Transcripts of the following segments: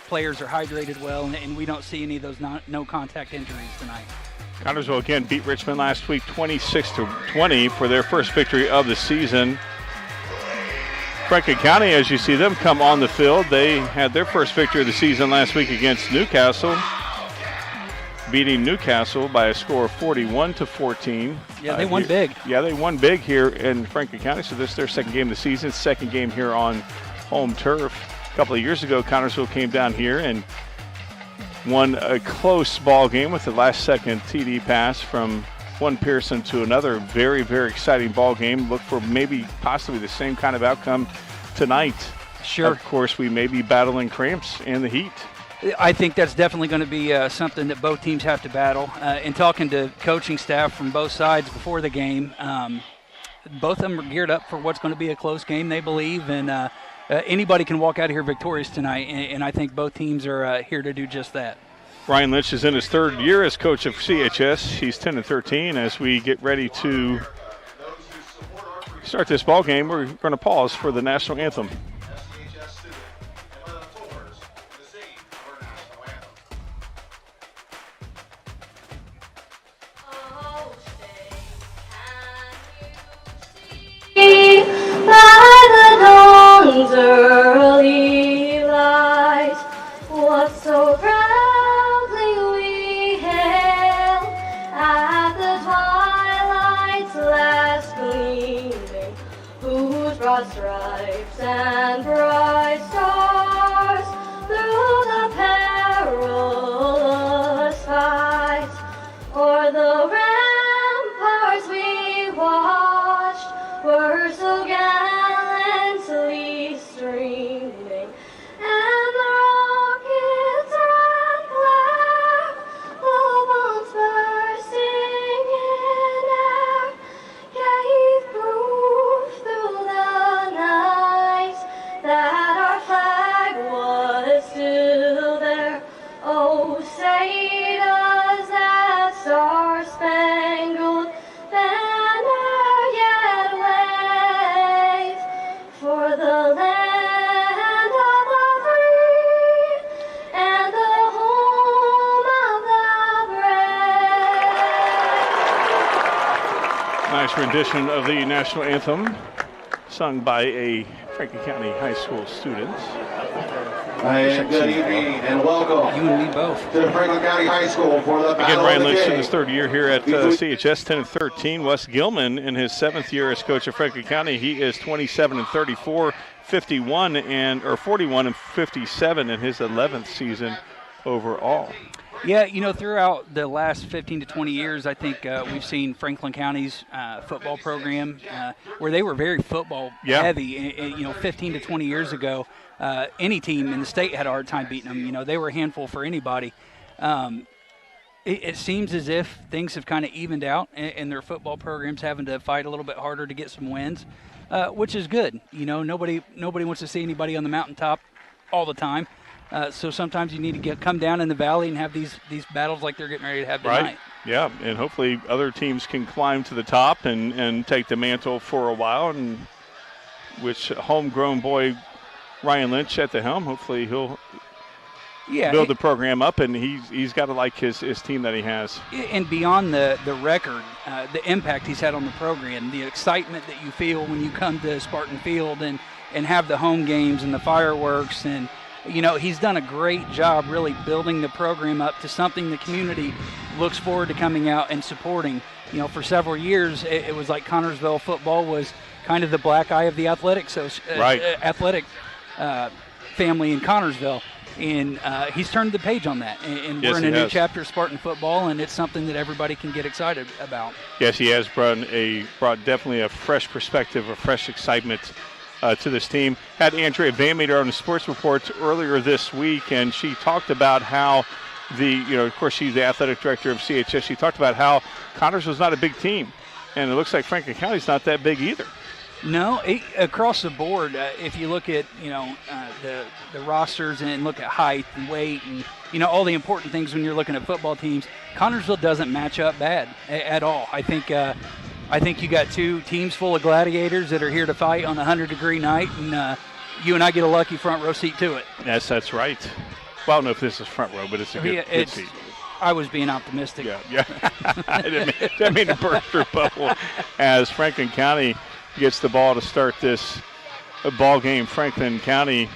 players are hydrated well, and we don't see any of those no contact injuries tonight. Connersville again beat Richmond last week 26-20 for their first victory of the season. Franklin County, as you see them come on the field, they had their first victory of the season last week against Newcastle, beating Newcastle by a score of 41-14. Yeah, they won big. Yeah, they won big here in Franklin County, so this is their second game of the season, second game here on home turf. A couple of years ago, Connersville came down here and won a close ball game with the last second TD pass from one Pearson to another. Very, very exciting ball game. Look for maybe possibly the same kind of outcome tonight. Sure. Of course, we may be battling cramps and the heat. I think that's definitely going to be something that both teams have to battle. In talking to coaching staff from both sides before the game, both of them are geared up for what's going to be a close game, they believe, and anybody can walk out of here victorious tonight, and I think both teams are here to do just that. Ryan Lynch is in his third year as coach of CHS. He's 10-13. As we get ready to start this ball game, we're going to pause for the national anthem. Early light, what so proudly we hailed at the twilight's last gleaming, whose broad stripes and bright stars through the perilous fight o'er the ramparts we watched were so gallantly streaming, and the rockets red glare, the bombs bursting in air, gave proof through the night that our flag was still there. Oh, say does that star-spangled banner yet wave for the land of the free and the home of the brave? Nice rendition of the national anthem sung by a Franklin County High School student. Hi, good evening and welcome You and me both. to Franklin County High School for the Again, Battle Ryan of the Lynch in King. his third year here at CHS, 10-13. Wes Gilman in his seventh year as coach of Franklin County. He is 27-34, 41 and 57 in his 11th season overall. Yeah, throughout the last 15 to 20 years, I think we've seen Franklin County's football program where they were very football heavy. 15 to 20 years ago, any team in the state had a hard time beating them. They were a handful for anybody. It seems as if things have kind of evened out, and their football program's having to fight a little bit harder to get some wins, which is good. Nobody wants to see anybody on the mountaintop all the time. So sometimes you need to come down in the valley and have these battles like they're getting ready to have tonight. Right. Yeah, and hopefully other teams can climb to the top and take the mantle for a while, and which homegrown boy Ryan Lynch at the helm, hopefully he'll build the program up, and he's got to like his team that he has. And beyond the record, the impact he's had on the program, the excitement that you feel when you come to Spartan Field and have the home games and the fireworks, and he's done a great job really building the program up to something the community looks forward to coming out and supporting. For several years, it was like Connersville football was kind of the black eye of the athletic family in Connersville. And he's turned the page on that. And Yes, we're in he a new has. chapter of Spartan football, and it's something that everybody can get excited about. Yes, he has brought definitely a fresh perspective, a fresh excitement to this team. Had Andrea Van Meter on the Sports Report earlier this week, and she talked about how of course she's the athletic director of CHS. She talked about how Connersville's not a big team, and it looks like Franklin County's not that big either. No, across the board, if you look at the rosters and look at height and weight and all the important things when you're looking at football teams, Connersville doesn't match up bad at all. I think you got two teams full of gladiators that are here to fight on a 100-degree night, and you and I get a lucky front row seat to it. Yes, that's right. Well, I don't know if this is front row, but it's a good seat. I was being optimistic. Yeah. I didn't mean to burst your bubble as Franklin County gets the ball to start this ball game. Franklin County,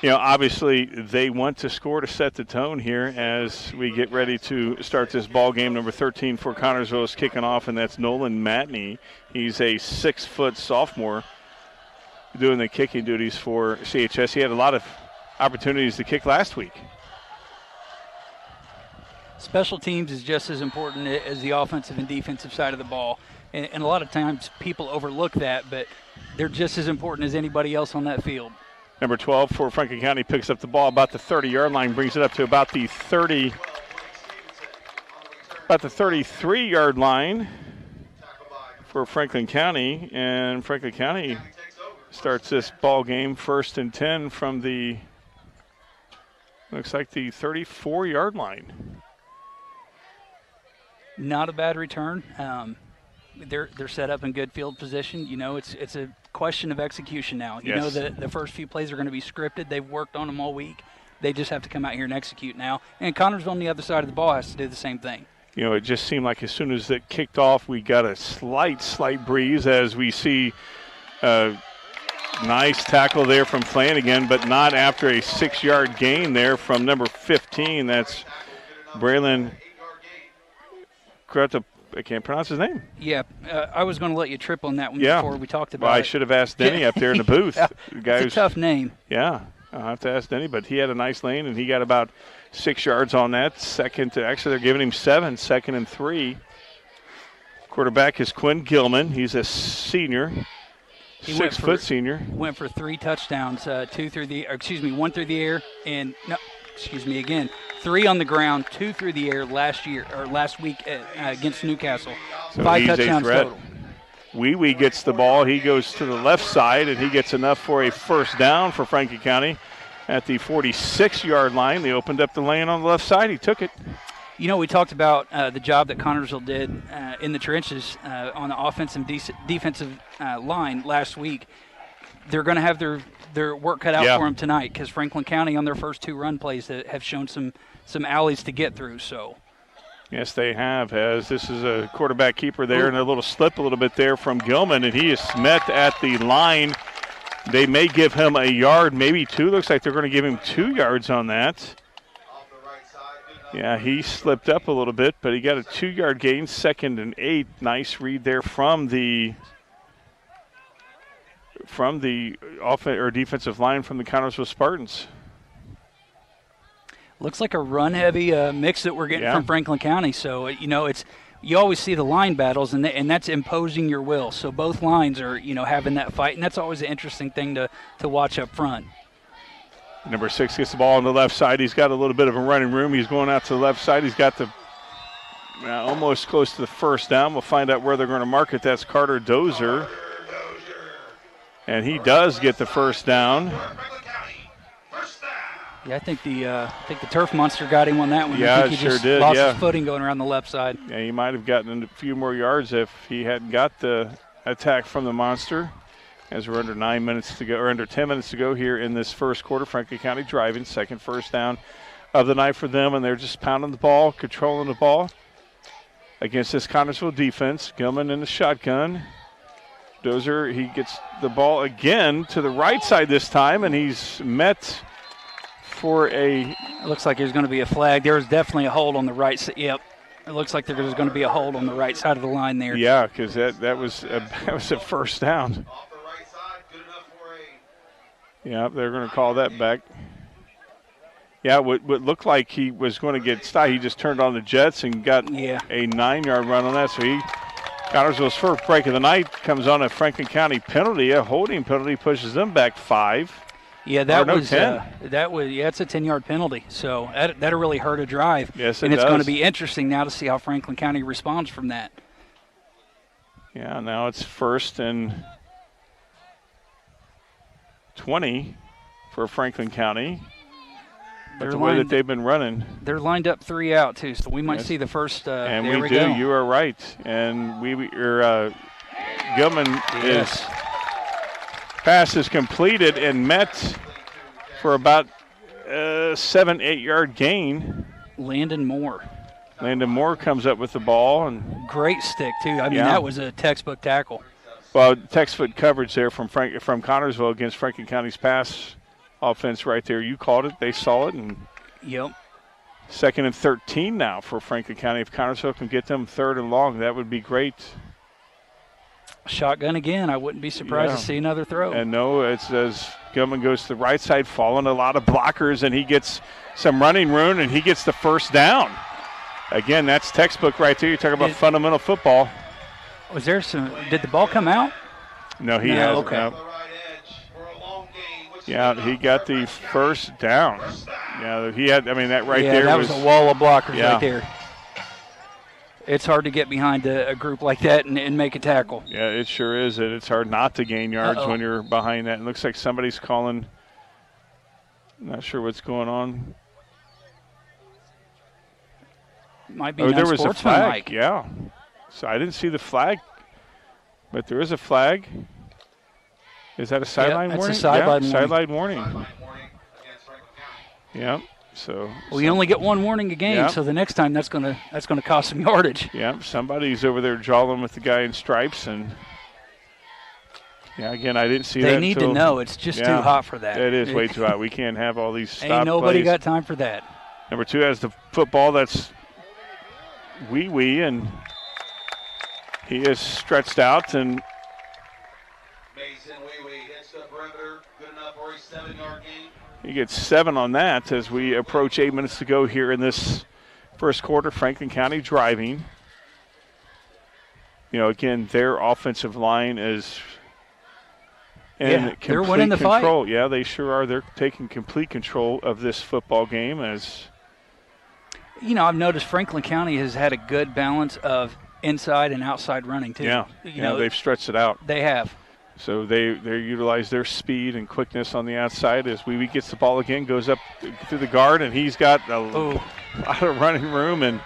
obviously they want to score to set the tone here as we get ready to start this ball game. Number 13 for Connersville is kicking off, and that's Nolan Matney. He's a 6-foot sophomore doing the kicking duties for CHS. He had a lot of opportunities to kick last week. Special teams is just as important as the offensive and defensive side of the ball. And a lot of times people overlook that, but they're just as important as anybody else on that field. Number 12 for Franklin County picks up the ball about the 30-yard line, brings it up to about the 33-yard line for Franklin County. And Franklin County starts this ball game 1st and 10 from the, looks like the 34-yard line. Not a bad return. They're set up in good field position. It's a question of execution now. You know the first few plays are going to be scripted. They've worked on them all week. They just have to come out here and execute now. And Connersville on the other side of the ball has to do the same thing. It just seemed like as soon as it kicked off, we got a slight breeze as we see nice tackle there from Flanagan, but not after a 6-yard gain there from number 15. That's Braylon. I can't pronounce his name. Yeah, I was going to let you trip on that one before we talked about it. I should have asked Denny up there in the booth. It's a tough name. Yeah, I'll have to ask Denny, but he had a nice lane, and he got about 6 yards on that. Actually, they're giving him 7, 2nd and 3. Quarterback is Quinn Gilman. He's a senior, 6-foot senior. Went for 3 touchdowns, 1 through the air, and 3 on the ground, 2 through the air last week against Newcastle. So 5 touchdowns total. Wee gets the ball. He goes to the left side, and he gets enough for a first down for Franklin County at the 46-yard line. They opened up the lane on the left side. He took it. We talked about the job that Connersville did in the trenches on the offensive and defensive line last week. They're going to have their work cut out for them tonight because Franklin County on their first 2 run plays that have shown some alleys to get through. So, yes, they have. As this is a quarterback keeper there, and a little slip a little bit there from Gilman, and he is met at the line. They may give him a yard, maybe 2. Looks like they're going to give him 2 yards on that. Yeah, he slipped up a little bit, but he got a 2-yard gain, 2nd and 8. Nice read there from the defensive line from the Connersville Spartans. Looks like a run-heavy mix that we're getting from Franklin County. So, you always see the line battles, and that's imposing your will. So both lines are, having that fight, and that's always an interesting thing to watch up front. Number 6 gets the ball on the left side. He's got a little bit of a running room. He's going out to the left side. He's got almost close to the first down. We'll find out where they're going to mark it. That's Carter Dozer. And he does get the first down. Yeah, I think the turf monster got him on that one. Yeah, I think it he sure just did. Lost his footing going around the left side. Yeah, he might have gotten a few more yards if he hadn't got the attack from the monster. As we're under 9 minutes to go, or under 10 minutes to go here in this first quarter, Franklin County driving, 2nd first down of the night for them, and they're just pounding the ball, controlling the ball against this Connersville defense. Gilman in the shotgun. Dozer, he gets the ball again to the right side this time, and he's met for a... It looks like there's going to be a flag. There was definitely a hold on the right side. Yep. It looks like there's going to be a hold on the right side of the line there. Yeah, because that was a first down. Yeah, they're going to call that back. Yeah, what looked like he was going to get stopped. He just turned on the jets and got a 9-yard run on that. So Connersville's first break of the night comes on a Franklin County penalty. A holding penalty pushes them back 5. Yeah, it's a 10-yard penalty. So that'll really hurt a drive. Yes, and it's going to be interesting now to see how Franklin County responds from that. Yeah, now it's 1st and 20 for Franklin County. But the way that they've been running. They're lined up 3 out, too, so we might see the first. And we do. Go. You are right. And Gilman pass is completed and met for about 7-8 yard gain. Landon Moore. Landon Moore comes up with the ball. And great stick, too. I mean, that was a textbook tackle. Well, textbook coverage there from Connersville against Franklin County's pass offense right there. You called it. They saw it. And yep. 2nd and 13 now for Franklin County. If Connersville can get them 3rd and long, that would be great. Shotgun again. I wouldn't be surprised to see another throw. And no, it's as Gilman goes to the right side, following a lot of blockers, and he gets some running room, and he gets the first down. Again, that's textbook right there. You're talking about fundamental football. Was there some? Did the ball come out? No, he hasn't. Okay. No. Yeah, he got the first down. Yeah, he had. I mean, that right there. That was a wall of blockers right there. It's hard to get behind a group like that and make a tackle. Yeah, it sure is. It's hard not to gain yards when you're behind that. It looks like somebody's calling. Not sure what's going on. Might be there was a flag. Mike. Yeah. So I didn't see the flag, but there is a flag. Is that a sideline warning? It's a sideline warning. Sideline warning. Yeah. So we only get one warning a game, so the next time that's gonna cost some yardage. Yeah, somebody's over there jawing with the guy in stripes, and again, I didn't see that. They need to know it's just too hot for that. It is way too hot. We can't have all these stop Ain't nobody plays. got time for that. Number 2 has the football. That's Wee, and he is stretched out, and Mason Wee hits the perimeter. Good enough for a 7-yard gain. he gets 7 on that as we approach 8 minutes to go here in this first quarter. Franklin County driving. Again, their offensive line is in complete they're winning the control. fight. Yeah, they sure are. They're taking complete control of this football game. As I've noticed Franklin County has had a good balance of inside and outside running too. Yeah, they've stretched it out. They have. So they utilize their speed and quickness on the outside as Wee gets the ball again, goes up through the guard, and he's got a lot of running room. And,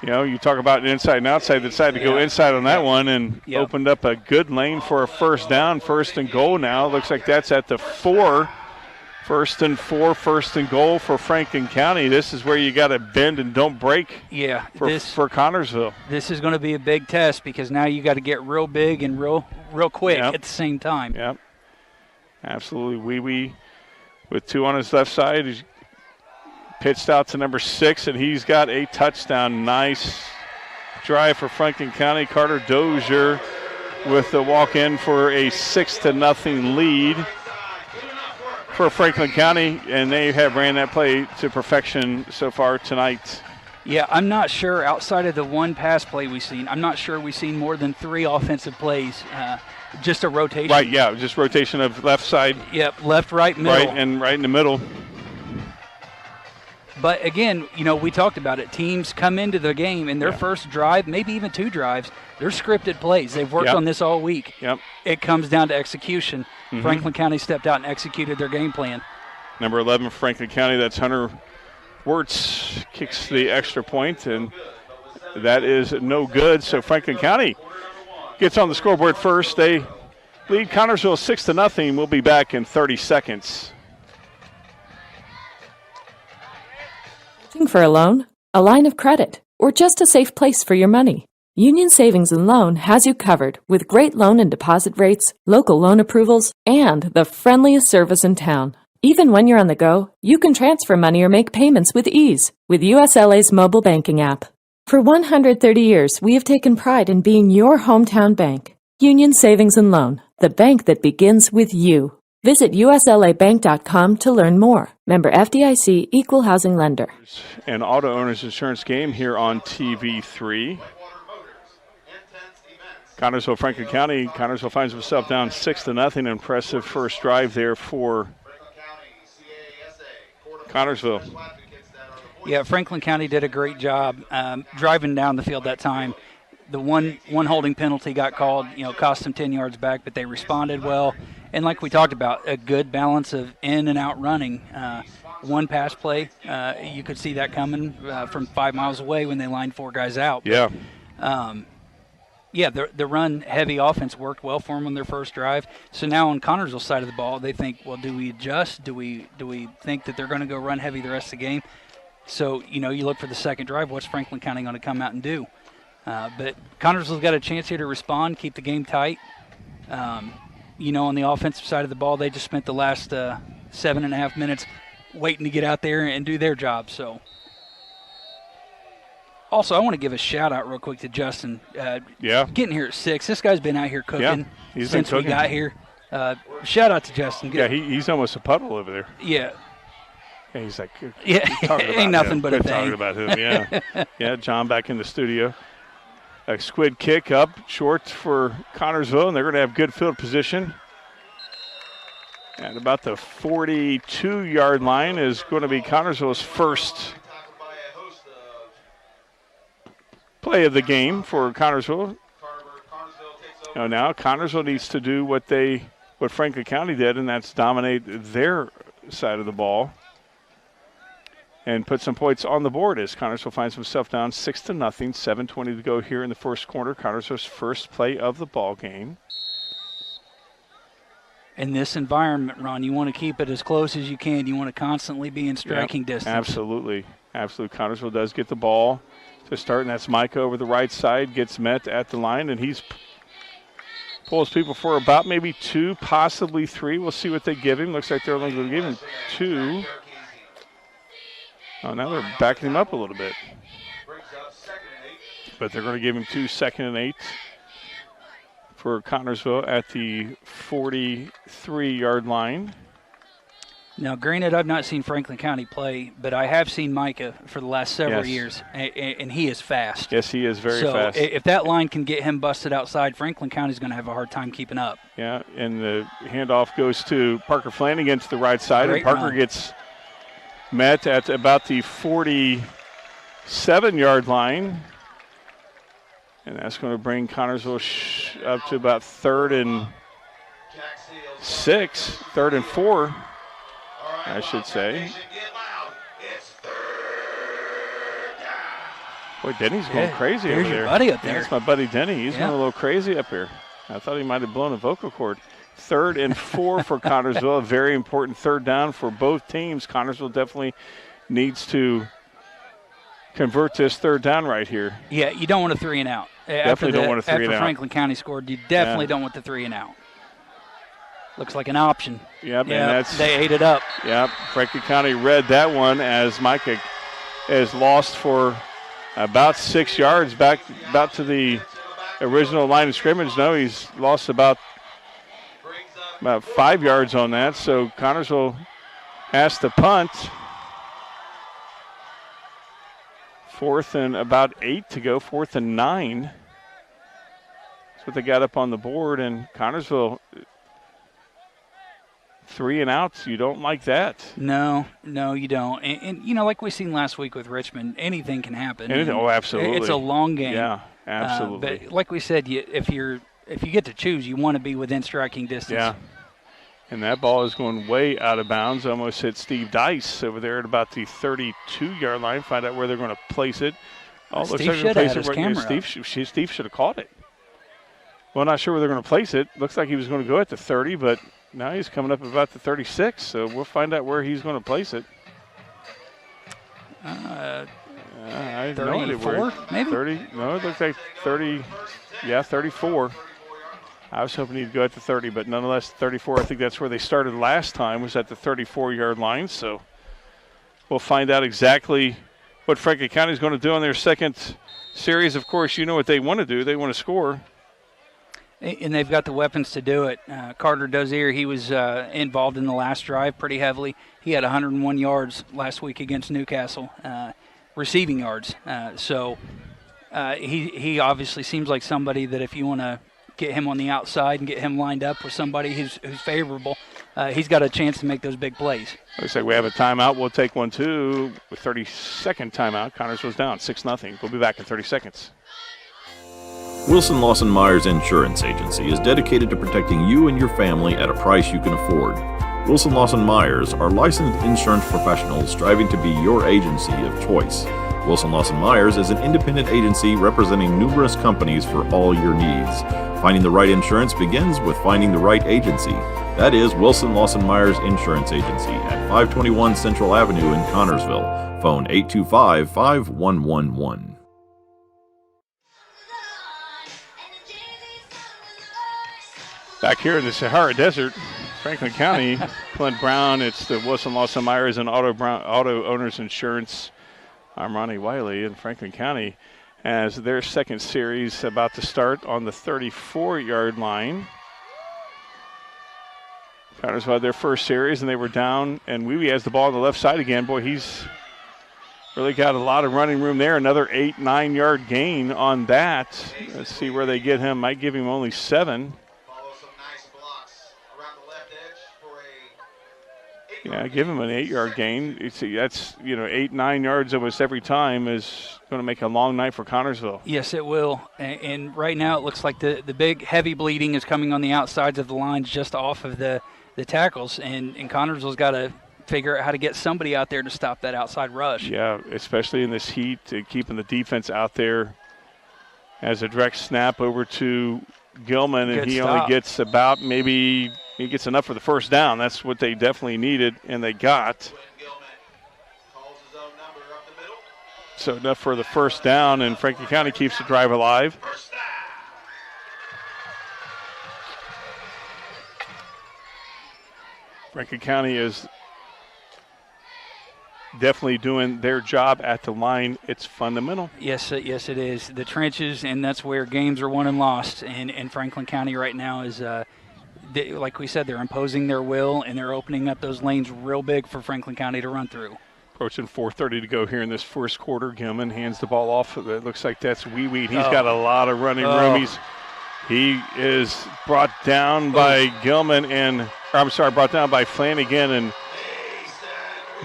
you talk about inside and outside. They decided to go inside on that one and opened up a good lane for a first down, 1st and goal now. Looks like that's at the 4. 1st and 4, 1st and goal for Franklin County. This is where you got to bend and don't break. Yeah, for Connersville. This is going to be a big test because now you got to get real big and real quick at the same time. Yep, absolutely. Wee with 2 on his left side. He's pitched out to number 6, and he's got a touchdown. Nice drive for Franklin County. Carter Dozier with the walk-in for a 6-0 lead for Franklin County, and they have ran that play to perfection so far tonight. Yeah, I'm not sure, outside of the one pass play we've seen, I'm not sure we've seen more than 3 offensive plays, just a rotation. Right, yeah, just rotation of left side. Yep, left, right, middle. Right, and right in the middle. But again, we talked about it. Teams come into the game in their first drive, maybe even 2 drives, they're scripted plays. They've worked on this all week. Yep. It comes down to execution. Franklin County stepped out and executed their game plan. Number 11, Franklin County, that's Hunter Wirtz, kicks the extra point, and that is no good. So Franklin County gets on the scoreboard first. They lead Connersville 6-0. We'll be back in 30 seconds. Looking for a loan, a line of credit, or just a safe place for your money? Union Savings and Loan has you covered with great loan and deposit rates, local loan approvals, and the friendliest service in town. Even when you're on the go, you can transfer money or make payments with ease with USLA's mobile banking app. For 130 years, we have taken pride in being your hometown bank. Union Savings and Loan, the bank that begins with you. Visit uslabank.com to learn more. Member FDIC, Equal Housing Lender. An auto owner's insurance game here on TV3. Connersville, Franklin County. Connersville finds himself down 6-0. Impressive first drive there for Connersville. Yeah, Franklin County did a great job driving down the field that time. The one holding penalty got called, cost them 10 yards back, but they responded well. And like we talked about, a good balance of in and out running. One pass play, you could see that coming from 5 miles away when they lined 4 guys out. Yeah. Yeah, the run-heavy offense worked well for them on their first drive. So now on Connersville's side of the ball, they think, well, do we adjust? Do we think that they're going to go run-heavy the rest of the game? So, you look for the second drive. What's Franklin County going to come out and do? But Connersville's got a chance here to respond, keep the game tight. On the offensive side of the ball, they just spent the last 7.5 minutes waiting to get out there and do their job. So, also, I want to give a shout-out real quick to Justin. Getting here at 6. This guy's been out here cooking since we got here. Shout-out to Justin. Yeah, he's almost a puddle over there. Yeah. Yeah, he's like, ain't nothing but a thing. Talking about him, yeah. Yeah, John back in the studio. A squid kick up short for Connersville, and they're going to have good field position. And about the 42-yard line is going to be Connersville's first play of the game for Connersville. Now Connersville needs to do what Franklin County did, and that's dominate their side of the ball and put some points on the board as Connersville finds himself down 6-0, 7:20 to go here in the first quarter. Connersville's first play of the ball game. In this environment, Ron, you want to keep it as close as you can. You want to constantly be in striking distance. Absolutely. Connersville does get the ball to start, and that's Micah over the right side, gets met at the line, and he's pulls people for about maybe 2, possibly 3. We'll see what they give him. Looks like they're only going to give him 2. Oh, now they're backing him up a little bit. But they're going to give him 2, 2nd and 8 for Connersville at the 43-yard line. Now, granted, I've not seen Franklin County play, but I have seen Micah for the last several years, and he is fast. Yes, he is very fast. So if that line can get him busted outside, Franklin County's going to have a hard time keeping up. Yeah, and the handoff goes to Parker Flanagan to the right side, and Parker gets met at about the 47-yard line. And that's going to bring Connersville up to about 3rd and 6, 3rd and 4. I should say. Boy, Denny's going crazy over there. There's your buddy up there. That's my buddy Denny. He's going a little crazy up here. I thought he might have blown a vocal cord. 3rd and 4 for Connersville. A very important third down for both teams. Connersville definitely needs to convert this third down right here. Yeah, you don't want a 3 and out. Definitely don't want a 3 and out. After Franklin County scored, you definitely don't want the 3 and out. Looks like an option. Yep, and they ate it up. Yep, Franklin County read that one as Micah is lost for about 6 yards back about to the original line of scrimmage. No, he's lost about 5 yards on that. So Connersville has to punt. 4th and about 8 to go, 4th and 9. That's what they got up on the board, and Connersville 3 and outs. You don't like that. No, you don't. And like we seen last week with Richmond, anything can happen. Absolutely. It's a long game. Yeah, absolutely. But like we said, if you get to choose, you want to be within striking distance. Yeah. And that ball is going way out of bounds. Almost hit Steve Dice over there at about the 32-yard line. Find out where they're going to place it. Steve should have his camera. Steve should have caught it. Well, not sure where they're going to place it. Looks like he was going to go at the 30, but now he's coming up about the 36, so we'll find out where he's going to place it. I have no idea where. Maybe? 30. No, it looks like 30. Yeah, 34. I was hoping he'd go at the 30, but nonetheless, 34. I think that's where they started last time, was at the 34-yard line. So we'll find out exactly what Franklin County is going to do on their second series. Of course, you know what they want to do. They want to score. And they've got the weapons to do it. Carter Dozier, he was involved in the last drive pretty heavily. He had 101 yards last week against Newcastle, receiving yards. So he obviously seems like somebody that if you want to get him on the outside and get him lined up with somebody who's favorable, he's got a chance to make those big plays. Looks like we have a timeout. We'll take one, too. With 30-second timeout. Connersville's down 6-0. We'll be back in 30 seconds. Wilson Lawson Myers Insurance Agency is dedicated to protecting you and your family at a price you can afford. Wilson Lawson Myers are licensed insurance professionals striving to be your agency of choice. Wilson Lawson Myers is an independent agency representing numerous companies for all your needs. Finding the right insurance begins with finding the right agency. That is Wilson Lawson Myers Insurance Agency at 521 Central Avenue in Connersville. Phone 825-5111. Back here in the Sahara Desert, Franklin County, Clint Brown, it's the Wilson Lawson Myers and Auto Owners Insurance. I'm Ronnie Wiley in Franklin County as their second series about to start on the 34-yard line. Connersville had their first series and they were down, and Wee Wee has the ball on the left side again. Boy, he's really got a lot of running room there. Another 8-9 yard gain on that. Let's see where they get him. Might give him only 7. Yeah, give him an 8-yard gain. You see, that's 8-9 yards almost every time is going to make a long night for Connersville. Yes, it will. And right now it looks like the big heavy bleeding is coming on the outsides of the lines just off of the tackles, and Connersville's got to figure out how to get somebody out there to stop that outside rush. Yeah, especially in this heat, keeping the defense out there. As a direct snap over to Gilman, and he only gets about maybe. He gets enough for the first down. That's what they definitely needed, and they got. So enough for the first down, and Franklin County keeps the drive alive. Franklin County is definitely doing their job at the line. It's fundamental. Yes, it is. The trenches, and that's where games are won and lost. And Franklin County right now is like we said, they're imposing their will, and they're opening up those lanes real big for Franklin County to run through. Approaching 4:30 to go here in this first quarter. Gilman hands the ball off. It looks like that's Wee Wee. He's got a lot of running room. He is brought down by Gilman brought down by Flanagan and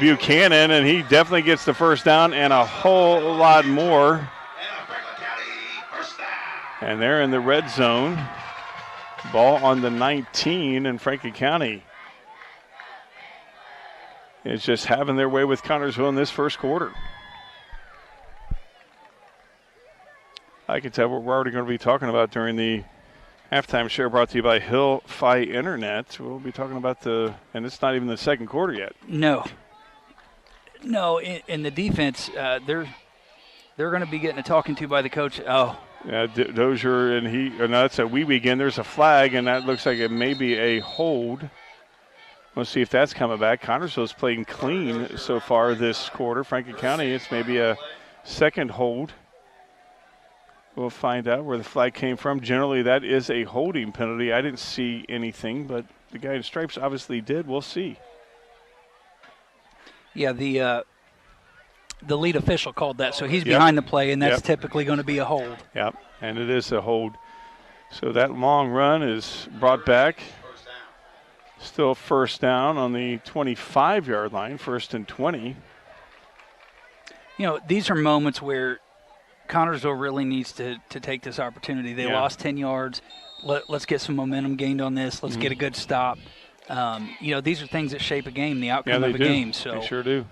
Buchanan, and he definitely gets the first down and a whole lot more. And they're in the red zone. Ball on the 19, and Franklin County is just having their way with Connersville in this first quarter. I can tell what we're already going to be talking about during the halftime show, brought to you by Hill-Fi Internet. We'll be talking about and it's not even the second quarter yet. No, in the defense, they're going to be getting a talking to by the coach. Yeah, Dozier, and that's a Wee Wee again. There's a flag, and that looks like it may be a hold. We'll see if that's coming back. Connersville's playing clean so far this quarter. Franklin County, it's maybe a second hold. We'll find out where the flag came from. Generally, that is a holding penalty. I didn't see anything, but the guy in stripes obviously did. We'll see. Yeah, the lead official called that, so he's behind the play, and that's typically going to be a hold. Yep, and it is a hold. So that long run is brought back. Still first down on the 25-yard line, 1st and 20. These are moments where Connersville really needs to take this opportunity. They lost 10 yards. Let's get some momentum gained on this. Let's get a good stop. These are things that shape a game, the outcome of a game. So they sure do.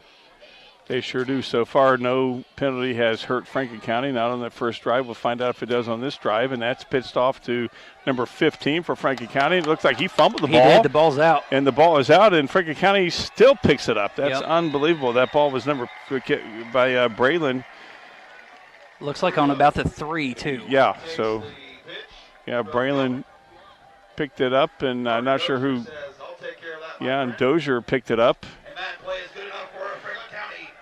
They sure do. So far, no penalty has hurt Franklin County, not on that first drive. We'll find out if it does on this drive, and that's pitched off to number 15 for Franklin County. It looks like he fumbled the ball. He did. The ball's out. And the ball is out, and Franklin County still picks it up. That's unbelievable. That ball was by Braylon. Looks like on about the 3, too. Yeah, so, Braylon picked it up, and I'm not sure who. Yeah, and Dozier picked it up.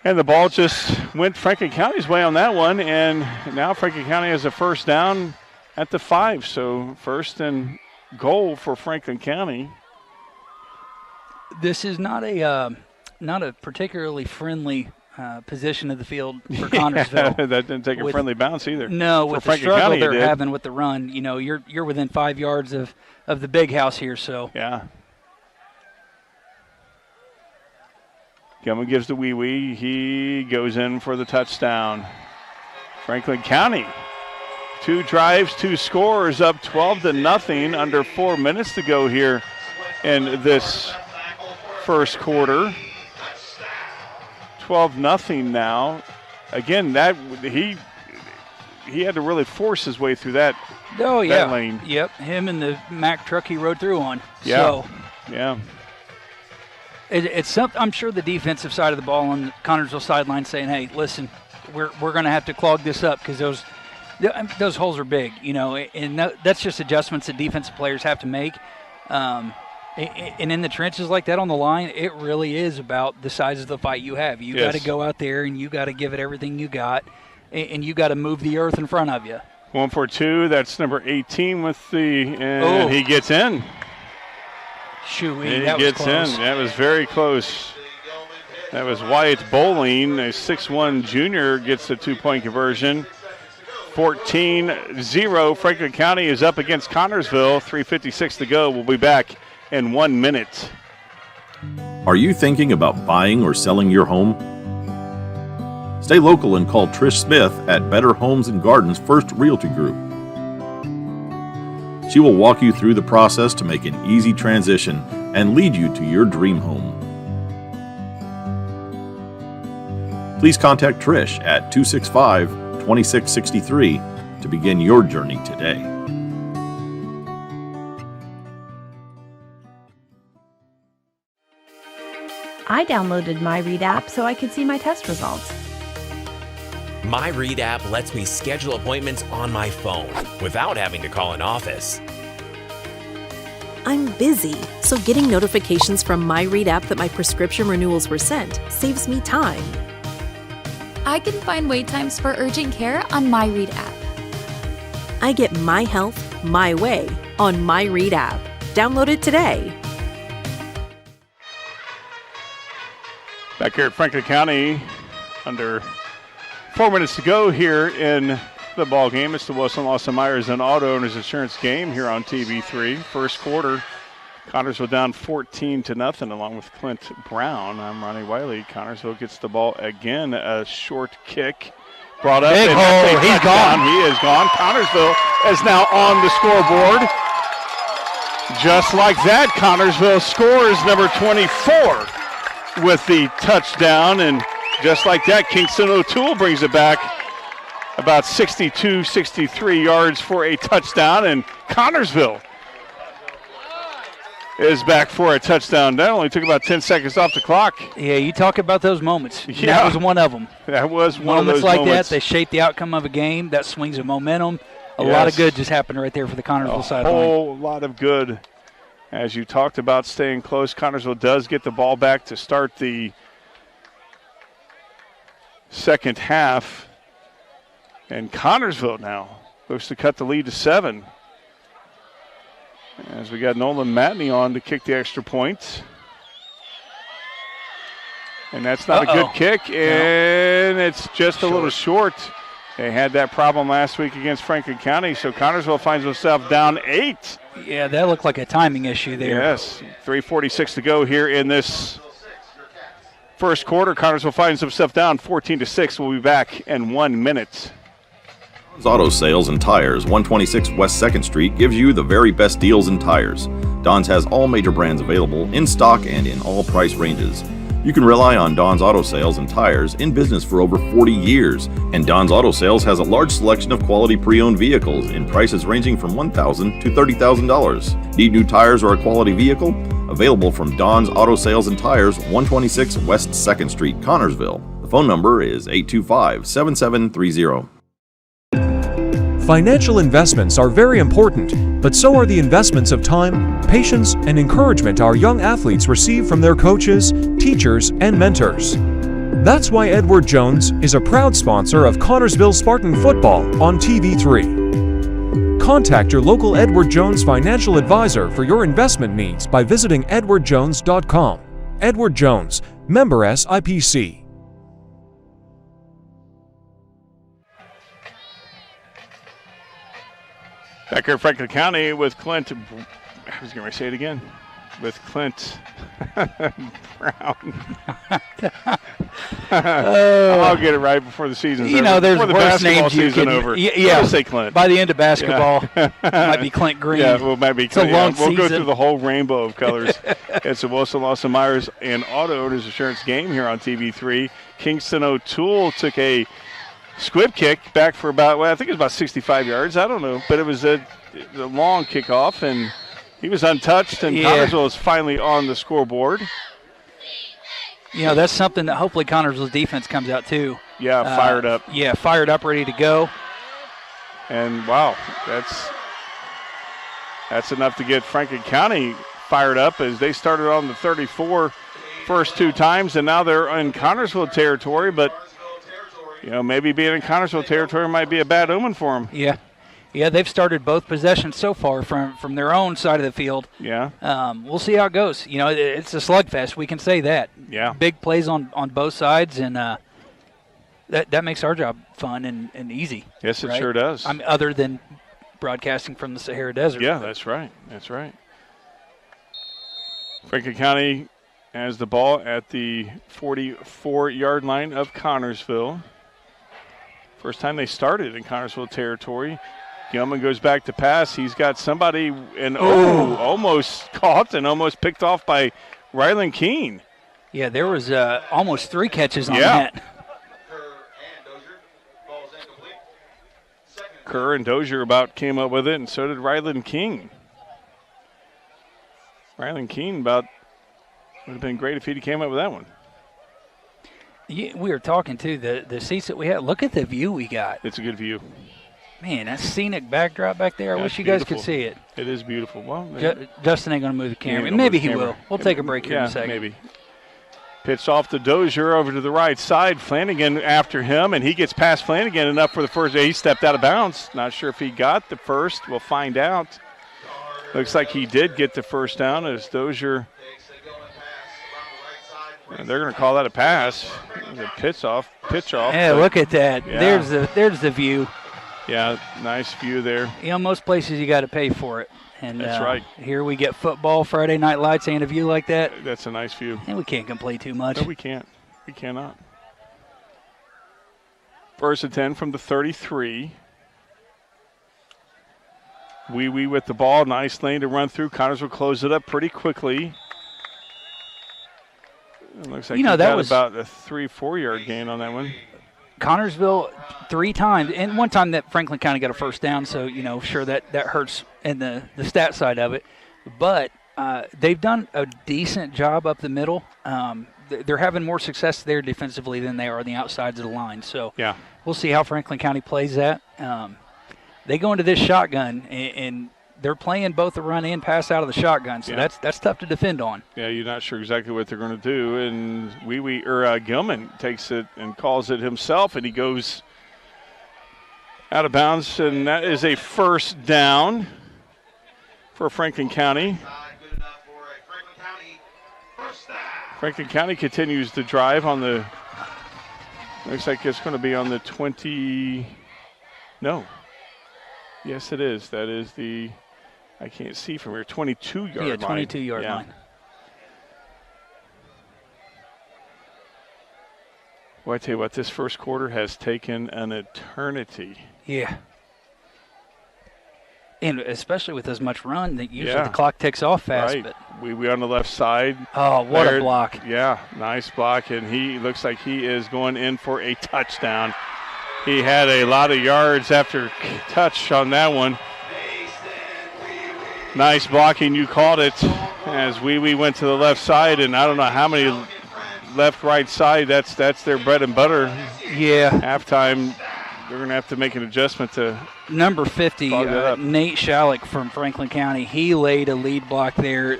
And the ball just went Franklin County's way on that one, and now Franklin County has a first down at the 5. So 1st and goal for Franklin County. This is not a particularly friendly position of the field for Connersville. That didn't take a friendly bounce either. No, with the struggle they're having with the run, you're within 5 yards of the big house here. So yeah. Gilman gives the Wee Wee. He goes in for the touchdown. Franklin County, 2 drives, 2 scores, up 12-0, under 4 minutes to go here in this first quarter. 12-0 now. again, that he had to really force his way through that. Oh, yeah. That lane. Yep, him and the Mack truck he rode through on. Yeah. So yeah. it's something. I'm sure the defensive side of the ball on the Connersville sideline saying, "Hey, listen, we're going to have to clog this up because those holes are big, and that's just adjustments that defensive players have to make." And in the trenches like that on the line, it really is about the size of the fight you have. You got to go out there and you got to give it everything you got, and you got to move the earth in front of you. 1 for 2. That's number 18 and he gets in. Shoo-wee, that was close. That was very close. That was Wyatt Bowling, a 6'1 junior, gets the 2-point conversion. 14-0. Franklin County is up against Connersville. 3:56 to go. We'll be back in 1 minute. Are you thinking about buying or selling your home? Stay local and call Trish Smith at Better Homes and Gardens First Realty Group. She will walk you through the process to make an easy transition and lead you to your dream home. Please contact Trish at 265-2663 to begin your journey today. I downloaded my Read app so I could see my test results. My Read app lets me schedule appointments on my phone without having to call an office. I'm busy, so getting notifications from my Read app that my prescription renewals were sent saves me time. I can find wait times for urgent care on my Read app. I get my health my way on my Read app. Download it today. Back here at Franklin County, under 4 minutes to go here in the ball game. It's the Wilson Lawson Myers and Auto Owners Insurance game here on TV3. First quarter, Connersville down 14-0 along with Clint Brown. I'm Ronnie Wiley. Connersville gets the ball again. A short kick brought up. Big hole. He's gone. He is gone. Connersville is now on the scoreboard. Just like that, Connersville scores number 24 with the touchdown. And just like that, Kingston O'Toole brings it back about 62, 63 yards for a touchdown. And Connersville is back for a touchdown. That only took about 10 seconds off the clock. Yeah, you talk about those moments. Yeah. That was one of them. That was one of those moments. moments. Like that, they shape the outcome of a game. That swings of momentum. A lot of good just happened right there for the Connersville sideline. A whole lot of good. As you talked about staying close, Connersville does get the ball back to start the second half. And Connersville now looks to cut the lead to 7. As we got Nolan Matney on to kick the extra point. And that's not a good kick, and it's just a little short. They had that problem last week against Franklin County, so Connersville finds itself down 8. Yeah, that looked like a timing issue there. Yes, 3:46 to go here in this first quarter. Connersville finds himself down 14-6. We'll be back in 1 minute. Auto Sales and Tires, 126 West 2nd Street, gives you the very best deals in tires. Don's has all major brands available, in stock and in all price ranges. You can rely on Don's Auto Sales and Tires, in business for over 40 years. And Don's Auto Sales has a large selection of quality pre-owned vehicles in prices ranging from $1,000 to $30,000. Need new tires or a quality vehicle? Available from Don's Auto Sales and Tires, 126 West 2nd Street, Connersville. The phone number is 825-7730. Financial investments are very important, but so are the investments of time, patience, and encouragement our young athletes receive from their coaches, teachers, and mentors. That's why Edward Jones is a proud sponsor of Connersville Spartan football on TV3. Contact your local Edward Jones financial advisor for your investment needs by visiting edwardjones.com. Edward Jones, member SIPC. Back here in Franklin County with Clint. I was going to say it again. With Clint Brown. I'll get it right before the season's over. You know, there's before the worse basketball names you season can. over. Yeah, We'll say Clint. By the end of basketball, it might be Clint Green. Yeah, well, it might be it's Clint. A long season. We'll go through the whole rainbow of colors. It's a Wilson Lawson Myers and Auto Owners Insurance game here on TV3. Kingston O'Toole took a squib kick back for about, I think it was about 65 yards. I don't know, but it was a long kickoff, and he was untouched, and Connersville is finally on the scoreboard. You know, that's something that hopefully Connersville's defense comes out too. Yeah, fired up. Yeah, fired up, ready to go. And, wow, that's enough to get Franklin County fired up as they started on the 34 first 2 times, and now they're in Connersville territory, but you know, maybe being in Connersville territory might be a bad omen for them. Yeah, they've started both possessions so far from their own side of the field. Yeah. We'll see how it goes. You know, it's a slugfest. We can say that. Yeah. Big plays on both sides, and that makes our job fun and easy. Yes, it right? sure does. I mean, other than broadcasting from the Sahara Desert. Yeah, that's right. That's right. Franklin County has the ball at the 44-yard line of Connersville. First time they started in Connersville territory. Gilman goes back to pass. He's got somebody and almost caught and almost picked off by Rylan Keene. Yeah, there was almost 3 catches on that. Kerr and Dozier about came up with it, and so did Rylan King. Rylan Keene would have been great if he came up with that one. Yeah, we were talking too, the seats that we had. Look at the view we got. It's a good view. Man, that scenic backdrop back there. I wish you guys could see it. It is beautiful. Well, Justin ain't going to move the camera. Maybe he will. We'll take a break here in a second. Maybe. Pitch off to Dozier over to the right side. Flanagan after him, and he gets past Flanagan enough for the first. He stepped out of bounds. Not sure if he got the first. We'll find out. Looks like he did get the first down as Dozier. And they're going to call that a pass. The pitch off. Yeah, look at that. Yeah. There's the view. Yeah, nice view there. You know, most places you got to pay for it. And that's right. Here we get football, Friday night lights, and a view like that. That's a nice view. And we can't complain too much. No, we can't. We cannot. First and 10 from the 33. Wee with the ball. Nice lane to run through. Connors will close it up pretty quickly. It looks like that was about a 3-4 yard gain on that one. Connersville 3 times, and one time that Franklin County got a first down, so, you know, sure that hurts in the stat side of it. But they've done a decent job up the middle. They're having more success there defensively than they are on the outsides of the line. So yeah, we'll see how Franklin County plays that. They go into this shotgun, and they're playing both the run and pass out of the shotgun, so that's tough to defend on. Yeah, you're not sure exactly what they're going to do, and Gilman takes it and calls it himself, and he goes out of bounds, and that is a first down for Franklin County. Franklin County continues to drive on the. Looks like it's going to be on the 20. No. Yes, it is. That is the. I can't see from here. 22-yard line. Yeah, 22-yard line. Well, I tell you what, this first quarter has taken an eternity. Yeah. And especially with as much run, that usually the clock ticks off fast. Right. But we on the left side. Oh, what a block. Yeah, nice block. And he looks like he is going in for a touchdown. He had a lot of yards after touch on that one. Nice blocking, you called it, as we went to the left side, and I don't know how many left, right side, that's their bread and butter. Yeah. Halftime, they're going to have to make an adjustment to number 50, Nate Shalik from Franklin County. He laid a lead block there.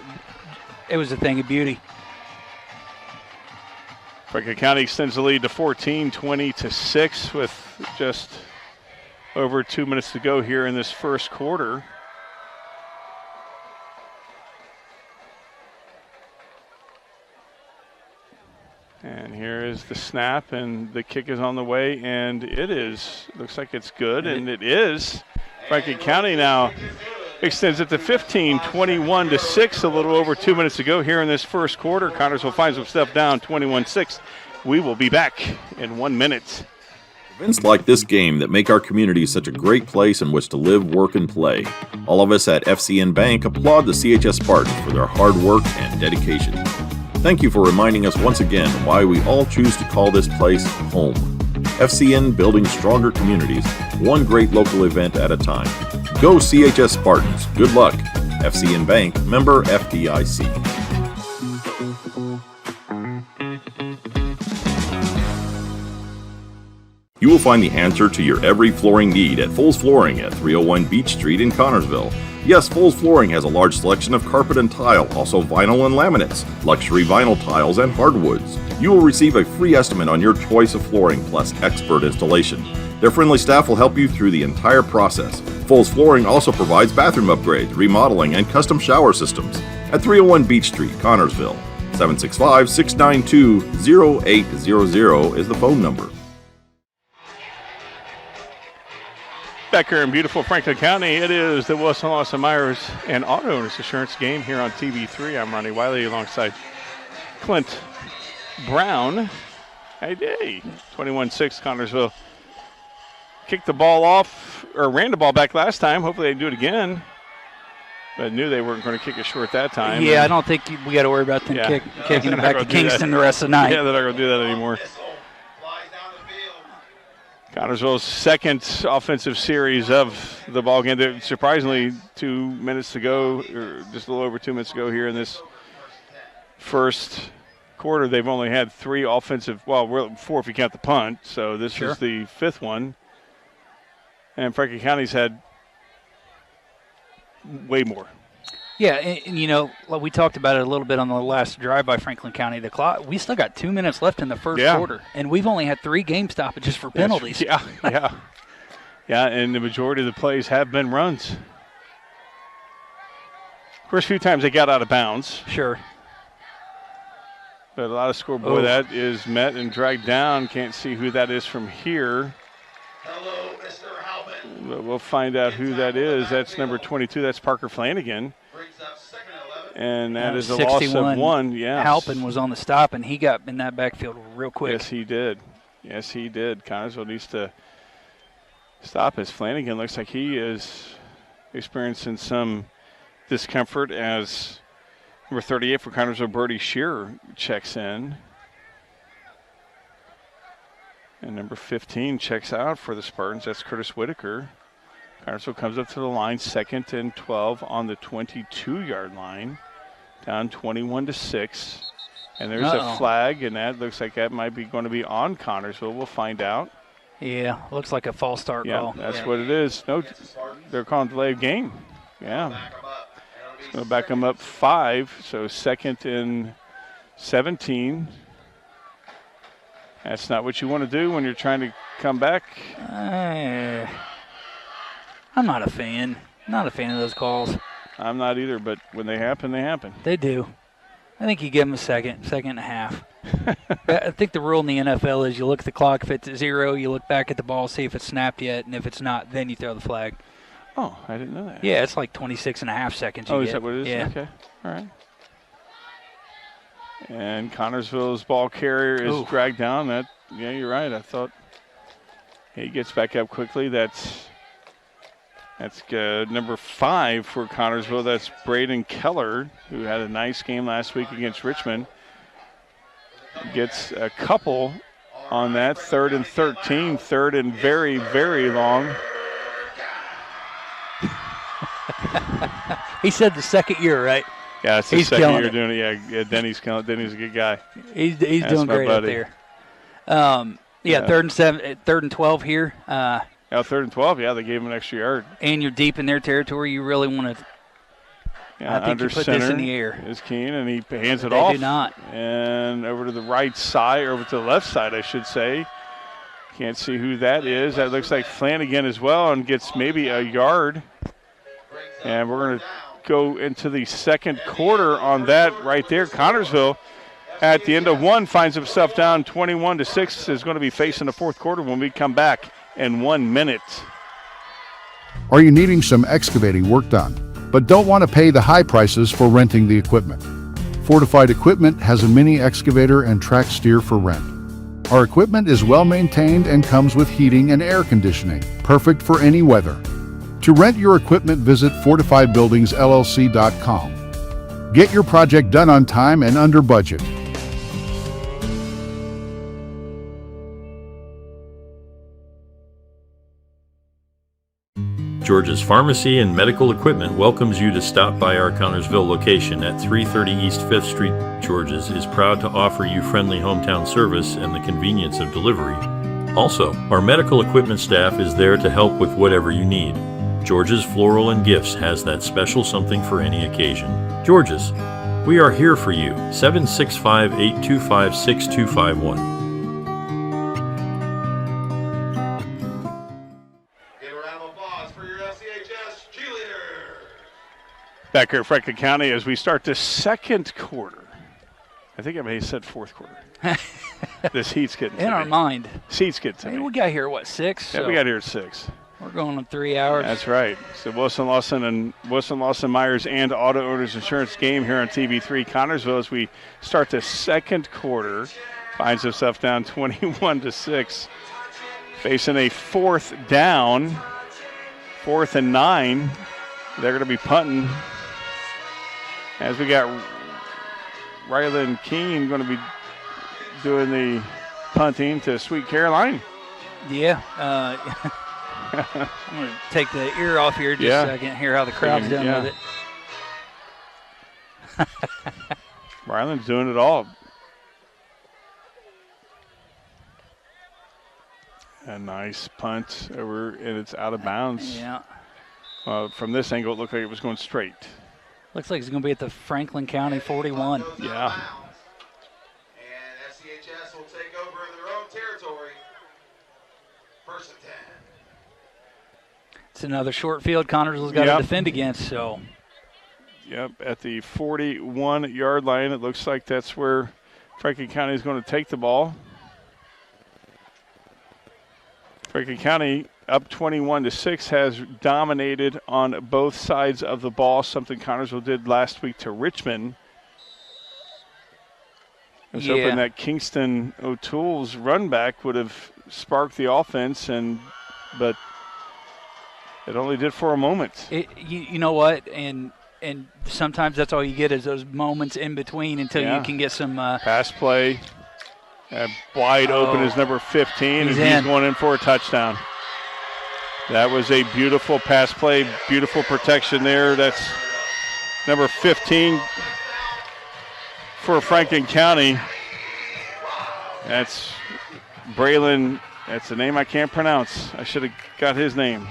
It was a thing of beauty. Franklin County extends the lead to 14, 20-6 with just over 2 minutes to go here in this first quarter. And here is the snap, and the kick is on the way, and looks like it's good, and it is. Franklin County now extends it to 15, 21-6, a little over 2 minutes to go here in this first quarter. Connersville finds himself down 21-6 We will be back in 1 minute. Events like this game that make our community such a great place in which to live, work, and play. All of us at FCN Bank applaud the CHS Spartans for their hard work and dedication. Thank you for reminding us once again why we all choose to call this place home. FCN, building stronger communities, one great local event at a time. Go CHS Spartans. Good luck. FCN Bank, member FDIC. You will find the answer to your every flooring need at Foles Flooring at 301 Beach Street in Connersville. Yes, Foles Flooring has a large selection of carpet and tile, also vinyl and laminates, luxury vinyl tiles, and hardwoods. You will receive a free estimate on your choice of flooring plus expert installation. Their friendly staff will help you through the entire process. Foles Flooring also provides bathroom upgrades, remodeling, and custom shower systems at 301 Beach Street, Connersville. 765-692-0800 is the phone number. Back here in beautiful Franklin County, it is the Wilson Lawson Myers and Auto Owners Insurance game here on TV3. I'm Ronnie Wiley alongside Clint Brown. Hey, day. 21-6 Connersville kicked the ball off, or ran the ball back last time. Hopefully they do it again. But knew they weren't going to kick it short that time. Yeah, I don't think we got to worry about them kicking it back to Kingston the rest of the night. Yeah, they're not going to do that anymore. Connersville's second offensive series of the ball game. Surprisingly, 2 minutes to go, or just a little over 2 minutes to go here in this first quarter. They've only had 3 offensive, well, 4 if you count the punt. So this is the 5th one. And Franklin County's had way more. Yeah, and like we talked about it a little bit on the last drive by Franklin County. The clock, we still got 2 minutes left in the first quarter, and we've only had 3 game stoppages for penalties. Yeah, and the majority of the plays have been runs. Of course, a few times they got out of bounds. Sure. But a lot of scoreboard that is met and dragged down. Can't see who that is from here. Hello, Mr. Halpin. But we'll find out who that is. That's number 22. That's Parker Flanagan. And that is a loss of 1. Yeah, Halpin was on the stop, and he got in that backfield real quick. Yes, he did. Connersville needs to stop as Flanagan looks like he is experiencing some discomfort as number 38 for Connersville, Brody Shearer, checks in. And number 15 checks out for the Spartans. That's Curtis Whitaker. Connersville comes up to the line, 2nd and 12 on the 22-yard line. Down 21-6. And there's a flag, and that looks like that might be going to be on Connersville. We'll find out. Yeah, looks like a false start call. That's what it is. No, they're calling delay of game. Yeah. It's going to back them up 5, so 2nd and 17. That's not what you want to do when you're trying to come back. I'm not a fan. Not a fan of those calls. I'm not either, but when they happen, they happen. They do. I think you give them a second and a half. I think the rule in the NFL is you look at the clock. If it's at 0, you look back at the ball, see if it's snapped yet, and if it's not, then you throw the flag. Oh, I didn't know that. Yeah, it's like 26 and a half seconds. Is that what it is? Yeah. Okay. All right. And Connersville's ball carrier is dragged down. Yeah, you're right. I thought he gets back up quickly. That's number 5 for Connersville. That's Braden Keller, who had a nice game last week against Richmond. Gets a couple on that. 3rd and 13. 3rd and very, very long. He said the second year, right? Yeah, it's the second year doing it. Yeah, Denny's killing it. Denny's a good guy. He's doing great up there. 3rd and 12 here. 3rd and 12. Yeah, they gave him an extra yard. And you're deep in their territory. You really want to. I think you put this in the air. Is Keen, and he hands it off. They do not. And over to the right side, or over to the left side, I should say. Can't see who that is. That looks like Flanagan as well, and gets maybe a yard. And we're going to go into the second quarter on that right there. Connersville, at the end of 1, finds himself down 21-6. Is going to be facing the fourth quarter when we come back in 1 minute. Are you needing some excavating work done, but don't want to pay the high prices for renting the equipment? Fortified Equipment has a mini excavator and track steer for rent. Our equipment is well maintained and comes with heating and air conditioning, perfect for any weather. To rent your equipment, visit FortifiedBuildingsLLC.com. Get your project done on time and under budget. George's Pharmacy and Medical Equipment welcomes you to stop by our Connersville location at 330 East 5th Street. George's is proud to offer you friendly hometown service and the convenience of delivery. Also, our medical equipment staff is there to help with whatever you need. George's Floral and Gifts has that special something for any occasion. George's, we are here for you. 765-825-6251. Back here at Franklin County as we start the second quarter. I think I may have said fourth quarter. This heat's getting to in me. our mind. This heat's getting to me. We got here, what, 6? Yeah, so we got here at 6. we're going on 3 hours. That's right. So Wilson Lawson Myers and Auto Owners Insurance game here on TV3 Connersville as we start the second quarter. Finds himself down 21-6. Facing a 4th down, 4th and 9. They're going to be punting. As we got Rylan Keene going to be doing the punting to Sweet Caroline. Yeah. I'm going to take the ear off here just so I can hear how the crowd's doing with it. Rylan's doing it all. A nice punt over, and it's out of bounds. Yeah. From this angle, it looked like it was going straight. Looks like it's going to be at the Franklin County 41. Yeah. And CHS will take over in their own territory. 1st and 10. It's another short field Connersville's got to defend against. So. Yep, at the 41-yard line, it looks like that's where Franklin County is going to take the ball. Franklin County up 21-6 has dominated on both sides of the ball, something Connersville did last week to Richmond. I was hoping that Kingston O'Toole's run back would have sparked the offense, but it only did for a moment. You know what? And sometimes that's all you get is those moments in between until you can get some pass play. Wide open is number 15, he's going in for a touchdown. That was a beautiful pass play, beautiful protection there. That's number 15 for Franklin County. That's Braylon. That's a name I can't pronounce. I should have got his name.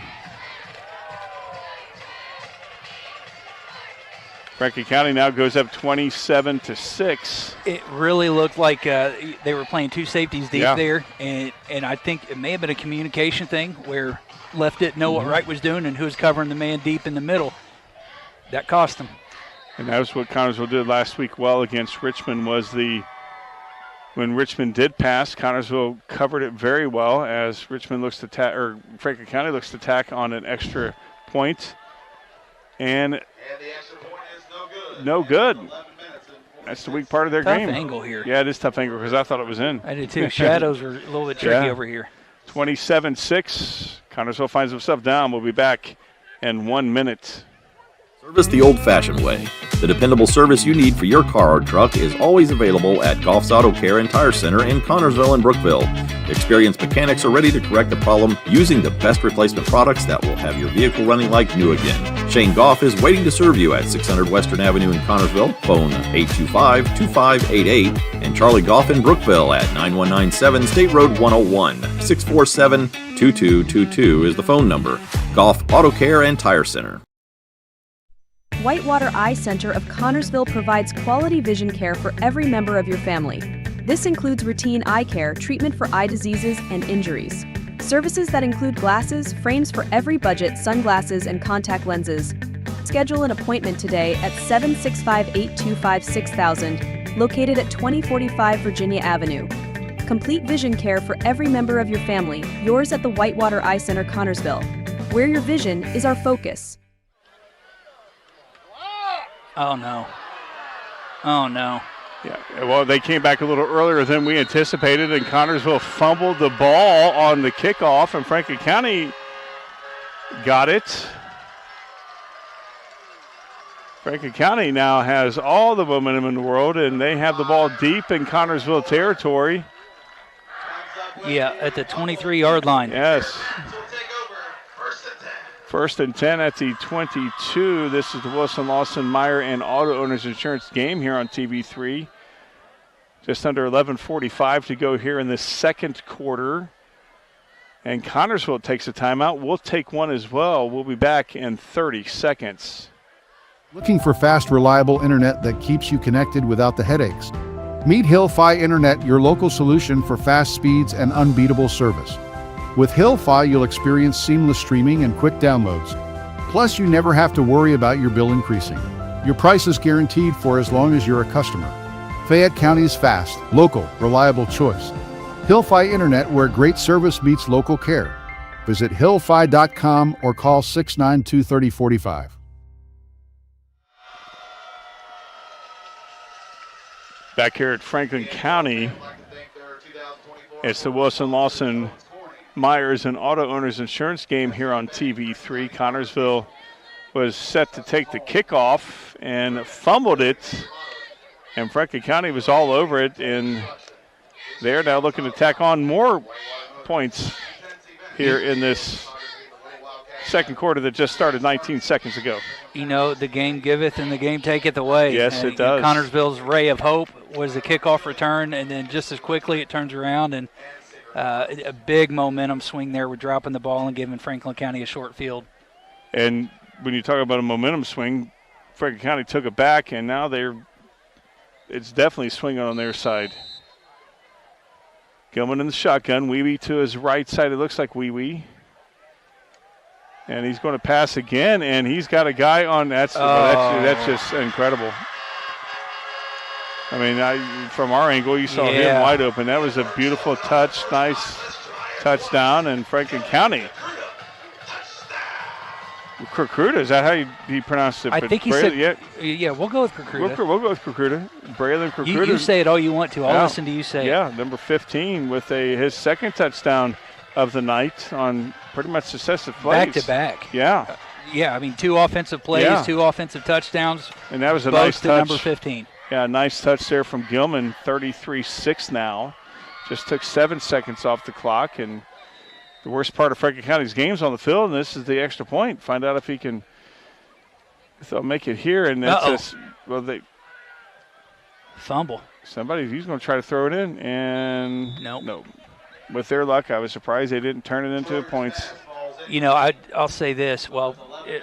Franklin County now goes up 27-6. It really looked like they were playing two safeties deep there, and I think it may have been a communication thing where left didn't know what right was doing and who was covering the man deep in the middle. That cost them. And that was what Connersville did last week well against Richmond. When Richmond did pass, Connersville covered it very well as Richmond looks to Franklin County looks to tack on an extra point. And the extra point is no good. That's the weak part of their game. Tough angle here. Yeah, it is tough angle because I thought it was in. I did too. Shadows are a little bit tricky over here. 27-6. Connersville finds himself down. We'll be back in 1 minute. Service the old-fashioned way. The dependable service you need for your car or truck is always available at Goff's Auto Care and Tire Center in Connersville and Brookville. Experienced mechanics are ready to correct the problem using the best replacement products that will have your vehicle running like new again. Shane Goff is waiting to serve you at 600 Western Avenue in Connersville. Phone 825-2588 and Charlie Goff in Brookville at 9197 State Road 101. 647-2222 is the phone number. Goff Auto Care and Tire Center. Whitewater Eye Center of Connersville provides quality vision care for every member of your family. This includes routine eye care, treatment for eye diseases and injuries. Services that include glasses, frames for every budget, sunglasses, and contact lenses. Schedule an appointment today at 765-825-6000, located at 2045 Virginia Avenue. Complete vision care for every member of your family, yours at the Whitewater Eye Center, Connersville, where your vision is our focus. Oh, no. Oh, no. Yeah, well, they came back a little earlier than we anticipated, and Connersville fumbled the ball on the kickoff, and Franklin County got it. Franklin County now has all the momentum in the world, and they have the ball deep in Connersville territory. Yeah, at the 23-yard line. Yes. First and 10 at the 22. This is the Wilson Lawson Meyer and Auto Owners Insurance game here on TV3. Just under 11:45 to go here in the second quarter. And Connersville takes a timeout. We'll take one as well. We'll be back in 30 seconds. Looking for fast, reliable internet that keeps you connected without the headaches? Meet Hill-Fi Internet, your local solution for fast speeds and unbeatable service. With Hill-Fi, you'll experience seamless streaming and quick downloads. Plus, you never have to worry about your bill increasing. Your price is guaranteed for as long as you're a customer. Fayette County's fast, local, reliable choice. Hill-Fi Internet, where great service meets local care. Visit hillfi.com or call 692-3045. Back here at Franklin County, it's the Wilson Lawson Myers and Auto Owners Insurance game here on TV3. Connersville was set to take the kickoff and fumbled it, and Franklin County was all over it, and they're now looking to tack on more points here in this second quarter that just started 19 seconds ago. You know, the game giveth and the game taketh away. Yes, it does. Connersville's ray of hope was the kickoff return, and then just as quickly it turns around, and a big momentum swing there with dropping the ball and giving Franklin County a short field. And when you talk about a momentum swing, Franklin County took it back, and now it's definitely swinging on their side. Gilman in the shotgun. Wee to his right side. It looks like Wee. And he's going to pass again, and he's got a guy on. That's just incredible. I mean, from our angle, you saw him wide open. That was a beautiful touch, nice touchdown, and Franklin County. Krukuda, is that how you pronounce it? I think he said, yeah, we'll go with Krukuda. We'll go with Krukuda. Braylon Krukuda. You say it all you want to. I'll listen to you say it. Yeah, number 15 with his second touchdown of the night on pretty much successive plays. Back to back. Yeah. Yeah, I mean, 2 offensive plays, 2 offensive touchdowns. And that was a nice touch. Number 15. Yeah, nice touch there from Gilman, 33-6 now. Just took 7 seconds off the clock, and the worst part of Franklin County's game's on the field, and this is the extra point. Find out if he can make it here, and that's just, they fumble. He's going to try to throw it in, and nope. With their luck, I was surprised they didn't turn it into points. You know, I'll say this. Well,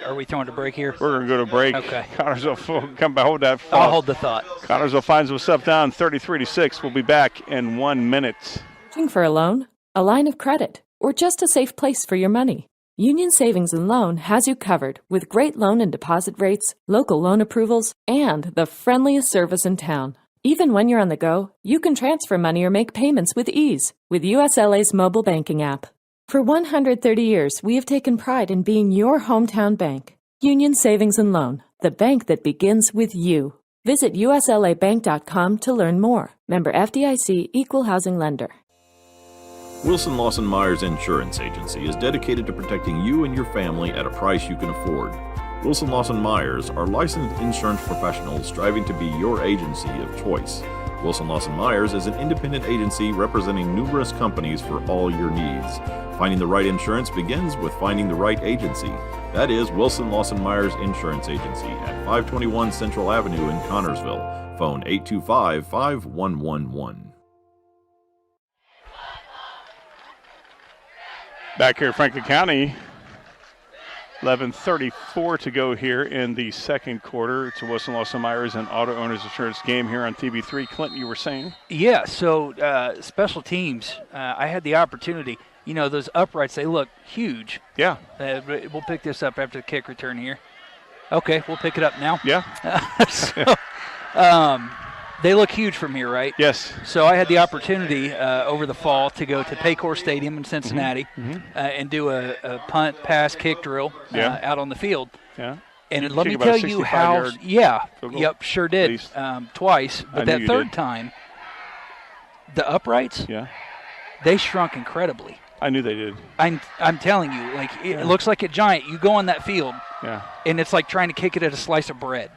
are we throwing a break here? We're going to go to break. Okay. Connersville, come back, hold that thought. I'll hold the thought. Connersville finds himself down 33-6. We'll be back in 1 minute. Looking for a loan, a line of credit, or just a safe place for your money? Union Savings and Loan has you covered with great loan and deposit rates, local loan approvals, and the friendliest service in town. Even when you're on the go, you can transfer money or make payments with ease with USLA's mobile banking app. For 130 years, we have taken pride in being your hometown bank. Union Savings and Loan, the bank that begins with you. Visit uslabank.com to learn more. Member FDIC, Equal Housing Lender. Wilson Lawson Myers Insurance Agency is dedicated to protecting you and your family at a price you can afford. Wilson Lawson Myers are licensed insurance professionals striving to be your agency of choice. Wilson Lawson Myers is an independent agency representing numerous companies for all your needs. Finding the right insurance begins with finding the right agency. That is Wilson Lawson Myers Insurance Agency at 521 Central Avenue in Connersville. Phone 825-5111. Back here at Franklin County, 11:34 to go here in the second quarter. It's a Wilson Lawson Myers and Auto Owners Insurance game here on TV3. Clinton, you were saying? Yeah, so special teams, I had the opportunity. You know, those uprights, they look huge. Yeah. We'll pick this up after the kick return here. Okay, we'll pick it up now. Yeah. They look huge from here, right? Yes. So I had the opportunity over the fall to go to Paycor Stadium in Cincinnati and do a punt, pass, kick drill out on the field. Yeah. And let me Kick about tell a you 65-yard field goal, yep, sure did, least. twice. I But knew that you third did. time, the uprights, Yeah. they shrunk incredibly. I knew they did. I'm telling you, like it looks like a giant. You go on that field, Yeah. and it's like trying to kick it at a slice of bread.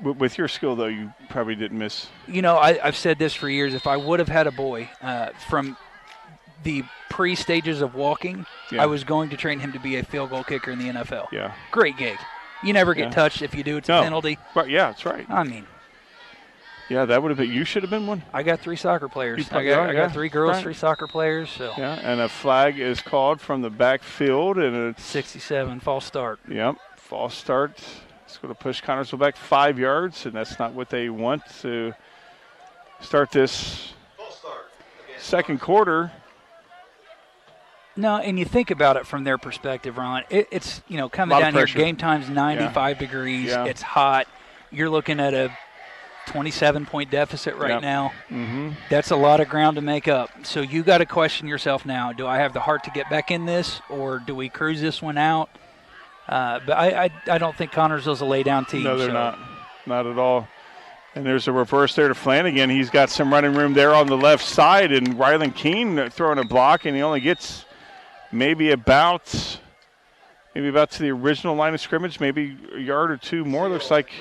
With your skill, though, you probably didn't miss. You know, I've said this for years. If I would have had a boy from the pre-stages of walking, Yeah. I was going to train him to be a field goal kicker in the NFL. Yeah. Great gig. You never get Yeah. touched. If you do, it's No. a penalty. Right, yeah, that's right. I mean, Yeah, that would have been. You should have been one. I got 3 soccer players. I yeah. got 3 girls, Right. 3 soccer players. So Yeah, and a flag is called from the backfield, and it's 67 false start. Yep, false start. It's going to push Connersville back 5 yards, and that's not what they want to start this second quarter. No, and you think about it from their perspective, Ron. It's coming Lot of down here. pressure. Game time's 95 degrees. Yeah. It's hot. You're looking at a 27-point deficit right Yep. now. Mm-hmm. That's a lot of ground to make up. So you got to question yourself now. Do I have the heart to get back in this, or do we cruise this one out? But I don't think Connersville's a lay-down team. No, they're so. not at all. And there's a reverse there to Flanagan. He's got some running room there on the left side, and Rylan Keene throwing a block, and he only gets maybe about to the original line of scrimmage, maybe a yard or 2 more. Looks like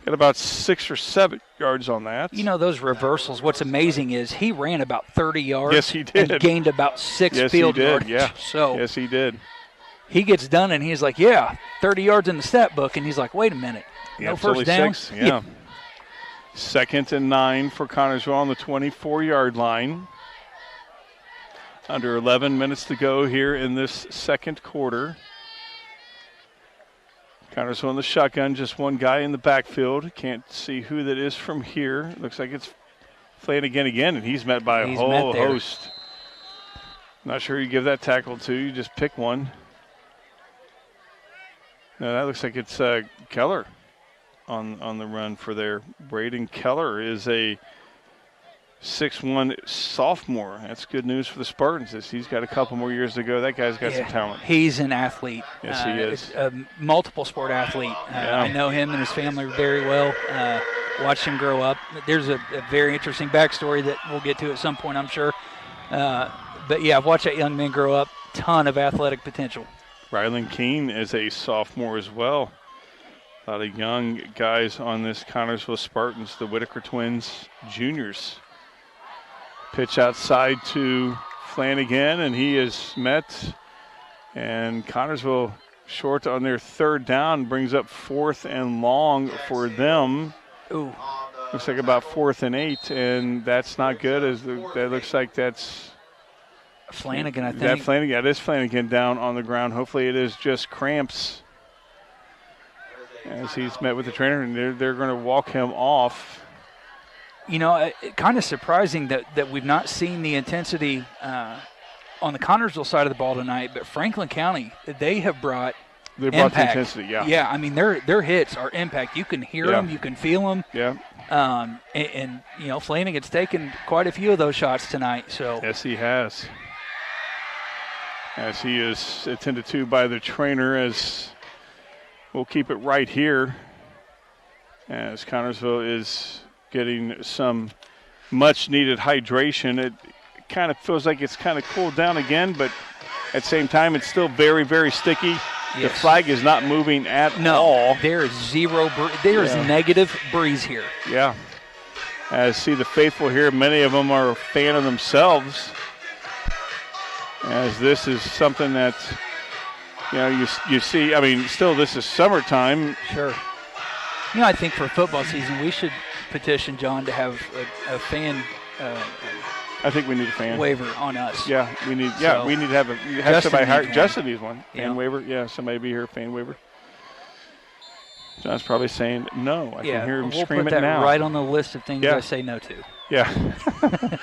got about 6 or 7 yards on that. You know, those reversals, what's amazing is he ran about 30 yards. Yes, he did. And gained about 6 yes, field he did. yardage. Yeah. So yes, he did. he gets done, and he's like, 30 yards in the stat book. And he's like, wait a minute. Yeah, No it's first only down? 6. Yeah. 2nd and 9 for Connersville on the 24-yard line. Under 11 minutes to go here in this second quarter. Connersville in the shotgun, just one guy in the backfield. Can't see who that is from here. Looks like it's Flanagan again, and he's met by a whole host. Not sure you give that tackle to. You just pick one. No, that looks like it's Keller on the run for there. Braden Keller is a 6'1" sophomore. That's good news for the Spartans. He's got a couple more years to go. That guy's got some talent. He's an athlete. Yes, he is. A multiple sport athlete. I know him and his family very well. Watched him grow up. There's a very interesting backstory that we'll get to at some point, I'm sure. But, yeah, I've watched that young man grow up. Ton of athletic potential. Rylan Keene is a sophomore as well. A lot of young guys on this Connersville Spartans, the Whitaker twins, juniors. Pitch outside to Flanagan, and he is met. And Connersville short on their 3rd down, brings up 4th and long for them. Ooh. Looks like about 4th and 8, and that's not good. That looks like that's Flanagan, I think. That is Flanagan down on the ground. Hopefully it is just cramps as he's met with the trainer, and they're going to walk him off. You know, kind of surprising that we've not seen the intensity on the Connersville side of the ball tonight, but Franklin County, they have brought the intensity, yeah. Yeah, I mean, their hits are impact. You can hear them, you can feel them. Yeah. And you know, Flanagan's taken quite a few of those shots tonight. So yes, he has. As he is attended to by the trainer, as we'll keep it right here, as Connersville is getting some much-needed hydration. It kind of feels like it's kind of cooled down again, but at the same time, it's still very, very sticky. Yes. The flag is not moving at all. There is zero. There is negative breeze here. Yeah. As see the faithful here, many of them are a fan of themselves. As this is something that, you know, you see. I mean, still this is summertime. Sure. You know, I think for football season we should petition John to have a fan. I think we need a fan waiver on us. Yeah, we need. Yeah, so we need to have somebody hired. Justin needs one. Fan waiver. Yeah, somebody be here. Fan waiver. John's probably saying no. I can hear him we'll scream put it that now. right on the list of things I say no to. Yeah.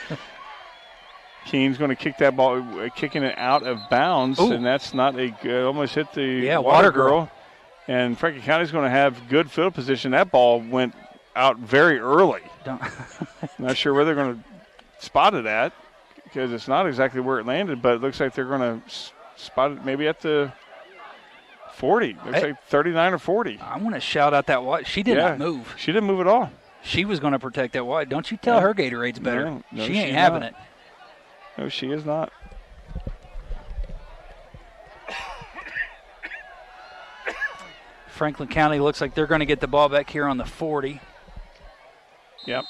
Keene's going to kick that ball, kicking it out of bounds, and that's not a good. Almost hit the water girl. And Franklin County's going to have good field position. That ball went out very early. Not sure where they're going to spot it at, because it's not exactly where it landed, but it looks like they're going to spot it maybe at the 40. Looks like 39 or 40. I want to shout out that wide. She did not move. She didn't move at all. She was going to protect that wide. Don't you tell her Gatorade's better. No, she ain't having it. No, she is not. Franklin County looks like they're going to get the ball back here on the 40. Yep.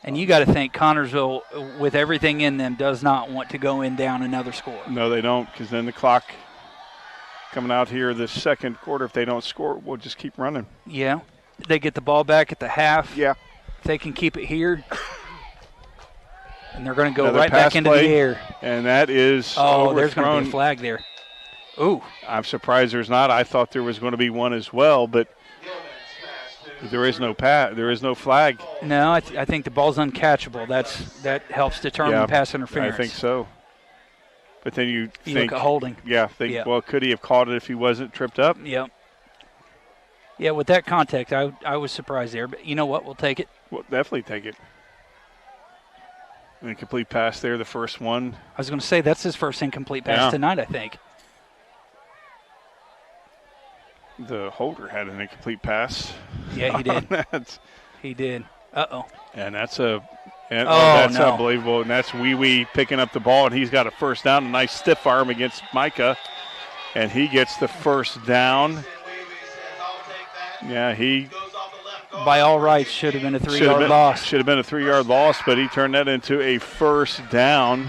And you got to think Connersville, with everything in them, does not want to go in down another score. No, they don't, because then the clock coming out here this second quarter, if they don't score, we'll just keep running. Yeah. They get the ball back at the half. Yeah. If they can keep it here. And they're going to go Another right back into the air. And that is there's going to be a flag there. Ooh. I'm surprised there's not. I thought there was going to be one as well, but there is no there is no flag. No, I think the ball's uncatchable. That helps determine pass interference. I think so. But then you think look at holding. Yeah, well, could he have caught it if he wasn't tripped up? Yep. Yeah, with that contact, I was surprised there. But you know what? We'll take it. We'll definitely take it. An incomplete pass there, the first one. I was going to say that's his first incomplete pass tonight, I think. The holder had an incomplete pass. Yeah, he did. He did. Uh-oh. And that's unbelievable. And that's Wee picking up the ball, and he's got a first down. A nice stiff arm against Micah, and he gets the first down. Yeah, he by all rights should have been a 3-yard loss. Should have been a 3-yard loss, but he turned that into a first down.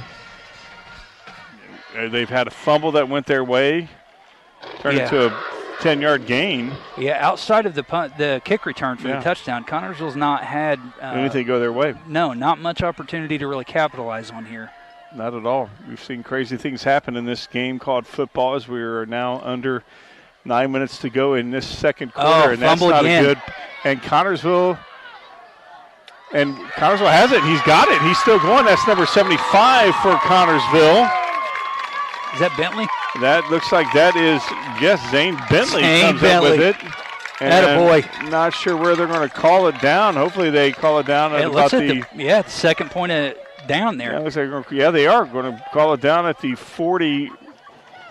They've had a fumble that went their way, turned into a 10-yard gain. Yeah, outside of the kick return for the touchdown, Connersville's not had anything go their way. No, not much opportunity to really capitalize on here. Not at all. We've seen crazy things happen in this game called football as we are now under 9 minutes to go in this second quarter, and that's not a good. And Connersville has it. He's got it. He's still going. That's number 75 for Connersville. Is that Bentley? That looks like that is, Zane Bentley comes up with it. Attaboy. Not sure where they're going to call it down. Hopefully they call it down at about the second point down there. Yeah, looks like, they are going to call it down at the 40.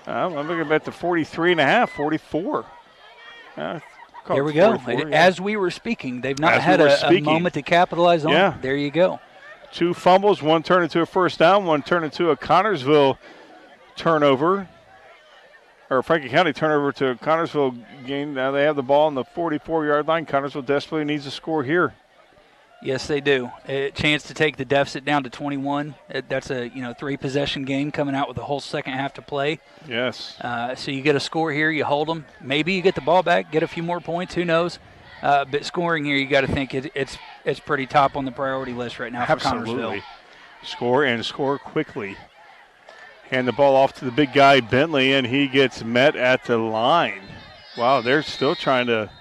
I'm looking at the 43.5, 44. There we go. 44, As we were speaking, they've not had a moment to capitalize on. Yeah. There you go. 2 fumbles, one turned into a first down, one turned into a Connersville turnover. Or Franklin County turnover to a Connersville gain. Now they have the ball on the 44-yard line. Connersville desperately needs a score here. Yes, they do. A chance to take the deficit down to 21. That's a 3-possession game coming out with a whole second half to play. Yes. So you get a score here, you hold them. Maybe you get the ball back, get a few more points. Who knows? But scoring here, you got to think it's pretty top on the priority list right now for Connersville. Score and score quickly. Hand the ball off to the big guy Bentley, and he gets met at the line. Wow, they're still trying to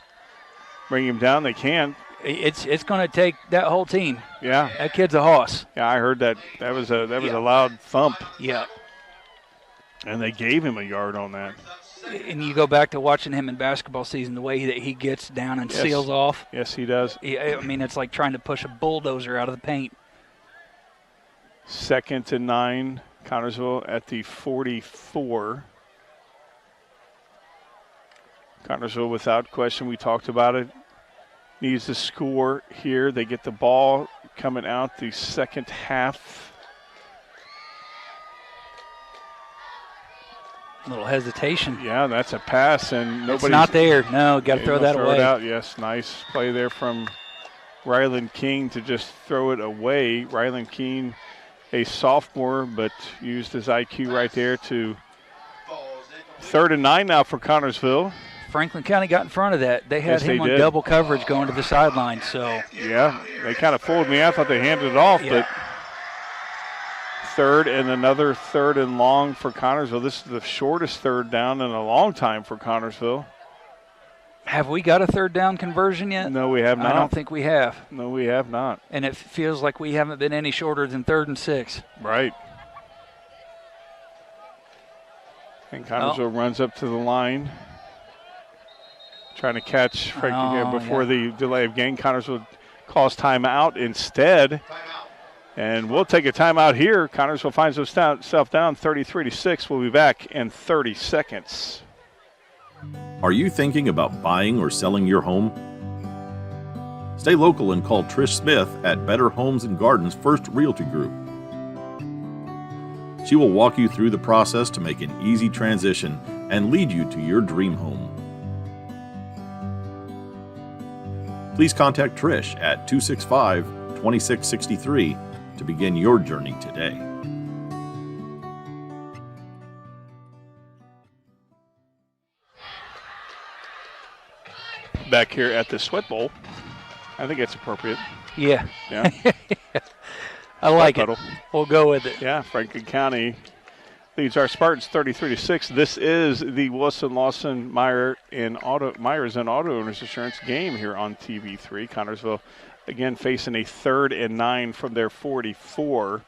bring him down. They can't. It's going to take that whole team. Yeah, that kid's a hoss. Yeah, I heard that. That was a loud thump. Yeah, and they gave him a yard on that. And you go back to watching him in basketball season, the way that he gets down and seals off. Yes, he does. I mean, it's like trying to push a bulldozer out of the paint. 2nd and 9, Connersville at the 44. Connersville, without question, we talked about it, needs to score here. They get the ball coming out the second half. A little hesitation. Yeah, that's a pass, and nobody's it's not there. No, got to throw that away. It out. Yes, nice play there from Ryland King to just throw it away. Ryland King, a sophomore, but used his IQ right there to 3rd and 9 now for Connersville. Franklin County got in front of that. They had him on double coverage going to the sideline. So yeah, they kind of fooled me. I thought they handed it off, but 3rd and another 3rd and long for Connersville. This is the shortest 3rd down in a long time for Connersville. Have we got a 3rd down conversion yet? No, we have not. I don't think we have. No, we have not. And it feels like we haven't been any shorter than 3rd and 6. Right. And Connersville runs up to the line, trying to catch Frankie before the delay of game. Connersville calls timeout instead. And we'll take a timeout here. Connersville finds himself down 33-6. We'll be back in 30 seconds. Are you thinking about buying or selling your home? Stay local and call Trish Smith at Better Homes and Gardens First Realty Group. She will walk you through the process to make an easy transition and lead you to your dream home. Please contact Trish at 265-2663 to begin your journey today. Back here at the Sweat Bowl. I think it's appropriate. Yeah. Yeah. I like it. We'll go with it. Yeah, Franklin County leads our Spartans 33-6. This is the Wilson Lawson Myers and Auto Owners Insurance game here on TV3. Connersville again facing a 3rd and 9 from their 44.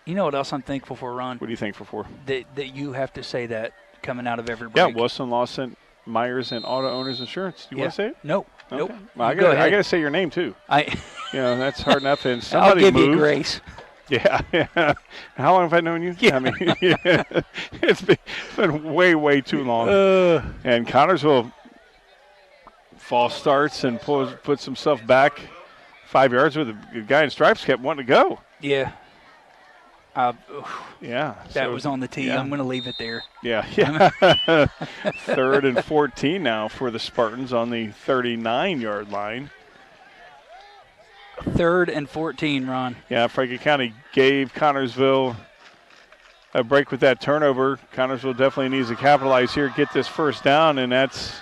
You know what else I'm thankful for, Ron? What are you thankful for? That you have to say that coming out of every break. Yeah, Wilson Lawson Myers and Auto Owners Insurance. Do you want to say it? Nope. Okay. Nope. Well, I got to say your name too. That's hard enough. And somebody I'll give moved. you grace. Yeah. How long have I known you? Yeah. I mean, it's been way, way too long. And Connersville false starts and puts himself back 5 yards with the guy in stripes kept wanting to go. Yeah. Yeah. That was on the tee. Yeah. I'm going to leave it there. Yeah. 3rd and 14 now for the Spartans on the 39-yard line. 3rd and 14, Ron. Yeah, Franklin County gave Connersville a break with that turnover. Connersville definitely needs to capitalize here, get this first down, and that's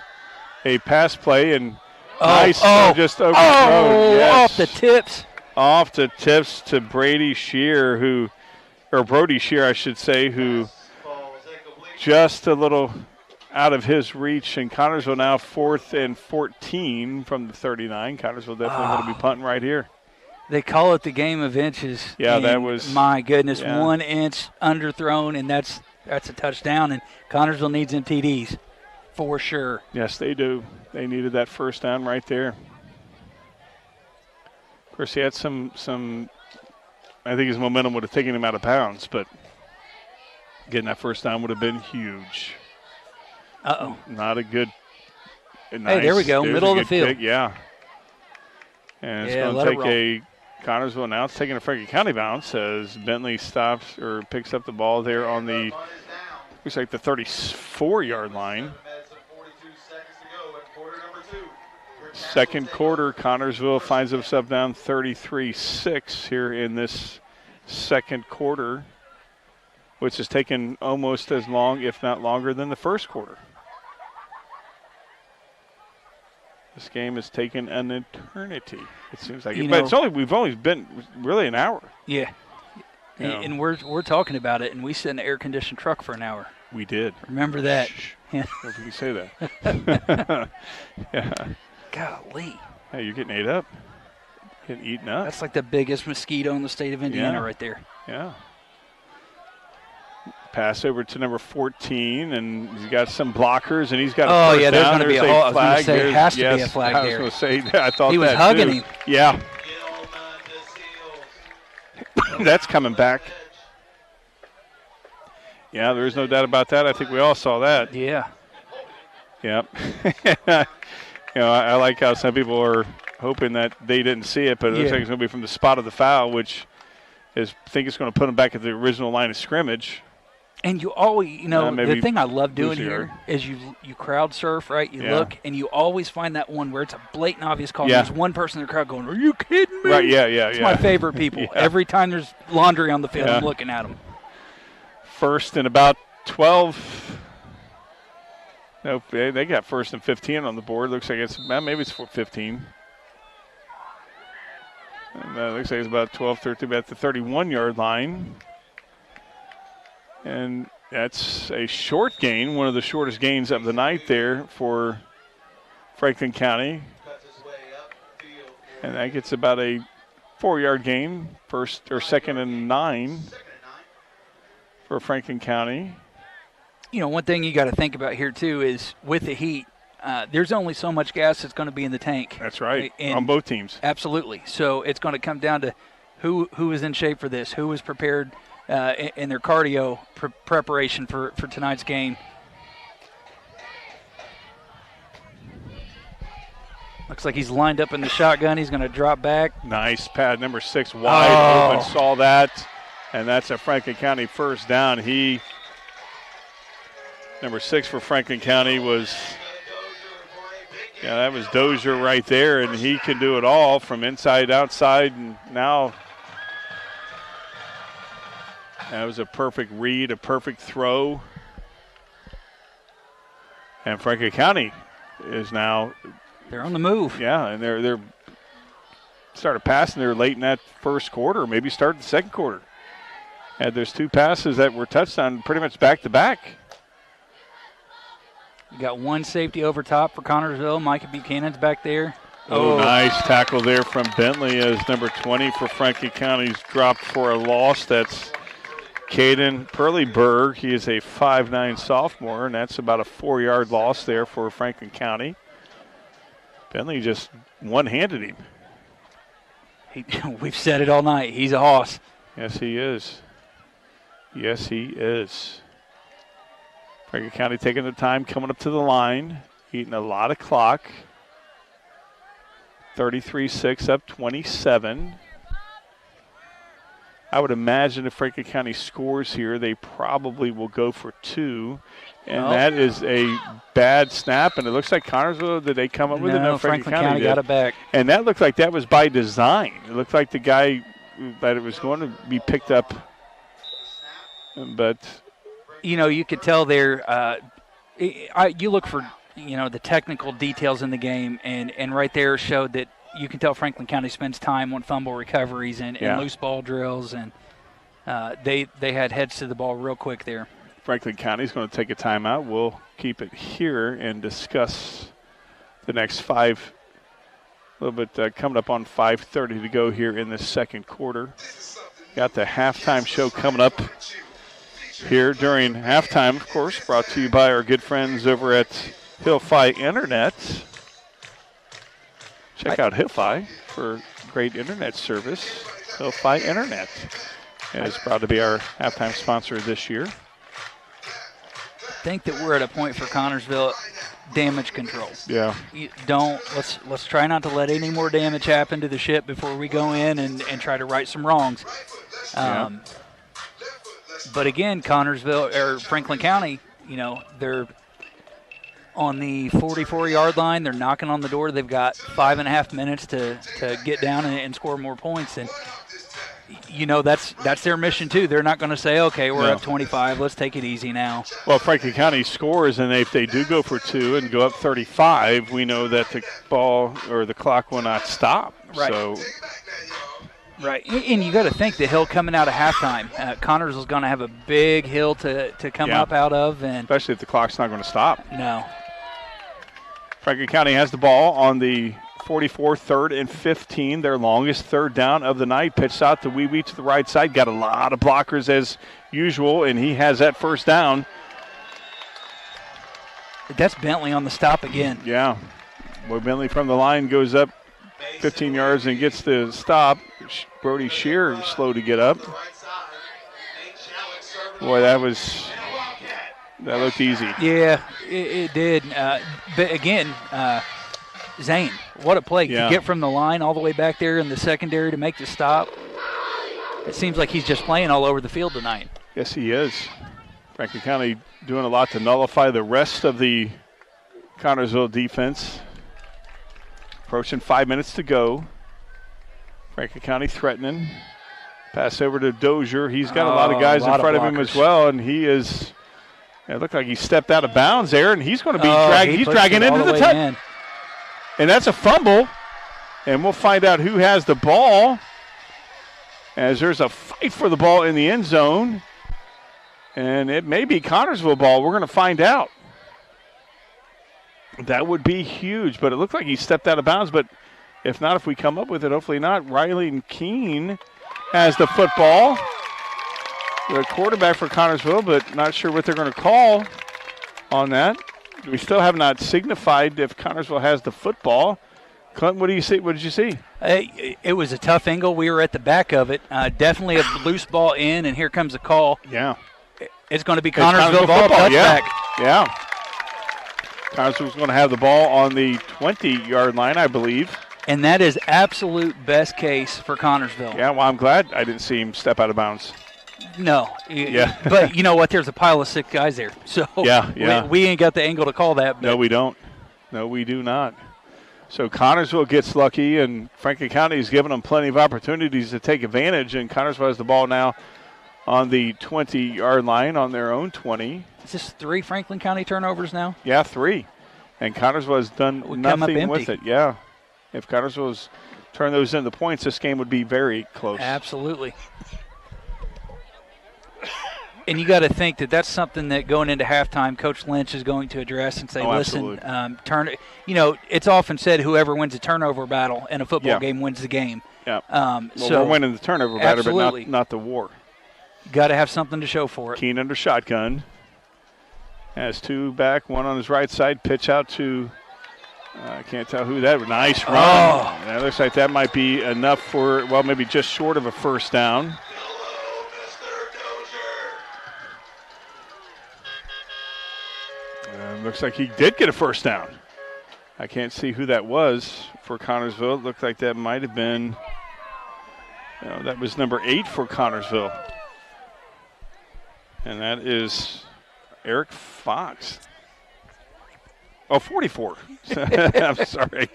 a pass play. And just overthrown. Yes. Off the tips. Off the tips to Brody Shear, who I should say, who just a little out of his reach. And Connersville now 4th and 14 from the 39. Connersville definitely going to be punting right here. They call it the game of inches. Yeah, that was. My goodness, yeah. 1 inch underthrown, and that's a touchdown. And Connersville needs them TDs for sure. Yes, they do. They needed that first down right there. Of course, he had some. I think his momentum would have taken him out of bounds, but getting that first down would have been huge. Uh-oh. Not a good. Hey, there we go, middle of the field. Kick, yeah. And it's going to take a Connersville now. It's taking a Franklin County bounce as Bentley stops or picks up the ball there on the, looks like the 34-yard line. Second quarter, Connersville finds himself down 33-6 here in this second quarter, which has taken almost as long, if not longer, than the first quarter. This game has taken an eternity, it seems like. But we've only been really an hour. Yeah. And we're talking about it, and we sit in an air-conditioned truck for an hour. We did. Remember that. Yeah. If you can say that. Yeah. Golly. Hey, you're getting ate up. Getting eaten up. That's like the biggest mosquito in the state of Indiana right there. Yeah. Pass over to number 14, and he's got some blockers, and he's got a first there's down. going to be a flag. I was going to say, it has to be a flag there. I was going to say, I thought he was hugging him. Yeah. That's coming back. Yeah, there's no doubt about that. I think we all saw that. Yeah. Yep. I like how some people are hoping that they didn't see it, but it looks like it's going to be from the spot of the foul, which I think it's going to put them back at the original line of scrimmage. And you always, the thing I love doing here is you crowd surf, right? You look, and you always find that one where it's a blatant, obvious call. Yeah. There's one person in the crowd going, "Are you kidding me?" Right, yeah. It's my favorite people. Yeah. Every time there's laundry on the field, I'm looking at them. First and about 12. Nope, they got first and 15 on the board. Looks like maybe it's 15. And looks like it's about 12, 13, about the 31-yard line. And that's a short gain, one of the shortest gains of the night there for Franklin County. And that gets about a 4-yard gain, first or second and 9 for Franklin County. One thing you got to think about here, too, is with the heat, there's only so much gas that's going to be in the tank. That's right, on both teams. Absolutely. So it's going to come down to who is in shape for this, who is prepared in their cardio preparation for tonight's game. Looks like he's lined up in the shotgun. He's going to drop back. Nice pad, number 6 wide open. Saw that, and that's a Franklin County first down. Number 6 for Franklin County was, that was Dozier right there, and he can do it all from inside, outside, and now that was a perfect read, a perfect throw. And Franklin County is now, they're on the move. Yeah, and they're started passing there late in that first quarter, maybe started the second quarter. Had those 2 passes that were touchdown pretty much back to back. You got 1 safety over top for Connersville. Micah Buchanan's back there. Oh, nice tackle there from Bentley as number 20 for Franklin County's dropped for a loss. That's Caden Perleyberg. He is a 5'9" sophomore, and that's about a 4-yard loss there for Franklin County. Bentley just one-handed him. We've said it all night. He's a hoss. Yes, he is. Yes, he is. Franklin County taking the time, coming up to the line, eating a lot of clock. 33-6 up 27. I would imagine if Franklin County scores here, they probably will go for 2. And that is a bad snap. And it looks like Connersville, did they come up with it? No, Franklin County got it back. And that looked like that was by design. It looked like the guy that it was going to be picked up. But you could tell there. You look for the technical details in the game, and right there showed that you can tell Franklin County spends time on fumble recoveries and loose ball drills, and they had heads to the ball real quick there. Franklin County is going to take a timeout. We'll keep it here and discuss the next 5. A little bit coming up on 5:30 to go here in the second quarter. Got the halftime show coming up here during halftime, of course, brought to you by our good friends over at Hill-Fi Internet. Check out Hill-Fi for great internet service. Hill-Fi Internet is proud to be our halftime sponsor this year. I think that we're at a point for Connersville, damage control. Yeah. Let's try not to let any more damage happen to the ship before we go in and try to right some wrongs. But again, Connersville or Franklin County, they're on the 44-yard line. They're knocking on the door. They've got 5.5 minutes to get down and score more points. And that's their mission too. They're not going to say, okay, we're up 25. Let's take it easy now. Well, Franklin County scores, and if they do go for 2 and go up 35, we know that the ball or the clock will not stop. Right. So. Right, and you got to think the hill coming out of halftime. Connersville's going to have a big hill to come up out of, and especially if the clock's not going to stop. No. Franklin County has the ball on the 44, 3rd and 15, their longest third down of the night. Pitched out to Wee to the right side. Got a lot of blockers as usual, and he has that first down. That's Bentley on the stop again. Yeah. Boy, Bentley from the line goes up 15 yards and gets the stop. Brody Shear slow to get up. Boy, that looked easy. Yeah, it did. But again, Zane, what a play. To get from the line all the way back there in the secondary to make the stop. It seems like he's just playing all over the field tonight. Yes, he is. Franklin County doing a lot to nullify the rest of the Connersville defense. Approaching 5 minutes to go. Franklin County threatening. Pass over to Dozier. He's got a lot of guys in front of him as well, and he is. It looked like he stepped out of bounds there, and he's going to be dragging. He's dragging into the touch, and that's a fumble. And we'll find out who has the ball, as there's a fight for the ball in the end zone, and it may be Connersville ball. We're going to find out. That would be huge, but it looked like he stepped out of bounds. But if not, if we come up with it, hopefully not. Riley Keene has the football. The quarterback for Connersville, but not sure what they're going to call on that. We still have not signified if Connersville has the football. Clint, what do you see? What did you see? It was a tough angle. We were at the back of it. Definitely a loose ball in, and here comes a call. Yeah. It's going to be Connersville ball. Football. Yeah. Connersville's going to have the ball on the 20-yard line, I believe. And that is absolute best case for Connersville. Yeah, well, I'm glad I didn't see him step out of bounds. No. Yeah. But you know what? There's a pile of 6 guys there. So yeah. We ain't got the angle to call that. But. No, we don't. No, we do not. So Connersville gets lucky, and Franklin County is giving them plenty of opportunities to take advantage, and Connersville has the ball now on the 20-yard line on their own 20. Is this 3 Franklin County turnovers now? Yeah, 3. And Connersville has done nothing with it. Yeah. If Connersville has turned those into points, this game would be very close. Absolutely. And you got to think that that's something that going into halftime, Coach Lynch is going to address and say, listen, it's often said whoever wins a turnover battle in a football game wins the game. Yeah. So we're winning the turnover battle, absolutely. but not the war. Got to have something to show for it. Keen under shotgun. Has 2 back, 1 on his right side. Pitch out to, I can't tell who that was. Nice run. Oh. That looks like that might be enough for, maybe just short of a first down. Looks like he did get a first down. I can't see who that was for Connersville. It looked like that might have been, that was number 8 for Connersville. And that is Eric Fox. Oh, 44. I'm sorry.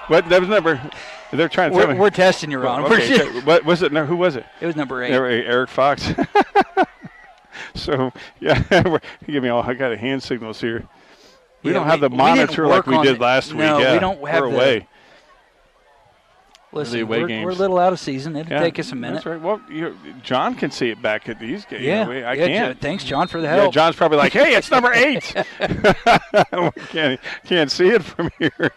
What? That was number. They're trying to tell me. We're testing you, Ron. Okay. What was it? Who was it? It was number 8. Eric Fox. So, yeah, give me all. I got hand signals here. We don't have the monitor like we did last week. No, yeah, we don't have we're away. Listen, we're a little out of season. It'll take us a minute. That's right. Well, John can see it back at these games. Yeah, I can't. Thanks, John, for the help. Yeah, John's probably like, hey, it's number 8. Can't see it from here.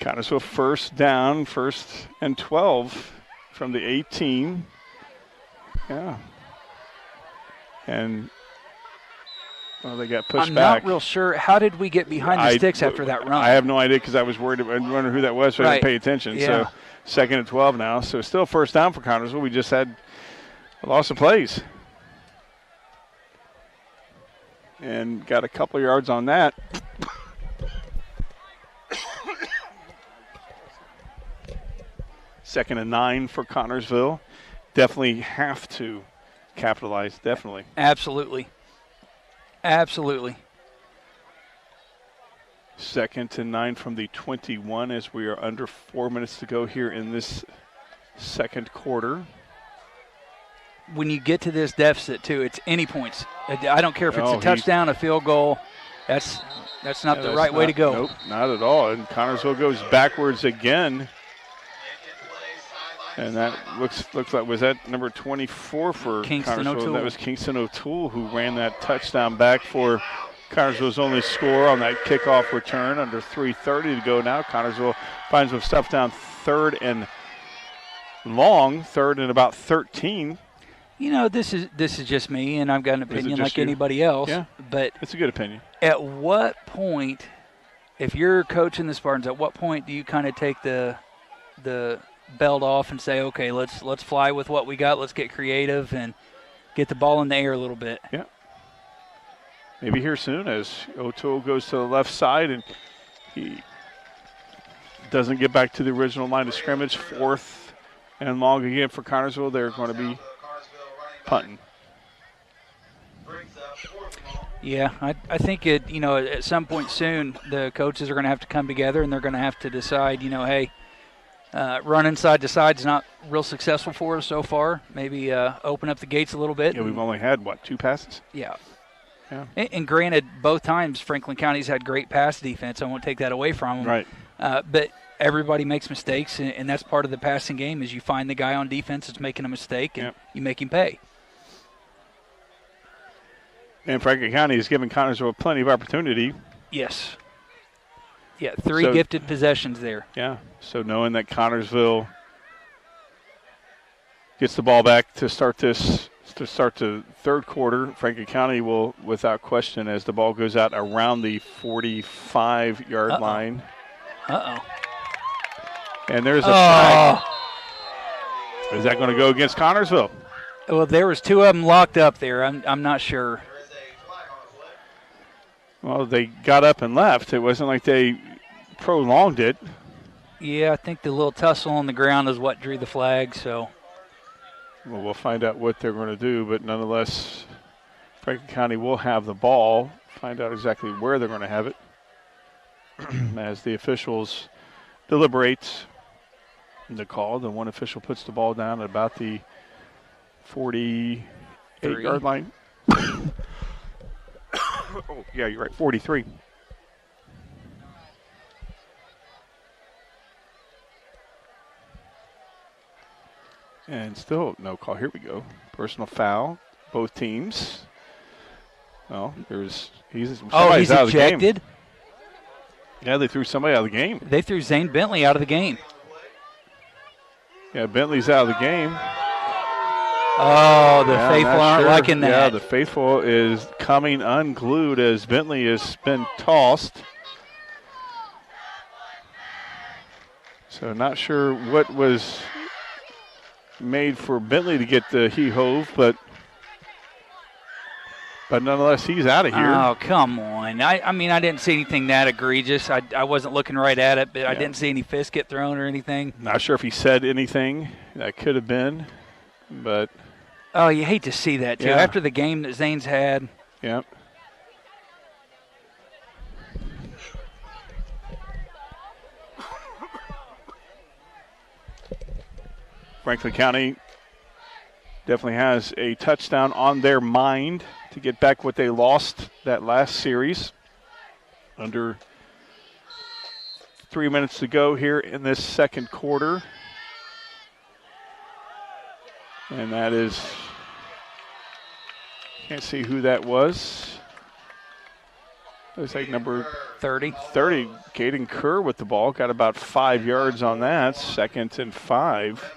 Connersville first down, 1st and 12 from the 18. Yeah. And, they got pushed back. I'm not real sure. How did we get behind the sticks after that run? I have no idea because I was worried. I wondered who that was, so I didn't pay attention. Yeah. So 2nd and 12 now. So still first down for Connersville. We just had a loss of plays. And got a couple yards on that. Second and 9 for Connersville. Definitely have to capitalize, definitely. Absolutely. 2nd and 9 from the 21 as we are under 4 minutes to go here in this second quarter. When you get to this deficit, too, it's any points. I don't care if it's a touchdown, a field goal. That's not the right way to go. Nope, not at all. And Connersville goes backwards again. And that looks like, was that number 24 for Kingston Connersville? O'Toole. That was Kingston O'Toole who ran that touchdown back for Connersville's only score on that kickoff return under 3:30 to go now. Connersville finds some stuff down 3rd and long, 3rd and about 13. This is just me, and I've got an opinion like anybody else. Yeah, but it's a good opinion. At what point, if you're coaching the Spartans, at what point do you kind of take the belt off and say, okay, let's fly with what we got, let's get creative and get the ball in the air a little bit? Yeah. Maybe here soon as O'Toole goes to the left side and he doesn't get back to the original line of scrimmage. 4th and long again for Connersville. They're going to be punting. Yeah, I think at some point soon the coaches are going to have to come together and they're going to have to decide, hey, running side to side is not real successful for us so far. Maybe open up the gates a little bit. Yeah, we've only had, 2 passes? Yeah. And granted, both times Franklin County's had great pass defense. I won't take that away from them. Right. But everybody makes mistakes, and that's part of the passing game is you find the guy on defense that's making a mistake, and you make him pay. And Franklin County has given Connersville plenty of opportunity. Yes. Yeah, 3 gifted possessions there. Yeah, so knowing that Connersville gets the ball back to start the 3rd quarter, Franklin County will, without question, as the ball goes out around the 45-yard line. And there's a flag. Is that going to go against Connersville? Well, there was 2 of them locked up there. I'm not sure. Well, they got up and left. It wasn't like they prolonged it. Yeah, I think the little tussle on the ground is what drew the flag, so. Well, we'll find out what they're going to do, but nonetheless, Franklin County will have the ball. Find out exactly where they're going to have it as the officials deliberate the call. The one official puts the ball down at about the 48-yard line. Oh, yeah, you're right, 43. And still no call. Here we go. Personal foul, both teams. Well, he's he's out of the game. ejected? Yeah, they threw somebody out of the game. They threw Zane Bentley out of the game. Yeah, Bentley's out of the game. Oh, the faithful aren't liking that. Yeah, the faithful is coming unglued as Bentley has been tossed. So not sure what was made for Bentley to get the he-hove, but nonetheless, he's out of here. Oh, come on. I mean, I didn't see anything that egregious. I wasn't looking right at it, but I didn't see any fists get thrown or anything. Not sure if he said anything. That could have been, but. Oh, you hate to see that, too. Yeah. After the game that Zane's had. Yep. Franklin County definitely has a touchdown on their mind to get back what they lost that last series. Under 3 minutes to go here in this second quarter. And that is, can't see who that was. Looks like number 30. 30, Caden Kerr with the ball. Got about 5 yards on that. 2nd and 5.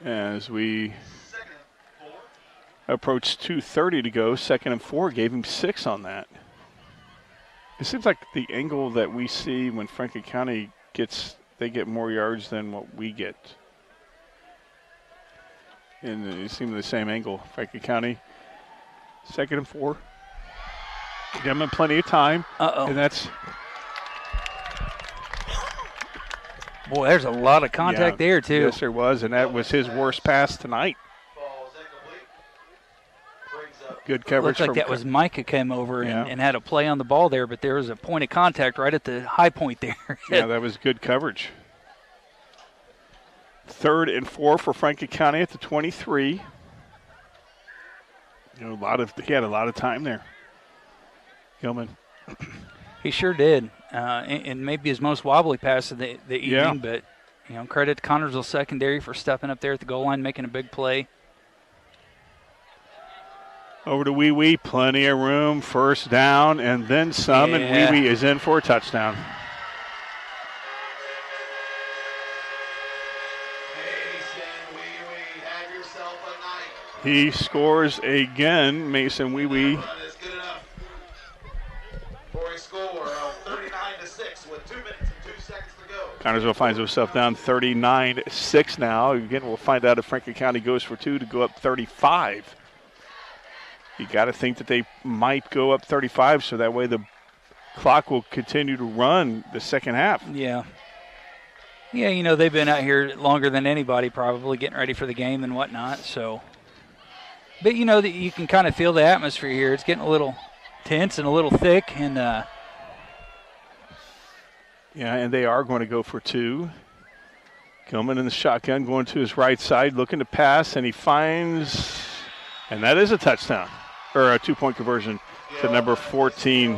As we approach 2:30 to go, 2nd and 4, gave him 6 on that. It seems like the angle that we see when Franklin County they get more yards than what we get. And it seemed the same angle. Franklin County, 2nd and 4. Give them plenty of time. And that's. Boy, there's a lot of contact there, too. Yes, there was, and that was his worst pass tonight. Good coverage. Looked like that was Micah came over and had a play on the ball there, but there was a point of contact right at the high point there. Yeah, that was good coverage. 3rd and 4 for Franklin County at the 23. He had a lot of time there. Gilman. He sure did, and maybe his most wobbly pass of the evening. But credit to Connersville secondary for stepping up there at the goal line, making a big play. Over to Wee Wee, plenty of room, first down, and then some, and Wee Wee is in for a touchdown. He scores again, Mason Wee Wee. Connersville finds himself down 39-6 now. Again, we'll find out if Franklin County goes for 2 to go up 35. You got to think that they might go up 35, so that way the clock will continue to run the second half. Yeah. Yeah, they've been out here longer than anybody probably, getting ready for the game and whatnot. So, but that you can kind of feel the atmosphere here. It's getting a little tense and a little thick, and yeah, and they are going to go for 2. Gilman in the shotgun, going to his right side, looking to pass, and he finds, and that is a touchdown, or a 2-point conversion to number 14.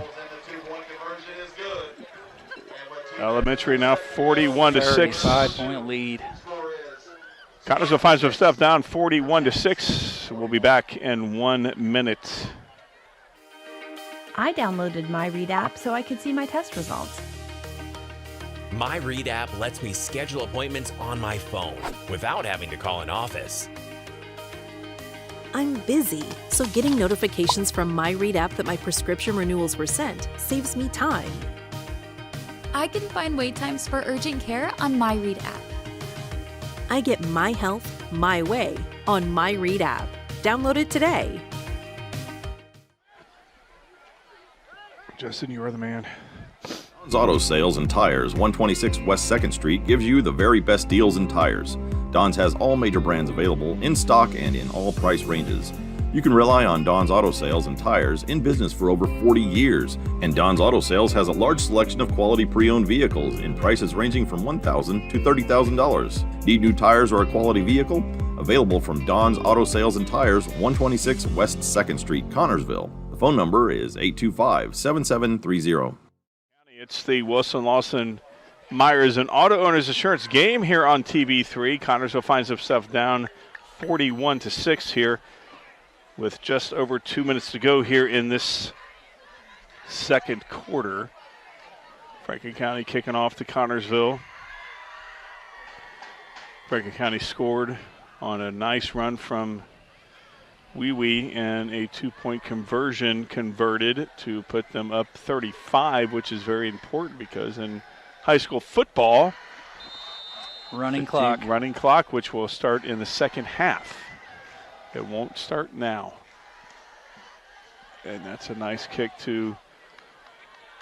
Elementary now 41-6. 5-point lead. Connersville finds themselves down 41-6. We'll be back in 1 minute. I downloaded my Read app so I could see my test results. My Read app lets me schedule appointments on my phone without having to call an office. I'm busy, so getting notifications from my Read app that my prescription renewals were sent saves me time. I can find wait times for urgent care on my Read app. I get my health my way on my Read app. Download it today. Justin, you are the man. Don's Auto Sales and Tires, 126 West 2nd Street, gives you the very best deals in tires. Don's has all major brands available in stock and in all price ranges. You can rely on Don's Auto Sales and Tires, in business for over 40 years. And Don's Auto Sales has a large selection of quality pre-owned vehicles in prices ranging from $1,000 to $30,000. Need new tires or a quality vehicle? Available from Don's Auto Sales and Tires, 126 West 2nd Street, Connersville. The phone number is 825-7730. It's the Wilson Lawson Myers and Auto Owners Insurance game here on TV3. Connersville finds himself down 41-6 here, with just over 2 minutes to go here in this second quarter. Franklin County kicking off to Connersville. Franklin County scored on a nice run from Wee Wee and a 2-point conversion converted to put them up 35, which is very important because in high school football, running clock, which will start in the second half. It won't start now. And that's a nice kick to,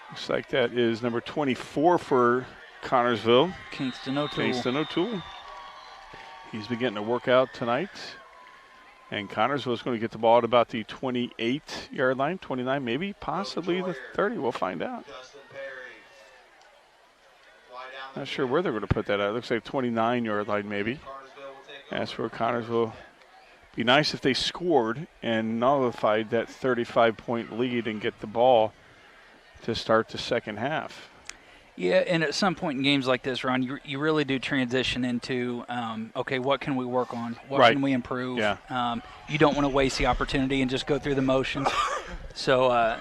looks like that is number 24 for Connersville. Kingston O'Toole. He's been getting a workout tonight. And Connersville is going to get the ball at about the 28-yard line, 29, maybe, possibly the 30. We'll find out. Not sure where they're going to put that at. It looks like 29-yard line, maybe. As for Connersville, be nice if they scored and nullified that 35-point lead and get the ball to start the second half. Yeah, and at some point in games like this, Ron, you really do transition into, okay, what can we work on? What can we improve? Yeah. You don't want to waste the opportunity and just go through the motions. So,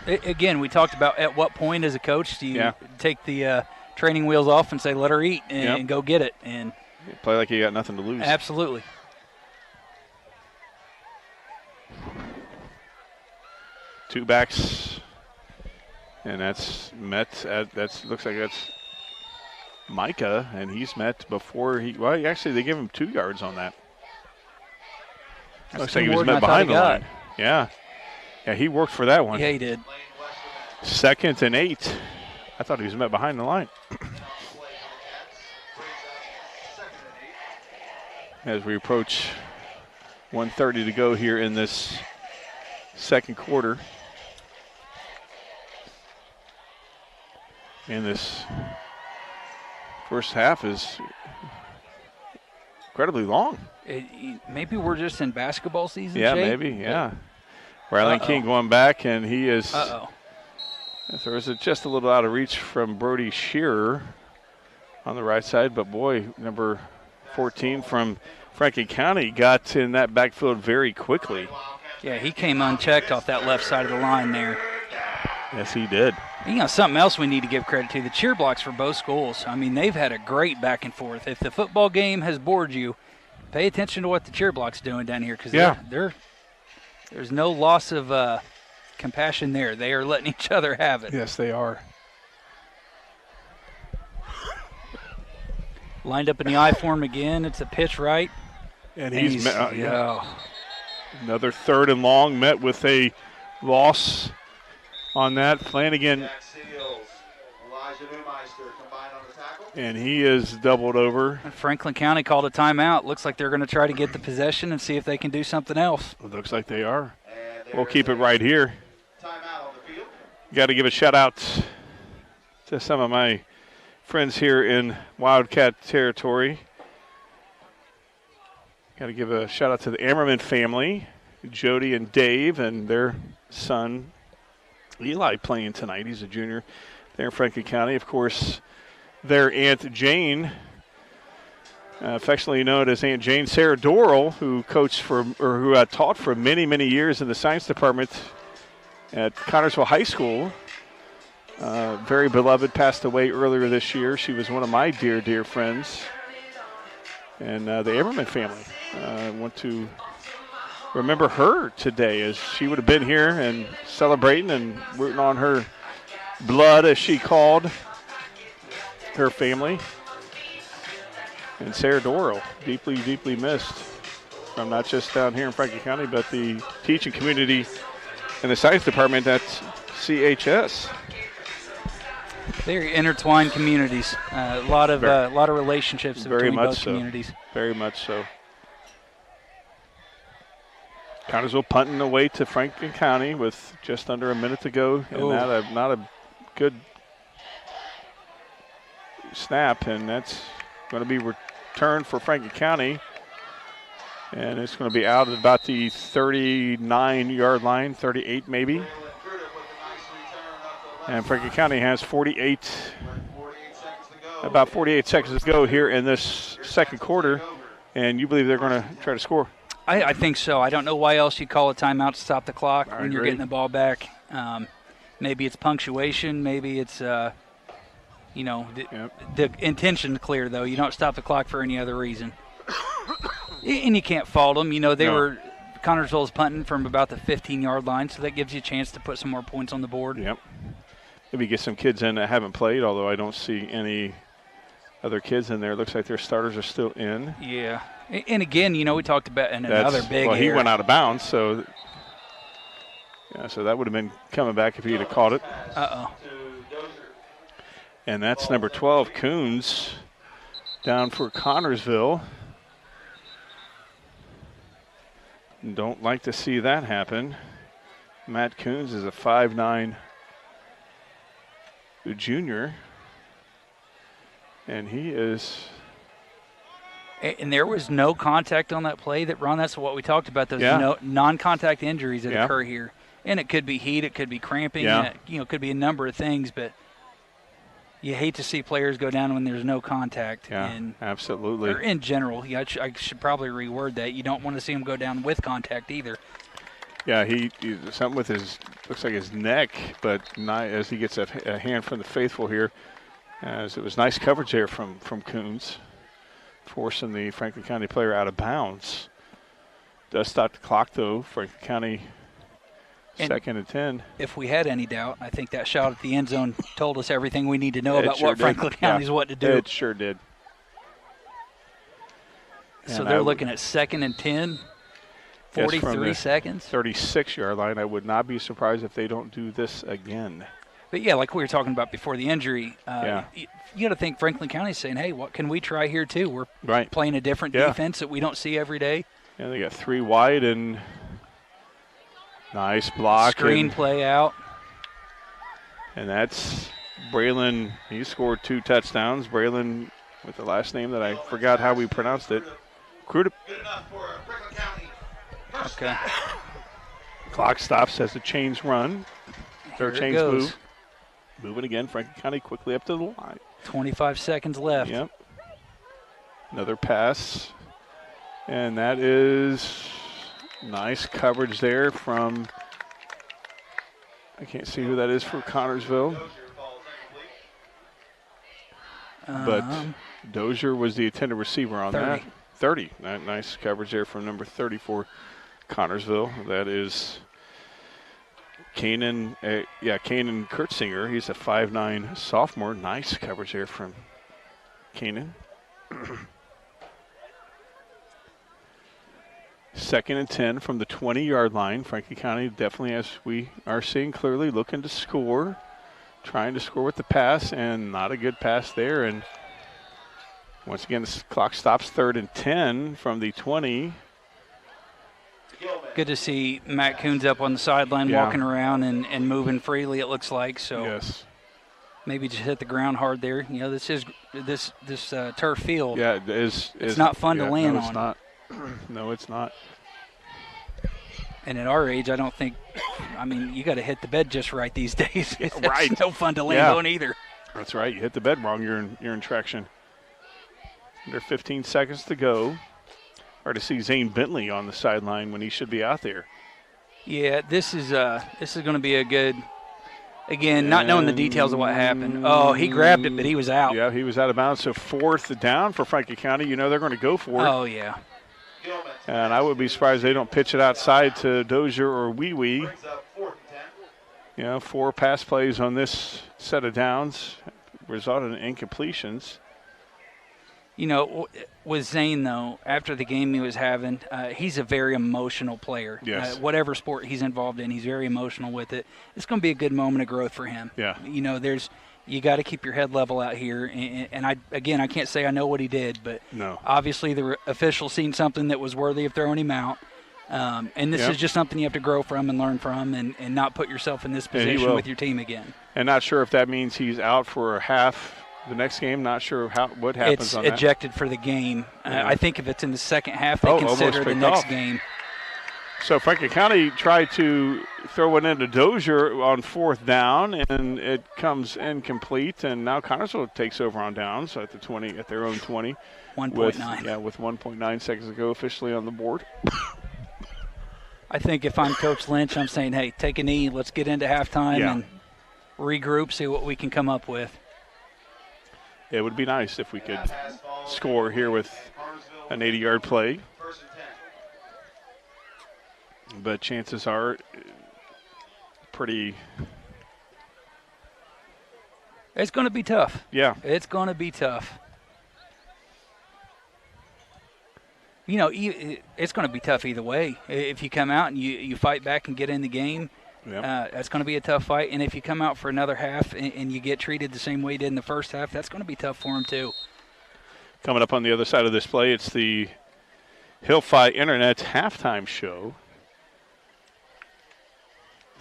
again, we talked about at what point as a coach do you take the training wheels off and say, let her eat and go get it. And play like you got nothing to lose. Absolutely. Two backs, and that's met at, looks like that's Micah, and he's met before actually they gave him 2 yards on that. Looks like he was met behind the line. Yeah, he worked for that one. Yeah, he did. 2nd and 8. I thought he was met behind the line. As we approach 1:30 to go here in this second quarter. And this first half is incredibly long. Maybe we're just in basketball season, Yeah, Jake? maybe, yeah. Rylan King going back, and he is. There was just a little out of reach from Brody Shearer on the right side, but boy, number 14 from Franklin County got in that backfield very quickly. Yeah, he came unchecked off that left side of the line there. Yes, he did. You know, something else we need to give credit to, the cheer blocks for both schools. I mean, they've had a great back and forth. If the football game has bored you, pay attention to what the cheer block's doing down here because there's no loss of compassion there. They are letting each other have it. Yes, they are. Lined up in the I form again. It's a pitch right. And he's another 3rd and long, met with a loss on that. Flanagan, and he is doubled over. Franklin County called a timeout. Looks like they're going to try to get the possession and see if they can do something else. It looks like they are. We'll keep it right here. Got to give a shout out to some of my friends here in Wildcat territory. Got to give a shout out to the Ammerman family, Jody and Dave, and their son Eli playing tonight. He's a junior there in Franklin County. Of course, their Aunt Jane, affectionately known as Aunt Jane, Sarah Dorrell, who taught for many, many years in the science department at Connersville High School. Very beloved, passed away earlier this year. She was one of my dear, dear friends. And the Ammerman family want to remember her today, as she would have been here and celebrating and rooting on her blood, as she called her family. And Sarah Dorrell, deeply, deeply missed from not just down here in Franklin County, but the teaching community and the science department at CHS. Very intertwined communities. A lot of relationships between both communities. Very much so. Connersville punting away to Franklin County with just under a minute to go, and not a good snap, and that's going to be returned for Franklin County, and it's going to be out at about the 39-yard line, 38 maybe. And Franklin County has about 48 seconds to go here in this second quarter, and you believe they're going to try to score? I think so. I don't know why else you call a timeout to stop the clock when you're getting the ball back. Maybe it's punctuation. Maybe it's, the intention's clear, though. You don't stop the clock for any other reason. And you can't fault them. Connersville's punting from about the 15-yard line, so that gives you a chance to put some more points on the board. Yep. Maybe get some kids in that haven't played, although I don't see any other kids in there. It looks like their starters are still in. Yeah. And again, we talked about another big Well, he error. went out of bounds, so that would have been coming back if he'd have caught it. Uh-oh. And that's number 12, Coons, down for Connersville. Don't like to see that happen. Matt Coons is a 5'9" junior, and he is. And there was no contact on that play, Ron. That's what we talked about. Those non-contact injuries that occur here, and it could be heat, it could be cramping, it could be a number of things. But you hate to see players go down when there's no contact. Yeah, absolutely. Or in general, I should probably reword that. You don't want to see them go down with contact either. Yeah, he something with looks like his neck, but not as he gets a hand from the faithful here. As it was nice coverage there from Coons, forcing the Franklin County player out of bounds. Does stop the clock, though. Franklin County second and 10. If we had any doubt, I think that shot at the end zone told us everything we need to know about what Franklin County's what to do. It sure did. So they're looking at 2nd and 10, 43 seconds. 36-yard line. I would not be surprised if they don't do this again. But, like we were talking about before the injury, you got to think Franklin County's saying, hey, what can we try here too? We're playing a different defense that we don't see every day. Yeah, they got 3 wide and nice block. Screen play out. And that's Braylon. He scored 2 touchdowns. Braylon with the last name that I forgot how we pronounced it. Good enough for Franklin County. Okay. Clock stops as the chains run. Their chains move. Moving again. Franklin County quickly up to the line. 25 seconds left. Yep. Another pass. And that is nice coverage there from, I can't see who that is for Connersville. But Dozier was the intended receiver on 30. that. 30. Nice coverage there from number 30 for Connersville. That is Kanan Kurtzinger. He's a 5'9" sophomore. Nice coverage there from Kanan. 2nd and 10 from the 20-yard line. Franklin County definitely, as we are seeing clearly, looking to score. Trying to score with the pass, and not a good pass there. And once again, the clock stops. 3rd and 10 from the 20. Good to see Matt Coons up on the sideline walking around and moving freely, it looks like. So maybe just hit the ground hard there. This is this turf field. Yeah, it is. It's not fun to land on. It's not. No, it's not. And at our age, I don't think, you got to hit the bed just right these days. Right. It's no fun to land on either. That's right. You hit the bed wrong, you're in traction. Under 15 seconds to go. Hard to see Zane Bentley on the sideline when he should be out there. Yeah, this is going to be a good. Again, not knowing the details of what happened. Oh, he grabbed it, but he was out. Yeah, he was out of bounds. So 4th down for Franklin County. They're going to go for it. Oh yeah. And I would be surprised they don't pitch it outside to Dozier or Wee Wee. 4 pass plays on this set of downs resulted in incompletions. with Zane, though, after the game he was having, he's a very emotional player. Yes. Whatever sport he's involved in, he's very emotional with it. It's going to be a good moment of growth for him. Yeah. You got to keep your head level out here. And I can't say I know what he did, but obviously the official seen something that was worthy of throwing him out. And this is just something you have to grow from and learn from and not put yourself in this position with your team again. And not sure if that means he's out for a half the next game. Not sure what happens on that. It's ejected for the game. I think if it's in the second half, they consider the next game. So Franklin County tried to throw it into Dozier on 4th down, and it comes incomplete. And now Connersville takes over on downs at the 20, at their own 20. 1.9. With 1.9 seconds to go officially on the board. I think if I'm Coach Lynch, I'm saying, hey, take a knee. Let's get into halftime and regroup, see what we can come up with. It would be nice if we could score here with an 80-yard play. But chances are pretty. It's going to be tough. Yeah. It's going to be tough. It's going to be tough either way. If you come out and you fight back and get in the game, that's going to be a tough fight. And if you come out for another half and you get treated the same way you did in the first half, that's going to be tough for them too. Coming up on the other side of this play, it's the Hillfi Internet halftime show.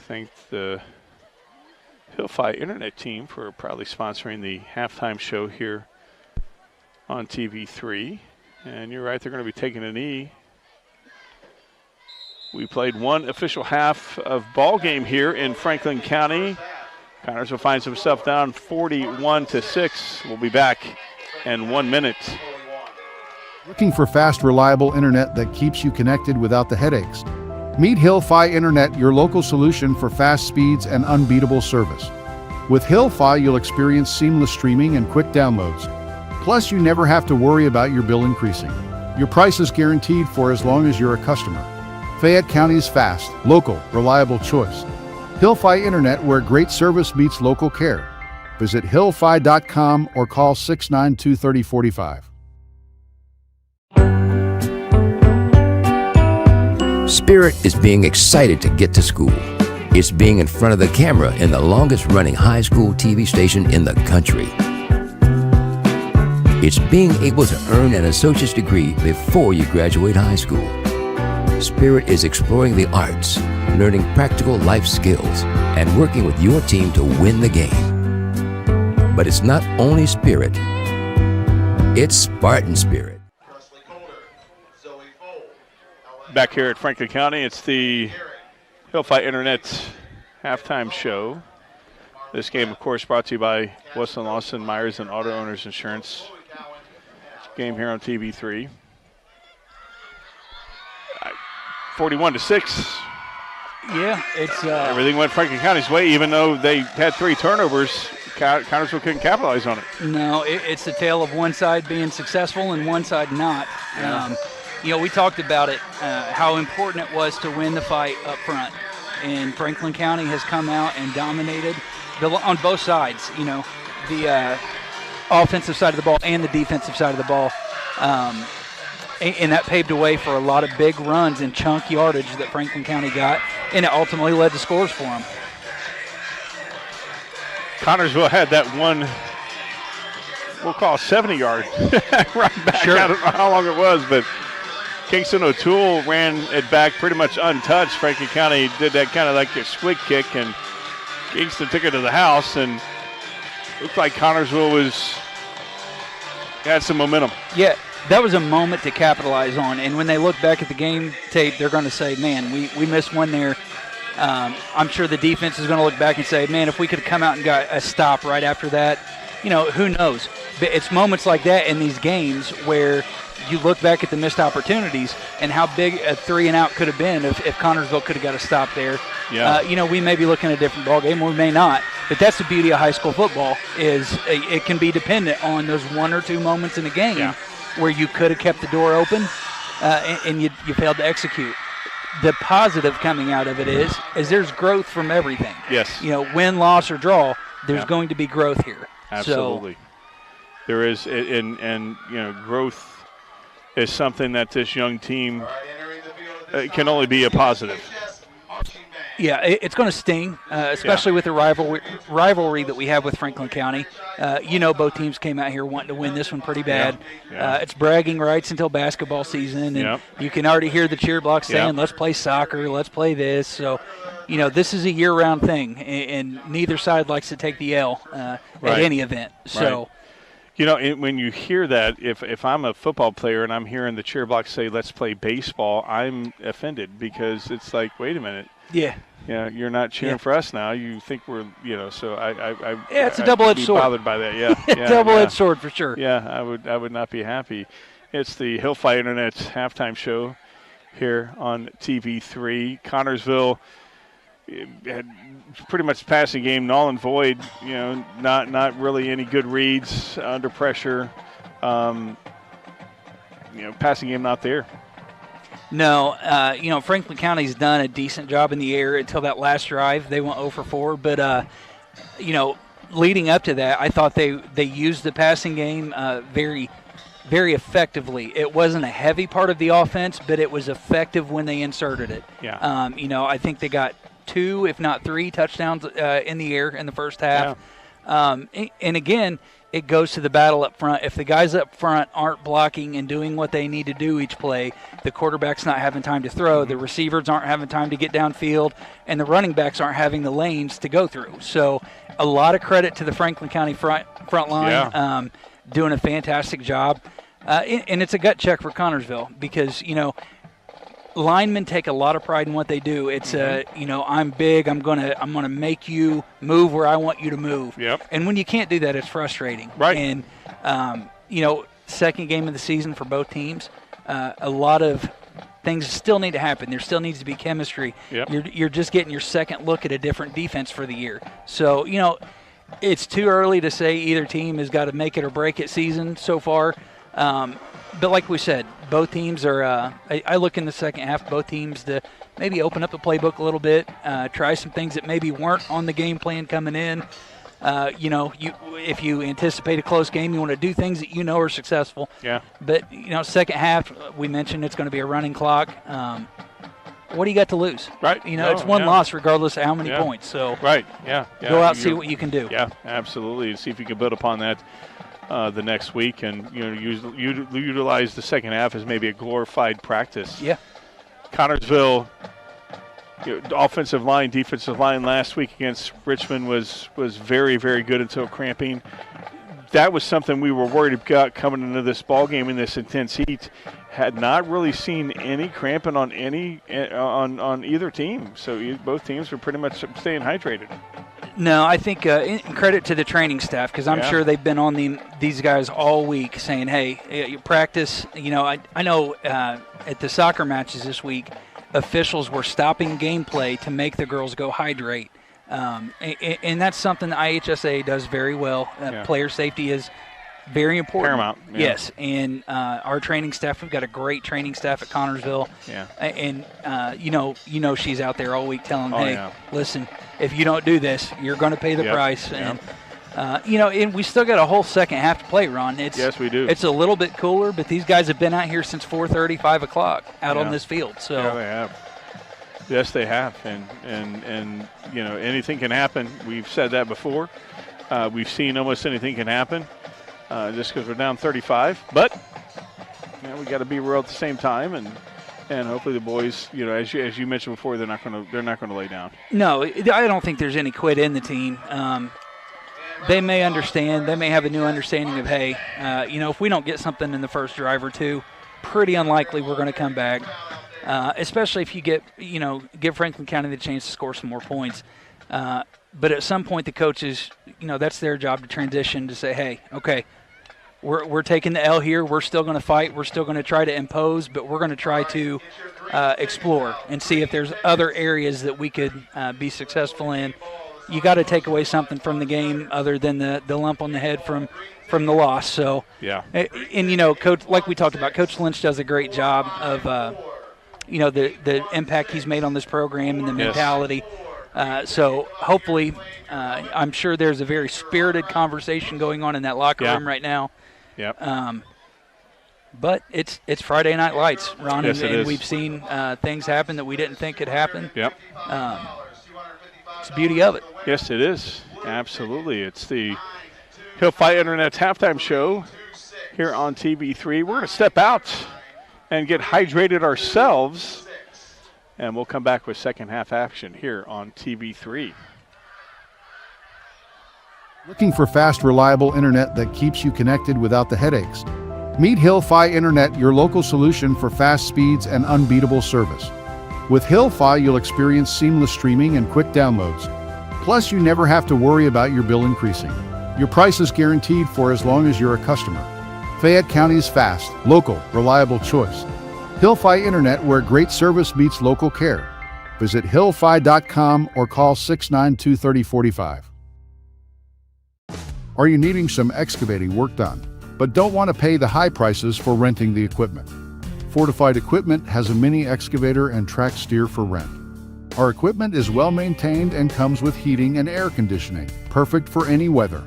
Thank the Hillfi Internet team for proudly sponsoring the halftime show here on TV3. And you're right, they're going to be taking a knee. We played one official half of ball game here in Franklin County. Connersville finds himself down 41-6. We'll be back in 1 minute. Looking for fast, reliable internet that keeps you connected without the headaches? Meet Hillfi Internet, your local solution for fast speeds and unbeatable service. With Hillfi, you'll experience seamless streaming and quick downloads. Plus, you never have to worry about your bill increasing. Your price is guaranteed for as long as you're a customer. Fayette County's fast, local, reliable choice. Hillfi Internet, where great service meets local care. Visit hillfi.com or call 692-3045. Spirit is being excited to get to school. It's being in front of the camera in the longest-running high school TV station in the country. It's being able to earn an associate's degree before you graduate high school. Spirit is exploring the arts, learning practical life skills, and working with your team to win the game. But it's not only Spirit, it's Spartan Spirit. Back here at Franklin County, it's the Hillfi Internet halftime show. This game, of course, brought to you by Wilson Lawson Myers and Auto Owners Insurance. Game here on TV3. 41-6. Yeah, it's everything went Franklin County's way, even though they had 3 turnovers. Connersville couldn't capitalize on it. No, it's the tale of one side being successful and one side not. Yeah. We talked about it, how important it was to win the fight up front. And Franklin County has come out and dominated on both sides, the offensive side of the ball and the defensive side of the ball. And that paved the way for a lot of big runs and chunk yardage that Franklin County got, and it ultimately led to scores for them. Connersville had that one, we'll call 70-yard right back. Sure. I don't know how long it was, but Kingston O'Toole ran it back pretty much untouched. Franklin County did that kind of like a squid kick, and Kingston took it to the house, and looked like Connersville had some momentum. Yeah, that was a moment to capitalize on. And when they look back at the game tape, they're going to say, man, we missed one there. I'm sure the defense is going to look back and say, man, if we could have come out and got a stop right after that, who knows? But it's moments like that in these games where you look back at the missed opportunities and how big a 3-and-out could have been if Connersville could have got a stop there. Yeah. We may be looking at a different ball game, or we may not. But that's the beauty of high school football is it can be dependent on those 1 or 2 moments in a game where you could have kept the door open and you failed to execute. The positive coming out of it is there's growth from everything. Yes. Win, loss, or draw, there's going to be growth here. Absolutely. So there is, and growth is something that this young team can only be a positive. Yeah, it's going to sting, especially with the rivalry that we have with Franklin County. Both teams came out here wanting to win this one pretty bad. It's bragging rights until basketball season, and you can already hear the cheer block saying, let's play soccer, let's play this. So, this is a year-round thing, and neither side likes to take the L at any event. So. When you hear that, if I'm a football player and I'm hearing the cheer block say, let's play baseball, I'm offended because it's like, wait a minute. Yeah. You're not cheering for us now. You think we're, so it's a double-edged sword. Bothered by that, double-edged sword for sure. Yeah, I would not be happy. It's the Hillfi Internet halftime show here on TV3. Connersville had pretty much passing game null and void. Not really any good reads under pressure. Passing game not there. No, Franklin County's done a decent job in the air until that last drive. They went 0 for 4, but leading up to that, I thought they used the passing game very, very effectively. It wasn't a heavy part of the offense, but it was effective when they inserted it. Yeah. I think they got 2, if not 3 touchdowns in the air in the first half. Yeah. And again, it goes to the battle up front. If the guys up front aren't blocking and doing what they need to do each play, the quarterback's not having time to throw, the receivers aren't having time to get downfield, and the running backs aren't having the lanes to go through. So a lot of credit to the Franklin County front line, doing a fantastic job. And it's a gut check for Connersville because, linemen take a lot of pride in what they do. It's I'm big. I'm gonna make you move where I want you to move. Yep. And when you can't do that, it's frustrating. Right. And second game of the season for both teams. A lot of things still need to happen. There still needs to be chemistry. Yep. You're just getting your second look at a different defense for the year. So it's too early to say either team has got to make it or break it season so far. But like we said, both teams are I look in the second half, both teams to maybe open up the playbook a little bit, try some things that maybe weren't on the game plan coming in. If you anticipate a close game, you want to do things that are successful. Yeah. But, second half, we mentioned it's going to be a running clock. What do you got to lose? Right. It's one loss regardless of how many points. So right. Yeah. Go out and see what you can do. Yeah, absolutely. See if you can build upon that the next week and utilize the second half as maybe a glorified practice. Yeah. Connersville, offensive line, defensive line last week against Richmond was very, very good until cramping. That was something we were worried about coming into this ball game in this intense heat. Had not really seen any cramping on on either team. So both teams were pretty much staying hydrated. No, I think credit to the training staff because I'm sure they've been on these guys all week saying, hey, you practice. I know at the soccer matches this week, officials were stopping gameplay to make the girls go hydrate. And that's something the IHSA does very well. Player safety is very important. Paramount. Yeah. Yes, and our training staff, we've got a great training staff at Connersville. Yeah. And she's out there all week telling them, hey, listen, if you don't do this, you're going to pay the price. And and we still got a whole second half to play, Ron. Yes, we do. It's a little bit cooler, but these guys have been out here since 4:30, 5 o'clock out on this field. So yeah, they have. Yes, they have, and anything can happen. We've said that before. We've seen almost anything can happen. Just because we're down 35, but we got to be real at the same time, and hopefully the boys, as you mentioned before, they're not going to lay down. No, I don't think there's any quit in the team. They may understand. They may have a new understanding of, hey, if we don't get something in the first drive or two, pretty unlikely we're going to come back. Especially if you give Franklin County the chance to score some more points. But at some point, the coaches, that's their job to transition to say, hey, okay, we're taking the L here. We're still going to fight. We're still going to try to impose, but we're going to try to explore and see if there's other areas that we could be successful in. You got to take away something from the game other than the lump on the head from the loss. So, yeah. And, Coach, like we talked about, Coach Lynch does a great job of, the impact he's made on this program and the mentality. So hopefully, I'm sure there's a very spirited conversation going on in that locker room right now. Yep. But it's Friday Night Lights, Ron, Yes, it and is. we've seen things happen that we didn't think could happen. Yep. It's the beauty of it. Yes, it is. Absolutely. It's the Hill Fight Internet's halftime show here on TV3. We're going to step out and get hydrated ourselves, and we'll come back with second half action here on TV3. Looking for fast, reliable internet that keeps you connected without the headaches? Meet Hill-Fi Internet, your local solution for fast speeds and unbeatable service. With Hill-Fi, you'll experience seamless streaming and quick downloads. Plus, you never have to worry about your bill increasing. Your price is guaranteed for as long as you're a customer. Fayette County's fast, local, reliable choice. Hill-Fi Internet, where great service meets local care. Visit hillfi.com or call 692-3045. Are you needing some excavating work done, but don't want to pay the high prices for renting the equipment? Fortified Equipment has a mini excavator and track steer for rent. Our equipment is well maintained and comes with heating and air conditioning, perfect for any weather.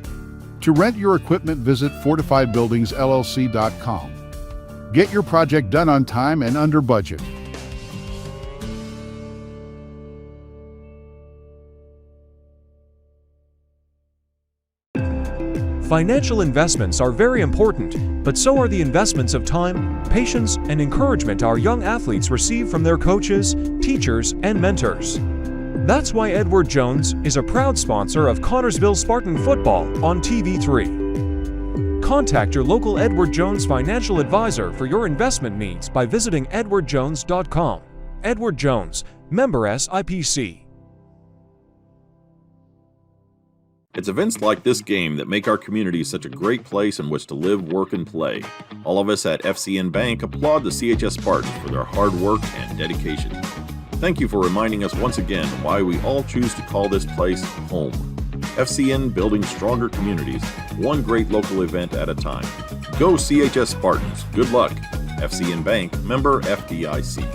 To rent your equipment, visit fortifiedbuildingsllc.com. Get your project done on time and under budget. Financial investments are very important, but so are the investments of time, patience, and encouragement our young athletes receive from their coaches, teachers, and mentors. That's why Edward Jones is a proud sponsor of Connersville Spartan football on TV3. Contact your local Edward Jones financial advisor for your investment needs by visiting edwardjones.com. Edward Jones, member SIPC. It's events like this game that make our community such a great place in which to live, work, and play. All of us at FCN Bank applaud the CHS Spartans for their hard work and dedication. Thank you for reminding us once again why we all choose to call this place home. FCN, building stronger communities, one great local event at a time. Go CHS Spartans. Good luck. FCN Bank, member FDIC.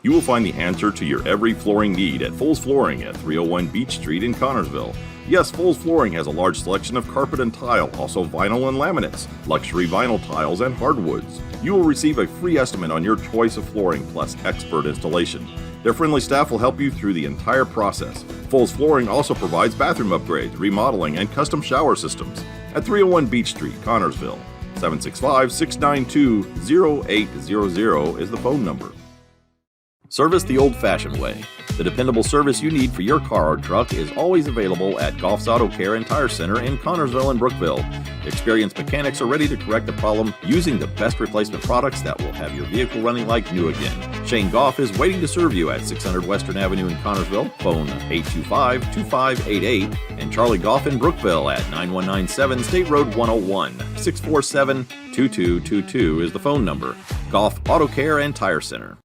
You will find the answer to your every flooring need at Foles Flooring at 301 Beach Street in Connersville. Yes, Foles Flooring has a large selection of carpet and tile, also vinyl and laminates, luxury vinyl tiles, and hardwoods. You will receive a free estimate on your choice of flooring plus expert installation. Their friendly staff will help you through the entire process. Foles Flooring also provides bathroom upgrades, remodeling, and custom shower systems at 301 Beach Street, Connersville. 765-692-0800 is the phone number. Service the old-fashioned way. The dependable service you need for your car or truck is always available at Goff's Auto Care and Tire Center in Connersville and Brookville. Experienced mechanics are ready to correct the problem using the best replacement products that will have your vehicle running like new again. Shane Goff is waiting to serve you at 600 Western Avenue in Connersville. Phone 825-2588 and Charlie Goff in Brookville at 9197 State Road 101. 647-2222 is the phone number. Goff Auto Care and Tire Center.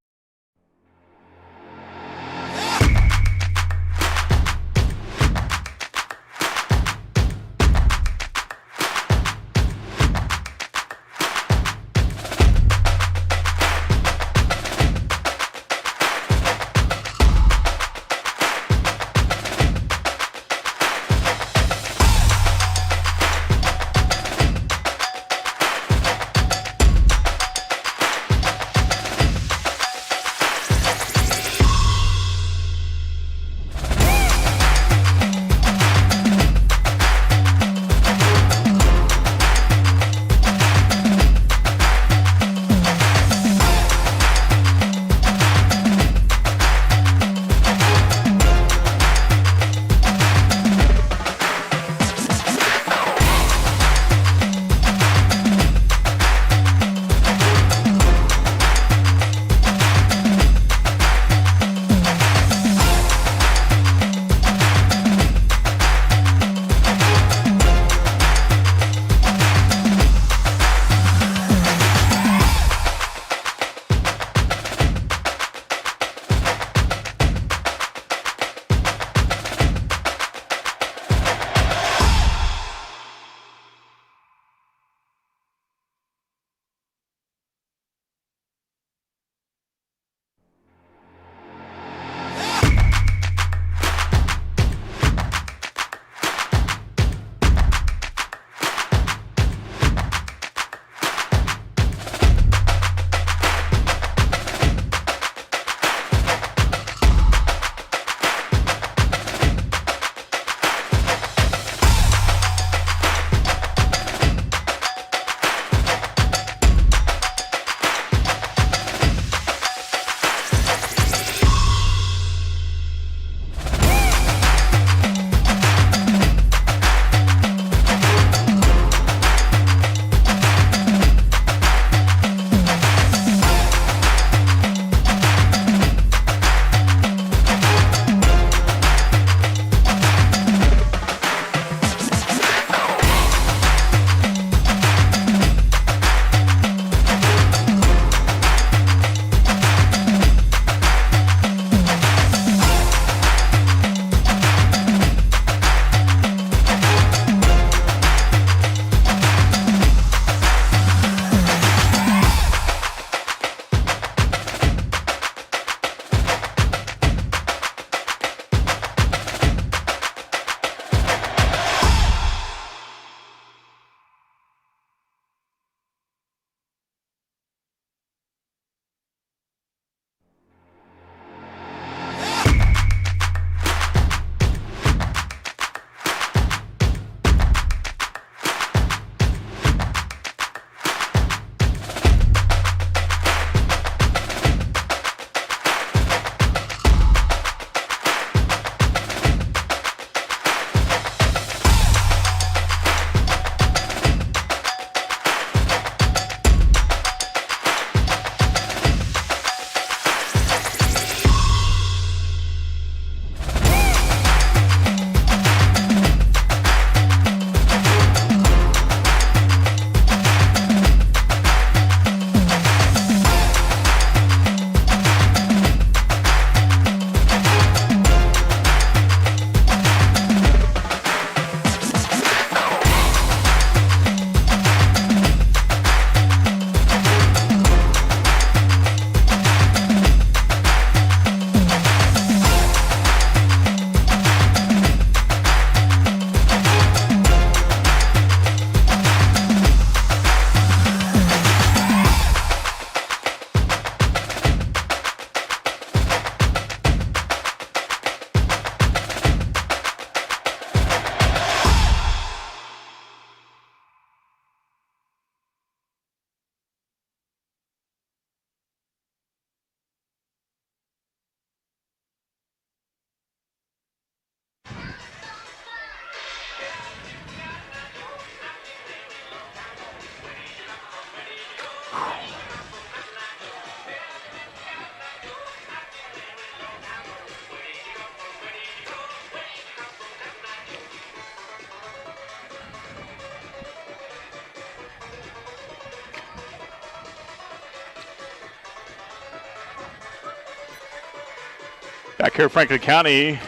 Back here at Franklin County,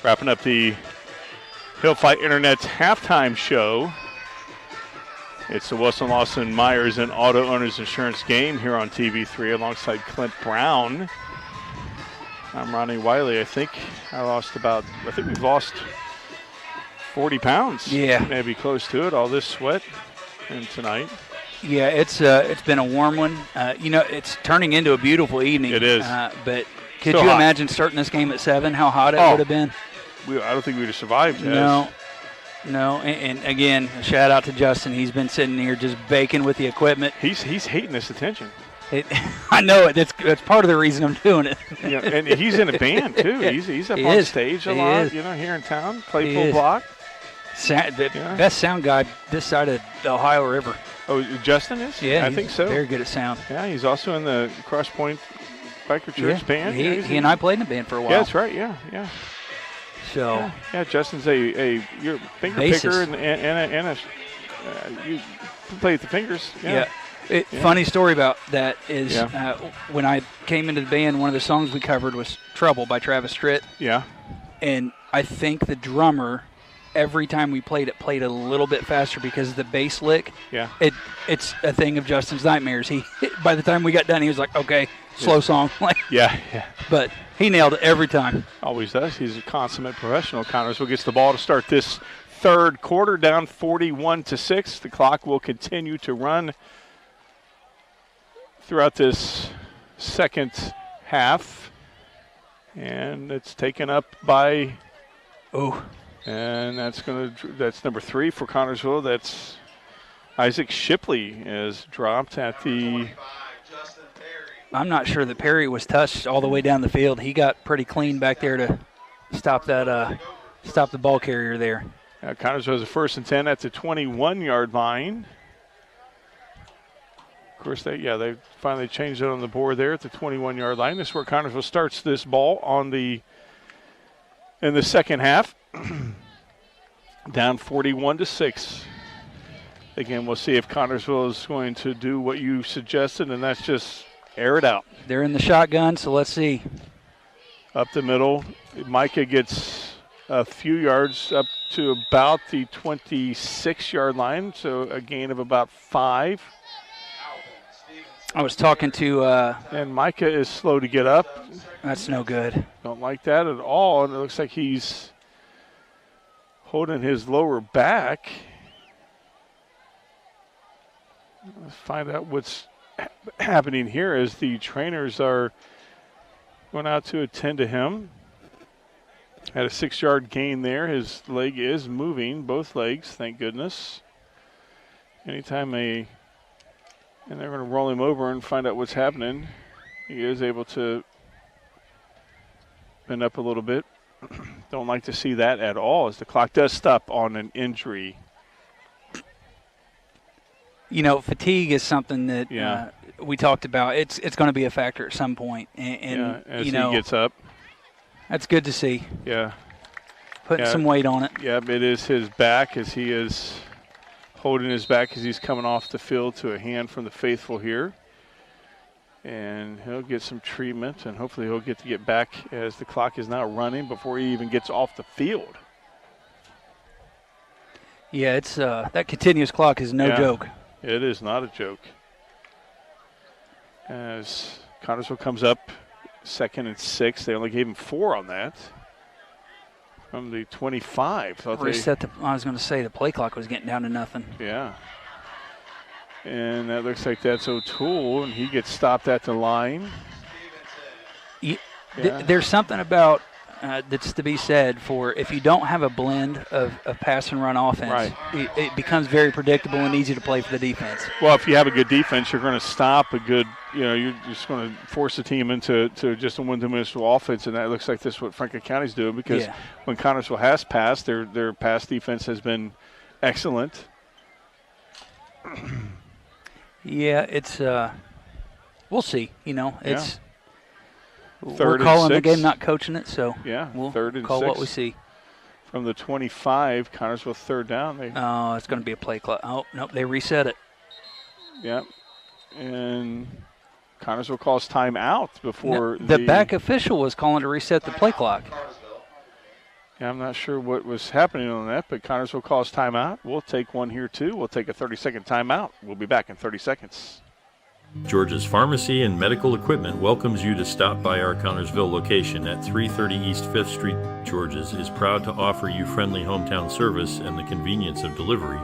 wrapping up the Hill Fight Internet's halftime show. It's the Wilson Lawson Myers and Auto Owners Insurance game here on TV3 alongside Clint Brown. I'm Ronnie Wiley. I think we've lost 40 pounds. Yeah. Maybe close to it, all this sweat and tonight. Yeah, it's been a warm one. It's turning into a beautiful evening. It is. But could you imagine starting this game at 7, how hot it would have been? I don't think we would have survived. No. And again, a shout out to Justin. He's been sitting here just baking with the equipment. He's hating this attention. I know it. That's part of the reason I'm doing it. Yeah, and he's in a band too. He's up on stage a lot. Here in town. Claypool Block. Best sound guy this side of the Ohio River. Oh, Justin is? Yeah, I think so. Very good at sound. Yeah, he's also in the Cross Point Biker Church band. He and I played in the band for a while. Yeah, that's right. Yeah. So Justin's a finger picker and you play with the fingers. Yeah. Funny story about that is when I came into the band, one of the songs we covered was "Trouble" by Travis Tritt. Yeah. And I think the drummer, every time we played it, played a little bit faster because of the bass lick. Yeah. It's a thing of Justin's nightmares. By the time we got done, he was like, "Okay, slow song." Yeah. But he nailed it every time. Always does. He's a consummate professional. Connersville gets the ball to start this third quarter, down 41-6. The clock will continue to run throughout this second half, and it's taken up by and that's number 3 for Connersville. That's Isaac Shipley is dropped at the. I'm not sure that Perry was touched all the way down the field. He got pretty clean back there to stop that stop the ball carrier there. Connersville has a 1st and 10 at the 21-yard line. Of course, they finally changed it on the board there at the 21-yard line. This is where Connersville starts this ball in the second half. Down 41-6. Again, we'll see if Connersville is going to do what you suggested, and that's just air it out. They're in the shotgun, so let's see. Up the middle, Micah gets a few yards up to about the 26-yard line, so a gain of about 5. I was talking to and Micah is slow to get up. That's no good. Don't like that at all. And it looks like he's holding his lower back. Let's find out what's happening here as the trainers are going out to attend to him. Had a 6-yard gain there. His leg is moving, both legs, thank goodness. And they're going to roll him over and find out what's happening. He is able to bend up a little bit. Don't like to see that at all as the clock does stop on an injury. Fatigue is something that we talked about. It's going to be a factor at some point. And as he gets up. That's good to see. Yeah. Putting some weight on it. Yeah, it is his back as he is holding his back as he's coming off the field to a hand from the faithful here. And he'll get some treatment, and hopefully he'll get back as the clock is now running before he even gets off the field. Yeah, it's that continuous clock is no joke. It is not a joke. As Connersville comes up 2nd and 6, they only gave him 4 on that. From the 25. I was going to say the play clock was getting down to nothing. Yeah. And that looks like that's O'Toole, and he gets stopped at the line. There's something about that's to be said for if you don't have a blend of pass and run offense, it becomes very predictable and easy to play for the defense. Well, if you have a good defense, you're going to stop a good, you're just going to force the team into just a one-dimensional offense, and that looks like this is what Franklin County's doing because when Connersville has passed, their pass defense has been excellent. Yeah, it's we'll see. It's we're calling the game, not coaching it, so we'll 3rd and call 6. What we see. From the 25, Connersville 3rd down. It's going to be a play clock. Oh, nope, they reset it. Yeah, and Connersville calls timeout before the back official was calling to reset the play clock. Yeah, I'm not sure what was happening on that, but Connersville calls timeout. We'll take one here, too. We'll take a 30-second timeout. We'll be back in 30 seconds. George's Pharmacy and Medical Equipment welcomes you to stop by our Connersville location at 330 East 5th Street. George's is proud to offer you friendly hometown service and the convenience of delivery.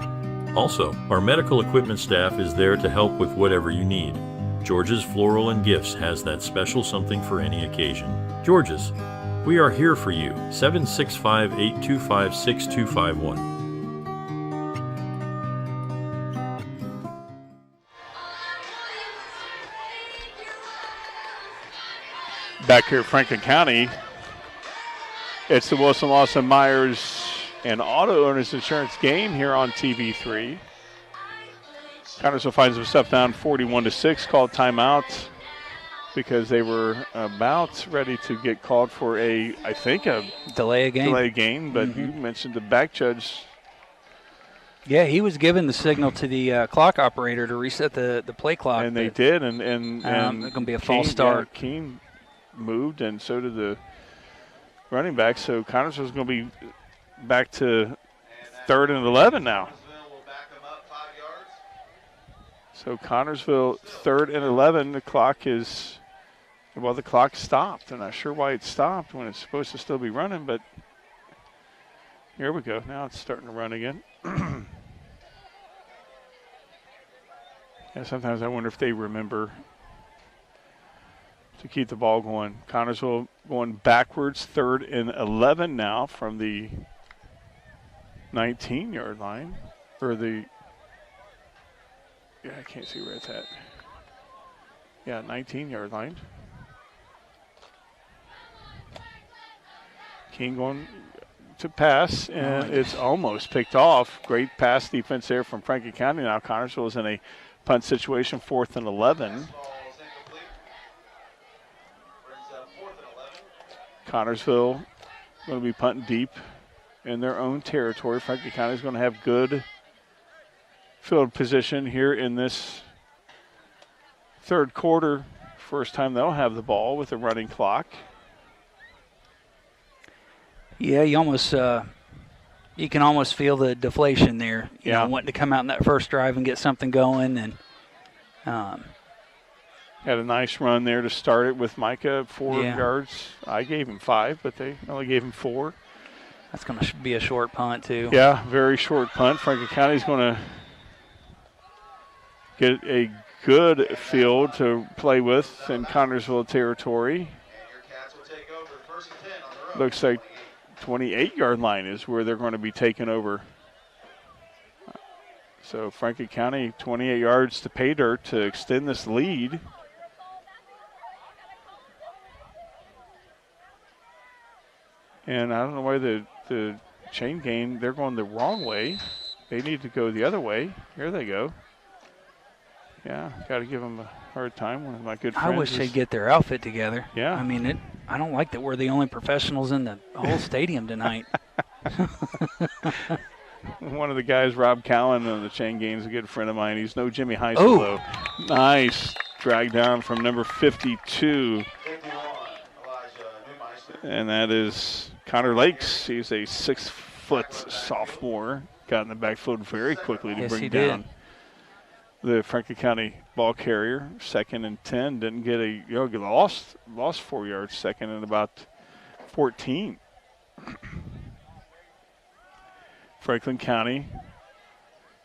Also, our medical equipment staff is there to help with whatever you need. George's Floral and Gifts has that special something for any occasion. George's, we are here for you. 765-825-6251. Back here at Franklin County, it's the Wilson Lawson Myers and Auto Owners Insurance game here on TV3. Connersville finds himself down 41-6, called timeout because they were about ready to get called for a delay game. But you mentioned the back judge. Yeah, he was given the signal to the clock operator to reset the play clock. And they did, and it's going to be a false start. Yeah, Keene moved, and so did the running back. So Connersville's going to be back to 3rd and 11 now. So Connersville 3rd and 11. The clock stopped. I'm not sure why it stopped when it's supposed to still be running, but here we go. Now it's starting to run again. Yeah, sometimes I wonder if they remember to keep the ball going. Connersville going backwards, 3rd and 11 now from the 19-yard line. Or I can't see where it's at. Yeah, 19-yard line. King going to pass, and it's almost picked off. Great pass defense there from Franklin County. Now Connersville is in a punt situation, 4th and 11. Connersville going to be punting deep in their own territory. Franklin County is going to have good field position here in this third quarter. First time they'll have the ball with a running clock. Yeah, you can almost feel the deflation there. You know, wanting to come out in that first drive and get something going, and had a nice run there to start it with Micah, 4 yards. I gave him 5, but they only gave him 4. That's going to be a short punt too. Yeah, very short punt. Franklin County's going to get a good field to play with in Connersville territory. Looks like 28-yard line is where they're going to be taking over. So Franklin County, 28 yards to pay dirt to extend this lead. And I don't know why the chain gang, they're going the wrong way. They need to go the other way. Here they go. Yeah, got to give them a hard time. One of my good friends. I wish they'd get their outfit together. Yeah. I mean, I don't like that we're the only professionals in the whole stadium tonight. One of the guys, Rob Cowan, on the chain gang, is a good friend of mine. He's no Jimmy Heisel, though. Nice drag down from number 52. And that is Connor Lakes. He's a 6-foot sophomore. Got in the backfield very quickly to bring down the Franklin County ball carrier. 2nd and 10. Didn't get lost 4 yards. 2nd and about 14. Franklin County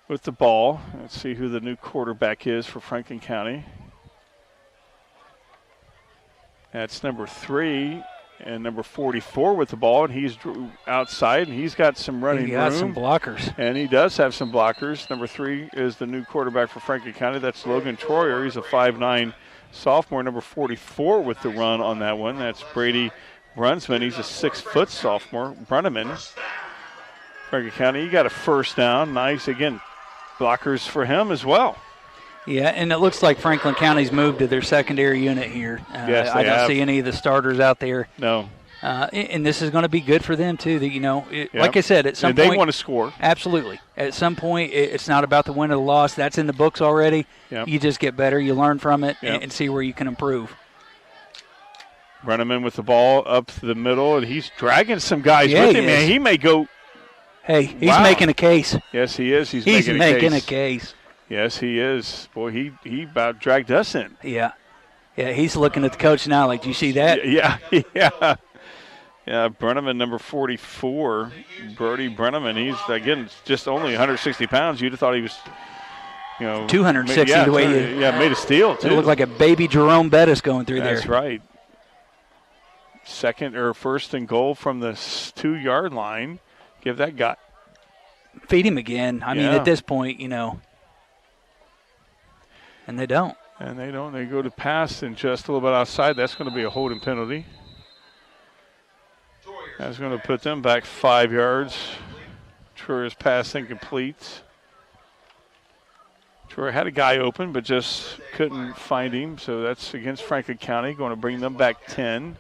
with the ball. Let's see who the new quarterback is for Franklin County. That's number 3. And number 44 with the ball, and he's outside, and he's got some running room. He has some blockers. And he does have some blockers. Number 3 is the new quarterback for Franklin County. That's Logan Troyer. He's a 5'9" sophomore. Number 44 with the run on that one. That's Brady Brunsman. He's a 6-foot sophomore. Brunneman. Franklin County, you got a first down. Nice. Again, blockers for him as well. Yeah, and it looks like Franklin County's moved to their secondary unit here. Yes, I don't see any of the starters out there. No. And this is going to be good for them too. That like I said, at some point they want to score. Absolutely. At some point, it's not about the win or the loss. That's in the books already. Yep. You just get better. You learn from it and see where you can improve. Brenneman with the ball up the middle, and he's dragging some guys with him. Man, he may go. Hey, he's making a case. Yes, he is. He's making a case. Yes, he is. Boy, he about dragged us in. Yeah. Yeah, he's looking at the coach now like, do you see that? Yeah. Yeah, Brenneman, number 44, Brody Brenneman. He's, again, just only 160 pounds. You'd have thought he was, 260 the way he made a steal, too. It looked like a baby Jerome Bettis going through there. That's right. First and goal from the 2-yard line. Give that guy. Feed him again. I mean, at this point, and they don't. And they don't. They go to pass and just a little bit outside. That's going to be a holding penalty. That's going to put them back 5 yards. Troyer's pass incomplete. Troyer had a guy open, but just couldn't find him. So that's against Franklin County. Going to bring them back 10.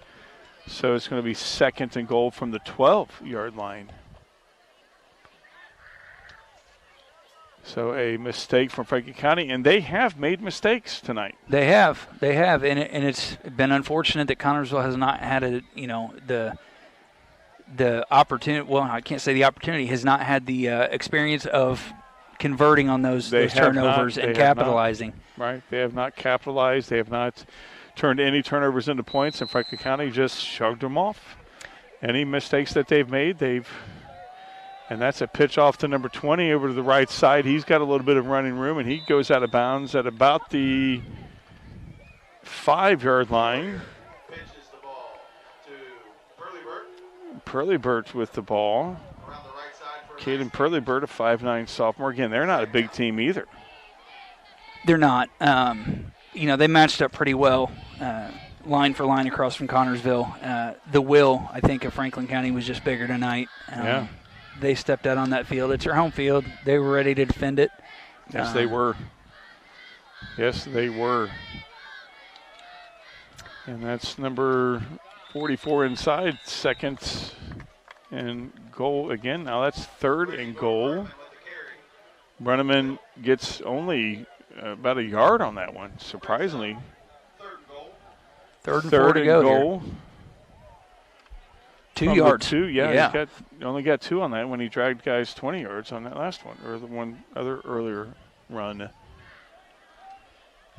So it's going to be second and goal from the 12-yard line. So a mistake from Franklin County, and they have made mistakes tonight. They have, and it's been unfortunate that Connersville has not had the opportunity. Well, I can't say the opportunity, has not had the experience of converting on those turnovers and capitalizing. Right, they have not capitalized. They have not turned any turnovers into points, and Franklin County just shrugged them off. Any mistakes that they've made, and that's a pitch off to number 20 over to the right side. He's got a little bit of running room, and he goes out of bounds at about the 5-yard line. Pitches the ball to Perlybert with the ball. around the right side for Caden Perlybert, a 5'9" sophomore. Again, they're not a big team either. They're not. They matched up pretty well, line for line across from Connersville. The will, I think, of Franklin County was just bigger tonight. They stepped out on that field. It's their home field. They were ready to defend it. Yes, they were. Yes, they were. And that's number 44 inside, second and goal again. Now that's third and goal. Brenneman gets only about a yard on that one, surprisingly. Third and 4 to go goal. Here. 2 yards. He only got 2 on that when he dragged guys 20 yards on that last one, or the one other earlier run.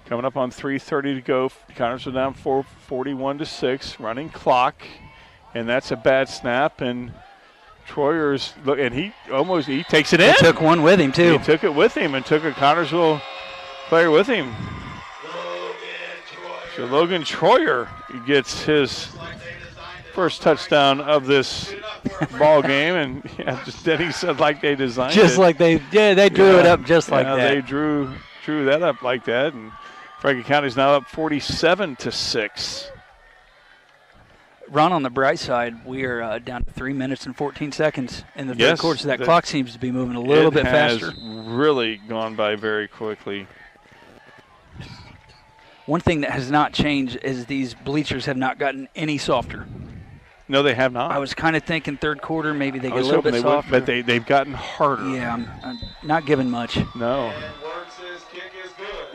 Coming up on 3:30 to go. Connersville down 41-6, running clock, and that's a bad snap. And Troyer's look, and he takes it in. He took one with him too. He took it with him and took a Connersville player with him. So Logan Troyer gets his first touchdown of this ball game, and Denny said like they designed it. Just like they drew it up just like that. They drew that up like that, and Franklin County's now up 47-6. Ron, on the bright side, we are down to 3 minutes and 14 seconds in the third quarter, so that clock seems to be moving a little bit faster. It has really gone by very quickly. One thing that has not changed is these bleachers have not gotten any softer. No, they have not. I was kind of thinking third quarter, maybe they get a little bit softer. But they've gotten harder. Yeah, I'm not giving much. No.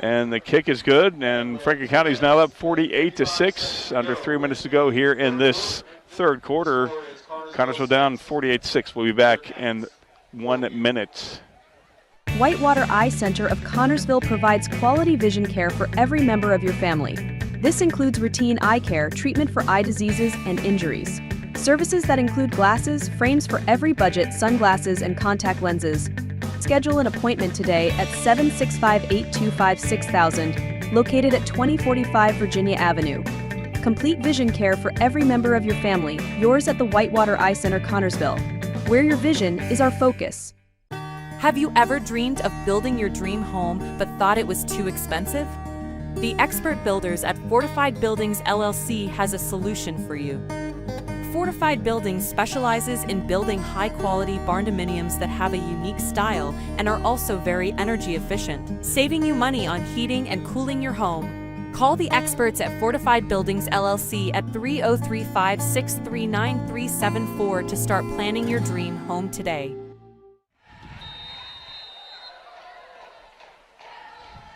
And the kick is good, and Franklin County is now up 48-6. Under 3 minutes to go here in this third quarter. Connersville down 48-6. We'll be back in 1 minute. Whitewater Eye Center of Connersville provides quality vision care for every member of your family. This includes routine eye care, treatment for eye diseases and injuries. Services that include glasses, frames for every budget, sunglasses, and contact lenses. Schedule an appointment today at 765-825-6000, located at 2045 Virginia Avenue. Complete vision care for every member of your family, yours at the Whitewater Eye Center, Connersville, where your vision is our focus. Have you ever dreamed of building your dream home but thought it was too expensive? The expert builders at Fortified Buildings LLC has a solution for you. Fortified Buildings specializes in building high-quality barndominiums that have a unique style and are also very energy efficient, saving you money on heating and cooling your home. Call the experts at Fortified Buildings LLC at 3035-639-374 to start planning your dream home today.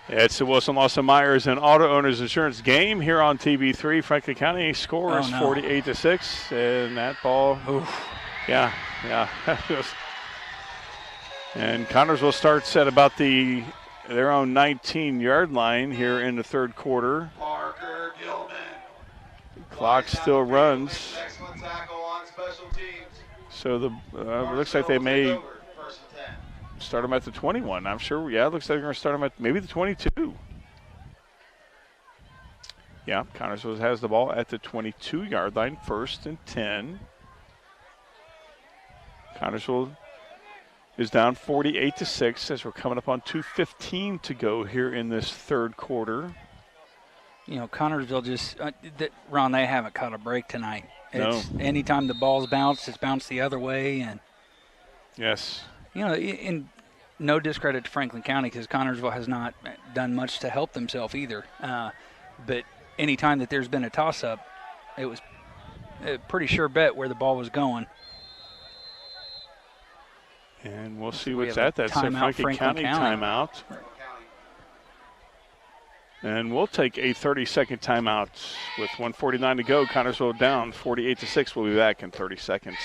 It's the Wilson Lawson Myers and Auto Owners Insurance game here on TV3. Franklin County scores 48-6, and that ball, yeah. And Connersville starts at about their own 19-yard line here in the third quarter. Parker Gilman. Clock still runs. Excellent tackle on special teams. So it looks like they may start them at the 21. I'm sure, it looks like they're going to start them at maybe the 22. Yeah, Connersville has the ball at the 22-yard line, 1st and 10. Connersville is down 48-6 as we're coming up on 2:15 to go here in this third quarter. You know, Connersville just, Ron, they haven't caught a break tonight. No. Anytime the ball's bounced, it's bounced the other way. And yes. You know, in no discredit to Franklin County because Connersville has not done much to help themselves either. But anytime that there's been a toss-up, it was a pretty sure bet where the ball was going. And we'll see what's at that. So Franklin County timeout. And we'll take a 30-second timeout with 1:49 to go. Connersville down 48-6. We'll be back in 30 seconds.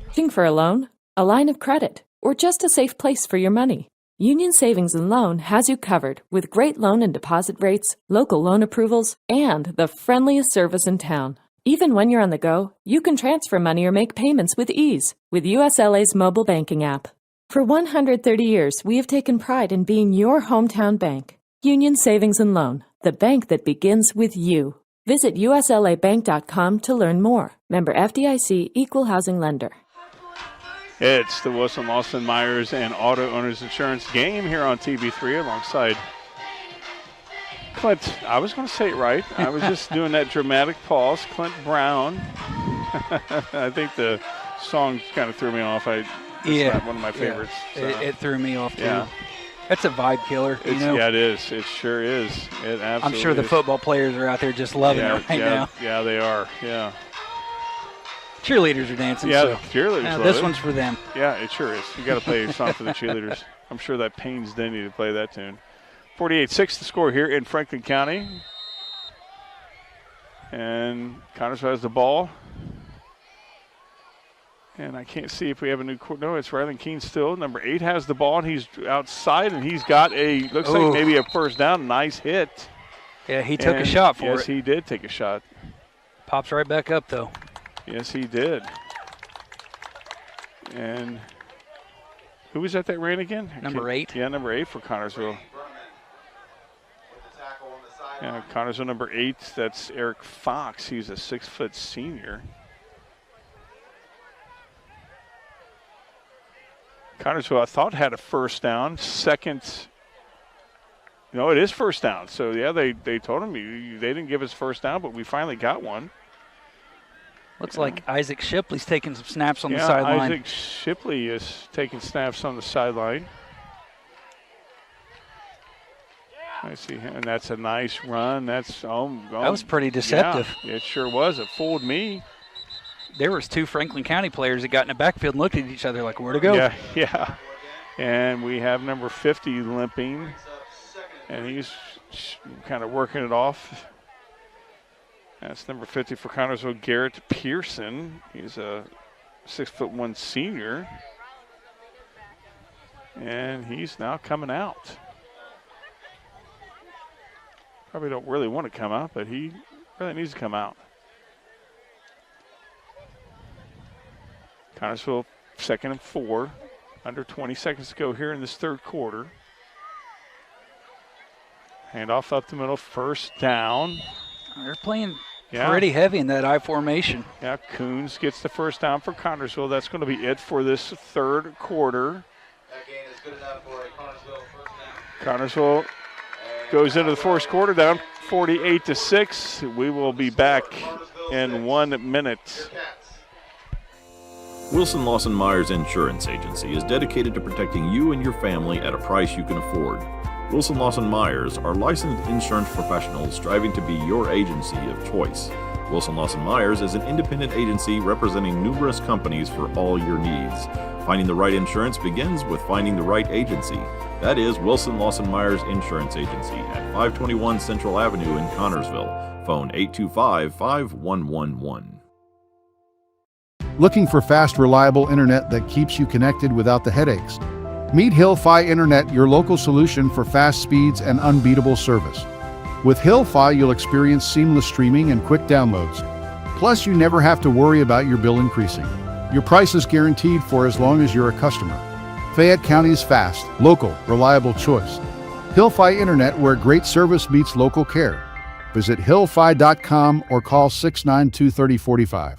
Looking for a loan, a line of credit, or just a safe place for your money? Union Savings and Loan has you covered with great loan and deposit rates, local loan approvals, and the friendliest service in town. Even when you're on the go, you can transfer money or make payments with ease with USLA's mobile banking app. For 130 years, we have taken pride in being your hometown bank. Union Savings and Loan, the bank that begins with you. Visit uslabank.com to learn more. Member FDIC, Equal Housing Lender. It's the Wilson Lawson Myers and Auto Owners Insurance game here on TV3 alongside Clint. I was going to say it right. I was just doing that dramatic pause. Clint Brown. I think the song kind of threw me off. It's not one of my favorites. So. It threw me off, too. Yeah. That's a vibe killer, you know? Yeah, it is. It sure is. It absolutely I'm sure the football players are out there just loving it right now. Yeah, they are. Yeah. Cheerleaders are dancing. Yeah, so. the cheerleaders love this it. one's for them. Yeah, it sure is. You got to play a song for the cheerleaders. I'm sure that pains Denny to play that tune. 48-6 the score here in Franklin County. And Connersville has the ball. And I can't see if we have a new no, it's Rylan Keene still. Number 8 has the ball, and he's outside, and he's got looks like maybe a first down. Nice hit. Yeah, he took a shot for it. Yes, he did take a shot. Pops right back up, though. Yes, he did. And who was that ran again? Number 8. Yeah, number 8 for Connersville. Yeah, Connersville number 8, that's Eric Fox. He's a 6-foot senior. Connersville, I thought, had a first down. Second, no, it is first down. So, yeah, they told him they didn't give us first down, but we finally got one. Looks like Isaac Shipley's taking some snaps on the sideline. Isaac Shipley is taking snaps on the sideline. I see him, and that's a nice run. That was pretty deceptive. Yeah, it sure was. It fooled me. There was 2 Franklin County players that got in the backfield and looked at each other like, where to go? Yeah. And we have number 50 limping, and he's kind of working it off. That's number 50 for Connersville, Garrett Pearson. He's a 6'1" senior, and he's now coming out. Probably don't really want to come out, but he really needs to come out. Connersville 2nd and 4. Under 20 seconds to go here in this third quarter. Handoff up the middle, first down. They're playing pretty heavy in that I formation. Yeah, Coons gets the first down for Connersville. That's going to be it for this third quarter. That gain is good enough for a Connersville first down. Connersville goes into the fourth quarter down 48-6. We will be back in 1 minute. Wilson Lawson Myers Insurance Agency is dedicated to protecting you and your family at a price you can afford. Wilson Lawson Myers are licensed insurance professionals striving to be your agency of choice. Wilson Lawson Myers is an independent agency representing numerous companies for all your needs. Finding the right insurance begins with finding the right agency. That is Wilson Lawson Myers Insurance Agency at 521 Central Avenue in Connersville. Phone 825-5111. Looking for fast, reliable internet that keeps you connected without the headaches? Meet Hill-Fi Internet, your local solution for fast speeds and unbeatable service. With Hill-Fi, you'll experience seamless streaming and quick downloads. Plus, you never have to worry about your bill increasing. Your price is guaranteed for as long as you're a customer. Fayette County's fast, local, reliable choice. Hill-Fi Internet, where great service meets local care. Visit hillfi.com or call 692-3045.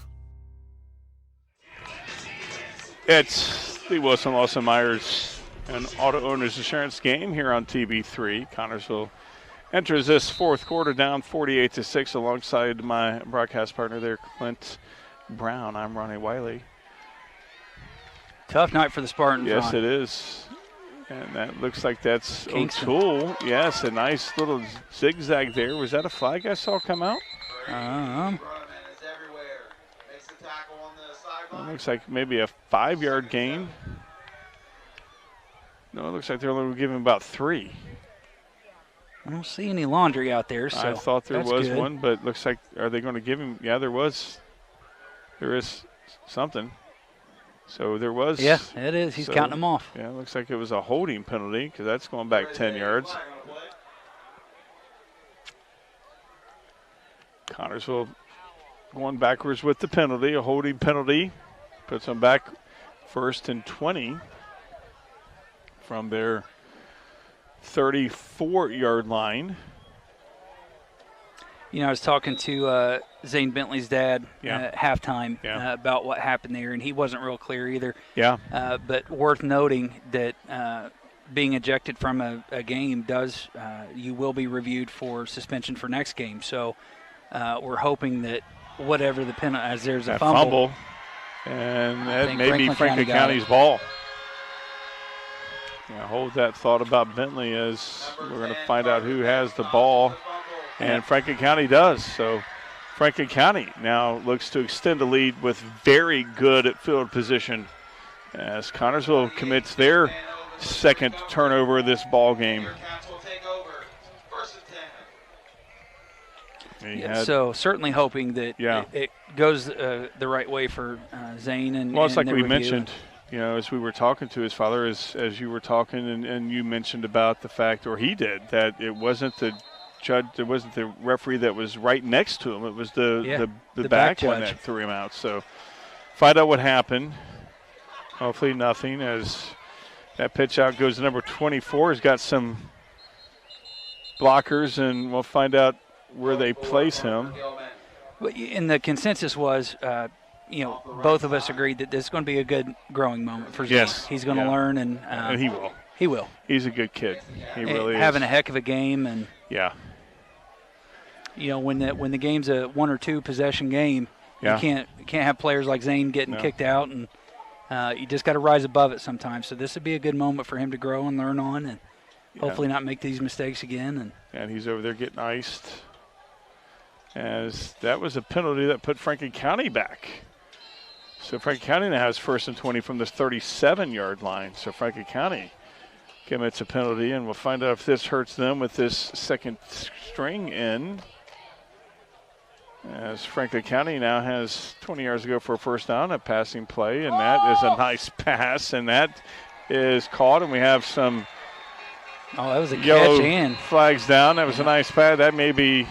It's the Wilson Lawson Myers and Auto Owners Insurance game here on TV3. Connersville enters this fourth quarter down 48-6 alongside my broadcast partner there, Clint Brown. I'm Ronnie Wiley. Tough night for the Spartans. Yes, Ron. it is. And that looks like that's O'Toole. Yes, a nice little zigzag there. Was that a flag I saw come out? It looks like maybe a 5-yard gain. No, it looks like they're only giving about 3. I don't see any laundry out there. So I thought there was good. one, but looks like, are they going to give him? Yeah, there is something. So there was. Yeah, it is. He's counting them off. Yeah, it looks like it was a holding penalty because that's going back 10 yards. Connersville going backwards with the penalty, a holding penalty. Puts them back 1st and 20 from their 34-yard line. You know, I was talking to Zane Bentley's dad at halftime about what happened there, and he wasn't real clear either. Yeah. But worth noting that being ejected from a game you will be reviewed for suspension for next game. So we're hoping that whatever the penalty, as there's a fumble. And that may be Franklin County's ball. Yeah, hold that thought about Bentley as we're going to find out who has the ball. And Franklin County does. So Franklin County now looks to extend the lead with very good field position as Connersville commits their second turnover of this ball game. So certainly hoping that it goes the right way for Zane and well, it's like we review. mentioned, you know, as we were talking to his father, as you were talking and you mentioned about the fact, or he did, that it wasn't the judge, it wasn't the referee that was right next to him. It was the back one that threw him out. So find out what happened. Hopefully nothing as that pitch out goes to number 24. He's got some blockers, and we'll find out where they place him. And the consensus was, both of us agreed that this is going to be a good growing moment for Zane. Yes. He's going to learn, and he will. He will. He's a good kid. He really is. Having a heck of a game, and when the game's a 1 or 2 possession game, you can't have players like Zane getting kicked out, and you just got to rise above it sometimes. So this would be a good moment for him to grow and learn on, and hopefully not make these mistakes again. And he's over there getting iced, as that was a penalty that put Franklin County back. So Franklin County now has 1st and 20 from the 37-yard line. So Franklin County commits a penalty, and we'll find out if this hurts them with this second string in. As Franklin County now has 20 yards to go for a first down, a passing play, and that is a nice pass, and that is caught, and we have some that was a yellow catch in. Flags down. That was a nice pass. That may be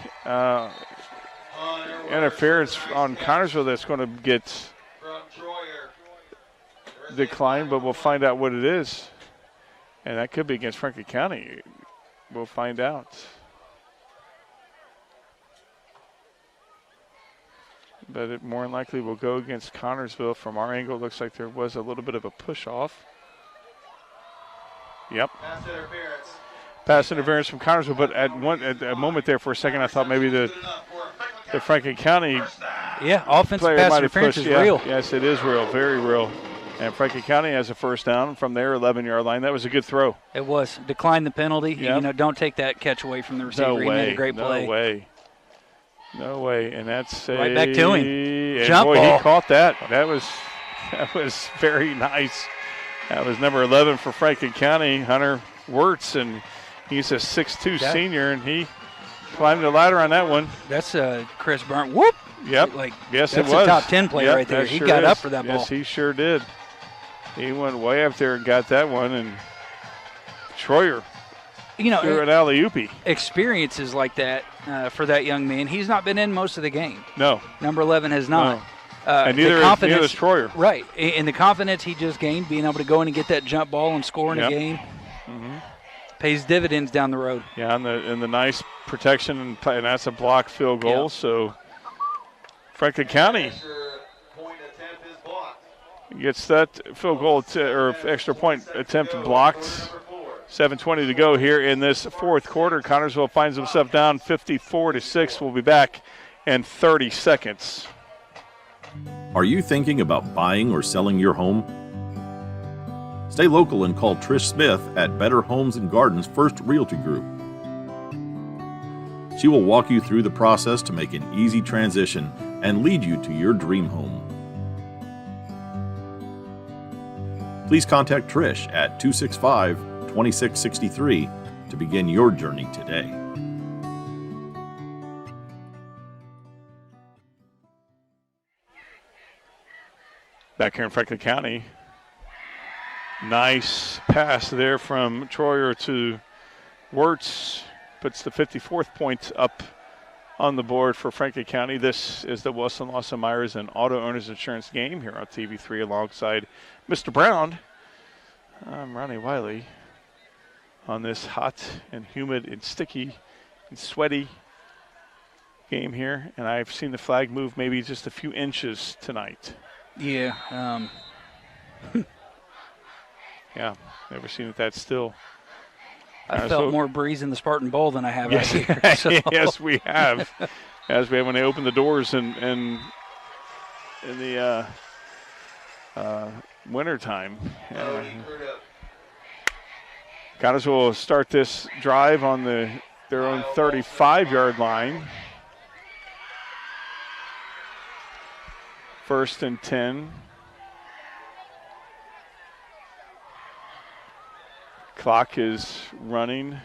interference on Connersville that's going to get declined, but we'll find out what it is. And that could be against Franklin County. We'll find out. But it more than likely will go against Connersville. From our angle, it looks like there was a little bit of a push-off. Yep. Pass interference from Connersville, but at a moment there for a second, I thought maybe the Franklin County offensive pass interference is real. Yes, it is real, very real. And Franklin County has a first down from their 11-yard line. That was a good throw. It was. Decline the penalty. Yep. Don't take that catch away from the receiver. No he way. made a great play. No way. No way. And that's right back to him. And Jump boy, ball. he caught that. That was very nice. That was number 11 for Franklin County, Hunter Wirtz, and he's a 6'2" senior, and he climbed the ladder on that one. That's Chris Burnt. Whoop. Yep. That's it was. a top 10 play right there. He sure got is. up for that ball. Yes, he sure did. He went way up there and got that one, and Troyer threw an alley-oopy. Experiences like that for that young man. He's not been in most of the game. No. Number 11 has not. No. And neither is Troyer. Right. And the confidence he just gained, being able to go in and get that jump ball and score in a game, pays dividends down the road. Yeah, and the nice protection, and that's a blocked field goal. So Franklin County gets that field goal or extra point attempt blocked. 7:20 to go here in this fourth quarter. Connersville finds himself down 54-6. We'll be back in 30 seconds. Are you thinking about buying or selling your home? Stay local and call Trish Smith at Better Homes and Gardens First Realty Group. She will walk you through the process to make an easy transition and lead you to your dream home. Please contact Trish at 265-2663 to begin your journey today. Back here in Franklin County. Nice pass there from Troyer to Wirtz. Puts the 54th point up on the board for Franklin County. This is the Wilson Lawson Myers and Auto Owners Insurance game here on TV3 alongside Mr. Brown. I'm Ronnie Wiley on this hot and humid and sticky and sweaty game here. And I've seen the flag move maybe just a few inches tonight. Yeah. Yeah, never seen it that still. I felt more breeze in the Spartan Bowl than I have out here. So. Yes, we have. As we have when they open the doors in the wintertime. Connersville will start this drive on their own 35-yard line. 1st and 10. Clock is running,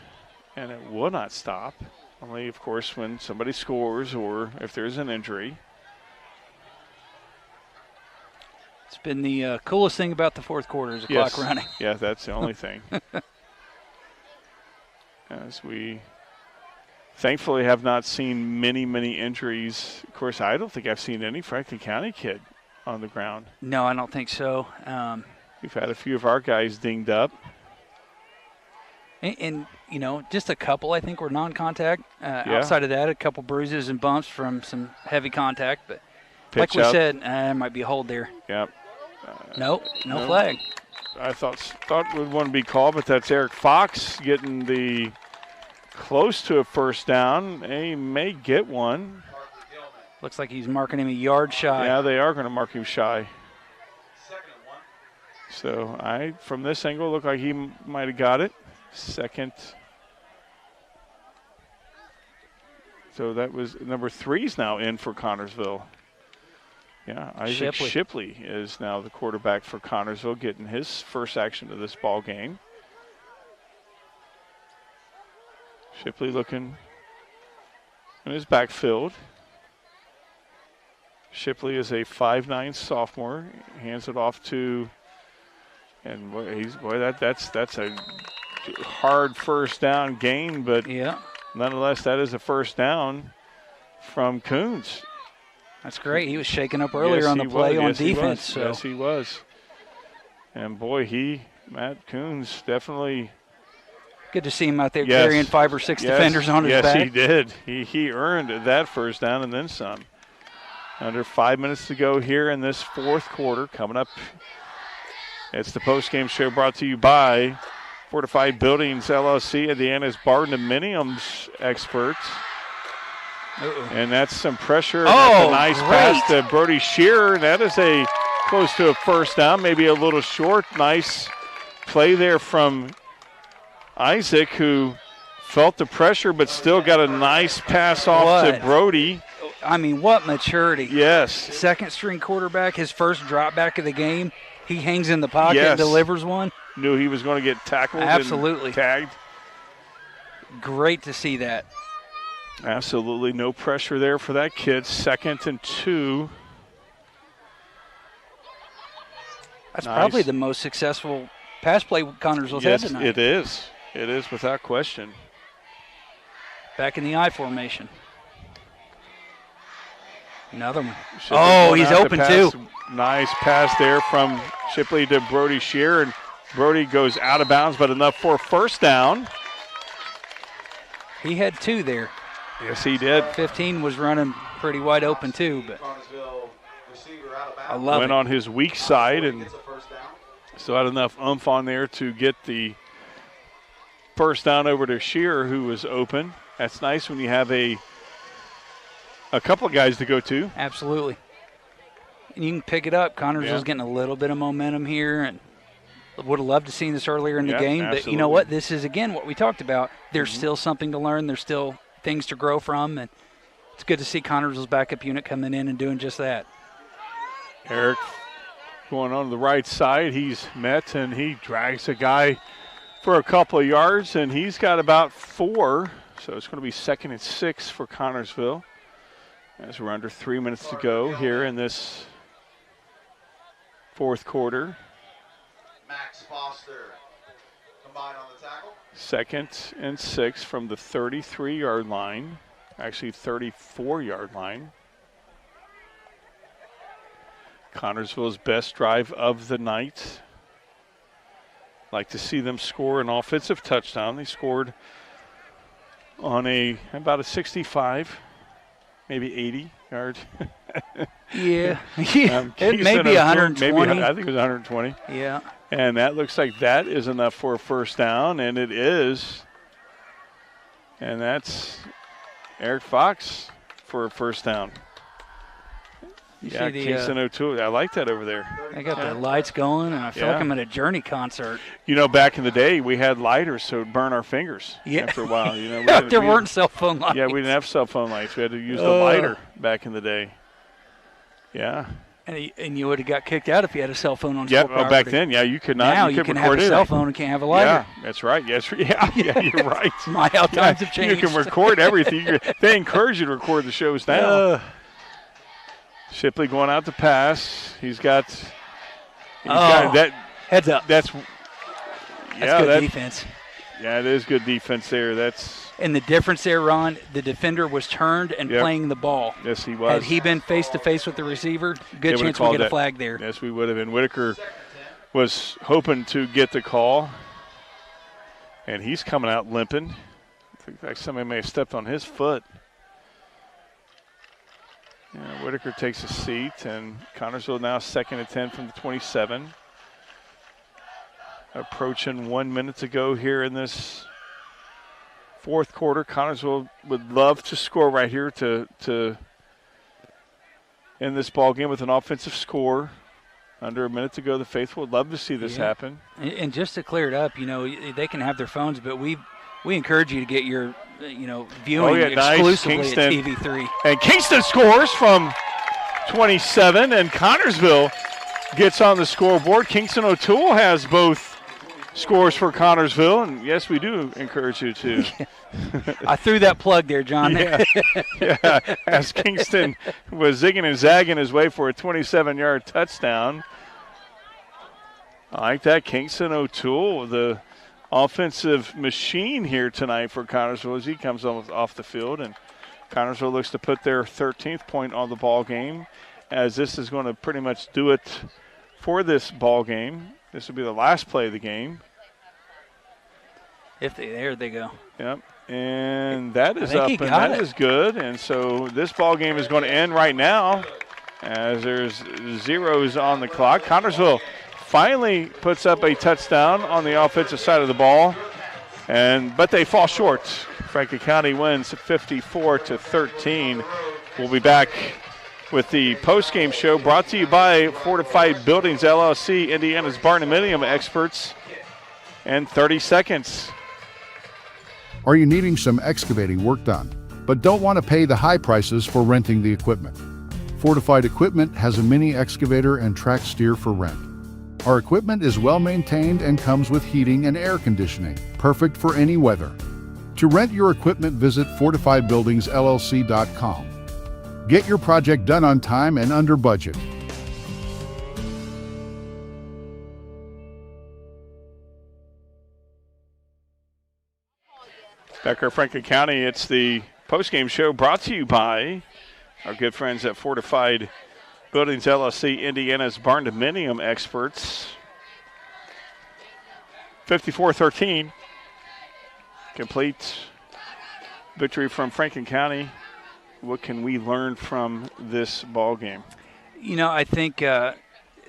and it will not stop. Only, of course, when somebody scores or if there's an injury. It's been the coolest thing about the fourth quarter is the clock running. Yeah, that's the only thing. As we thankfully have not seen many injuries. Of course, I don't think I've seen any Franklin County kid on the ground. No, I don't think so. We've had a few of our guys dinged up. And just a couple, I think, were non-contact. Outside of that, a couple bruises and bumps from some heavy contact. But like we said, it might be a hold there. Yep. No flag. I thought would want to be called, but that's Eric Fox getting the close to a first down. He may get one. Looks like he's marking him a yard shy. Yeah, they are going to mark him shy. So from this angle, looked like he might have got it. Second. So that was number 3's now in for Connersville. Yeah, Isaac Shipley is now the quarterback for Connersville, getting his first action of this ball game. Shipley looking in his backfield. Shipley is a 5'9" sophomore. Hands it off to, and that's a hard first down gain, but nonetheless, that is a first down from Coons. That's great. He was shaking up earlier on the play on defense. So. Yes, he was. And boy, Matt Coons definitely. Good to see him out there carrying 5 or 6 defenders on his back. Yes, he did. He earned that first down and then some. Under 5 minutes to go here in this fourth quarter. Coming up, it's the postgame show brought to you by Fortified Buildings LLC, Indiana's barn-dominiums experts. And that's some pressure. That's a nice pass to Brody Shearer. That is a close to a first down, maybe a little short. Nice play there from Isaac, who felt the pressure but still got a nice pass off to Brody. I mean, what maturity. Yes. Second string quarterback, his first drop back of the game. He hangs in the pocket and delivers one. Knew he was going to get tackled. Absolutely. And tagged. Great to see that. Absolutely no pressure there for that kid. 2nd and 2. That's probably the most successful pass play Connersville's had tonight. Yes, it is. It is without question. Back in the I formation. Another one. Shipley he's open too. Nice pass there from Shipley to Brody Shear, and Brody goes out of bounds, but enough for a first down. He had 2 there. Yes, he did. 15 was running pretty wide open too, but I love Went it. on his weak side and still had enough oomph on there to get the first down over to Shear, who was open. That's nice when you have a couple of guys to go to. Absolutely. And you can pick it up. Connersville's getting a little bit of momentum here, and would have loved to seen this earlier in the game. Absolutely. But you know what? This is, again, what we talked about. There's still something to learn. There's still things to grow from, and it's good to see Connersville's backup unit coming in and doing just that. Eric going on the right side. He's met, and he drags a guy for a couple of yards, and he's got about 4. So it's going to be 2nd and 6 for Connersville as we're under 3 minutes to go here in this fourth quarter. Max Foster combined on the tackle. 2nd and 6 from the 33-yard line, actually 34-yard line. Connersville's best drive of the night. Like to see them score an offensive touchdown. They scored on about a 65, maybe 80-yard. Yeah. It may be 120. Maybe, I think it was 120. Yeah. And that looks like that is enough for a first down, and it is. And that's Eric Fox for a first down. Kingston O'Toole. I like that over there. I got the lights going, and I feel like I'm at a Journey concert. You know, back in the day, we had lighters, so it would burn our fingers after a while. You know, there weren't cell phone lights. Yeah, we didn't have cell phone lights. We had to use the lighter back in the day. Yeah. And you would have got kicked out if you had a cell phone on school property. Back then, you could not. Now you can have a cell phone and can't have a lighter. Yeah, that's right. Yes, yeah, you're right. My how times have changed. You can record everything. They encourage you to record the shows now. Shipley going out to pass. He's got that. Heads up. That's good defense. Yeah, it is good defense there. And the difference there, Ron, the defender was turned and playing the ball. Yes, he was. Had he been face-to-face with the receiver, good chance we get a flag there. Yes, we would have. And Whitaker was hoping to get the call. And he's coming out limping. I think like somebody may have stepped on his foot. Yeah, Whitaker takes a seat, and Connersville now 2nd and 10 from the 27. Approaching 1 minute to go here in this fourth quarter. Connersville would love to score right here to end this ball game with an offensive score. Under a minute to go, the faithful would love to see this happen. And just to clear it up, they can have their phones, but we encourage you to get your viewing exclusively at TV3. And Kingston scores from 27, and Connersville gets on the scoreboard. Kingston O'Toole has both scores for Connersville, and yes, we do encourage you to. I threw that plug there, John. Yeah, as Kingston was zigging and zagging his way for a 27-yard touchdown. I like that. Kingston O'Toole, the offensive machine here tonight for Connersville as he comes off the field, and Connersville looks to put their 13th point on the ball game, as this is going to pretty much do it for this ball game. This will be the last play of the game. There they go. Yep, and that is up, and that is good. And so this ball game is going to end right now, as there's zeros on the clock. Connersville finally puts up a touchdown on the offensive side of the ball, but they fall short. Franklin County wins 54-13. We'll be back with the post-game show brought to you by Fortified Buildings LLC, Indiana's barnuminium experts, and 30 seconds. Are you needing some excavating work done, but don't want to pay the high prices for renting the equipment? Fortified Equipment has a mini excavator and track steer for rent. Our equipment is well maintained and comes with heating and air conditioning, perfect for any weather. To rent your equipment, visit FortifiedBuildingsLLC.com. Get your project done on time and under budget. Becker, Franklin County, it's the postgame show brought to you by our good friends at Fortified Buildings LLC, Indiana's barndominium experts. 54-13. Complete victory from Franklin County. What can we learn from this ball game? You know, I think the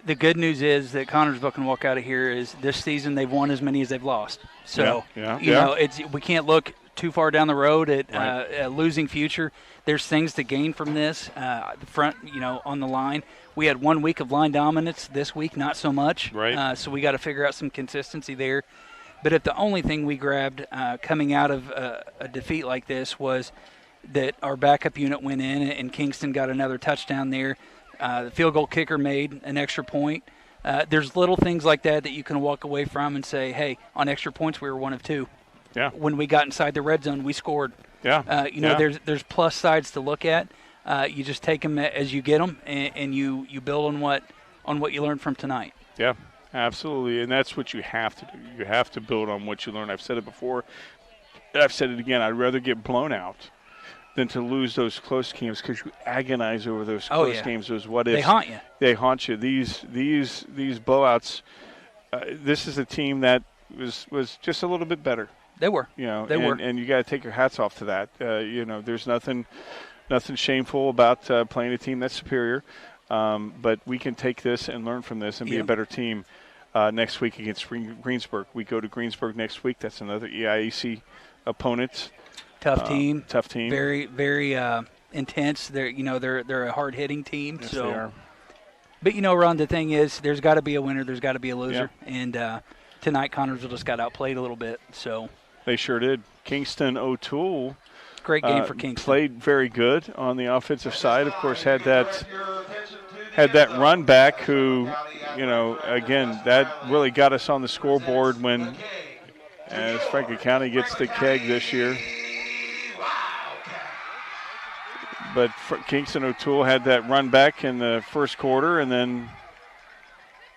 good news is that Connersville can walk out of here is this season they've won as many as they've lost. So, you know, we can't look too far down the road at a losing future. There's things to gain from this. The front, you know, on the line. We had 1 week of line dominance. This week, not so much. Right. So we got to figure out some consistency there. But if the only thing we grabbed coming out of a defeat like this was that our backup unit went in and Kingston got another touchdown there, the field goal kicker made an extra point. There's little things like that you can walk away from and say, hey, on extra points we were 1 of 2. Yeah. When we got inside the red zone, we scored. Yeah. You know, there's plus sides to look at. You just take them as you get them, and you build on what you learned from tonight. Yeah, absolutely, and that's what you have to do. You have to build on what you learned. I've said it before, and I've said it again. I'd rather get blown out than to lose those close games because you agonize over those close games. Those what ifs. They haunt you. They haunt you. These blowouts. This is a team that was just a little bit better. They were. You know, they were. And you got to take your hats off to that. You know, there's nothing shameful about playing a team that's superior. But we can take this and learn from this and be a better team next week against Greensburg. We go to Greensburg next week. That's another EIAC opponent. Tough team. Tough team. Very, very intense. They're a hard-hitting team. Yes, so. they are. But, you know, Ron, the thing is there's got to be a winner. There's got to be a loser. Yeah. And tonight Connersville just got outplayed a little bit. So they sure did. Kingston O'Toole. Great game for Kingston. Played very good on the offensive side. Of course, had that run back who, you know, again, that really got us on the scoreboard when, as Franklin County gets the keg this year. But Kingston O'Toole had that run back in the first quarter and then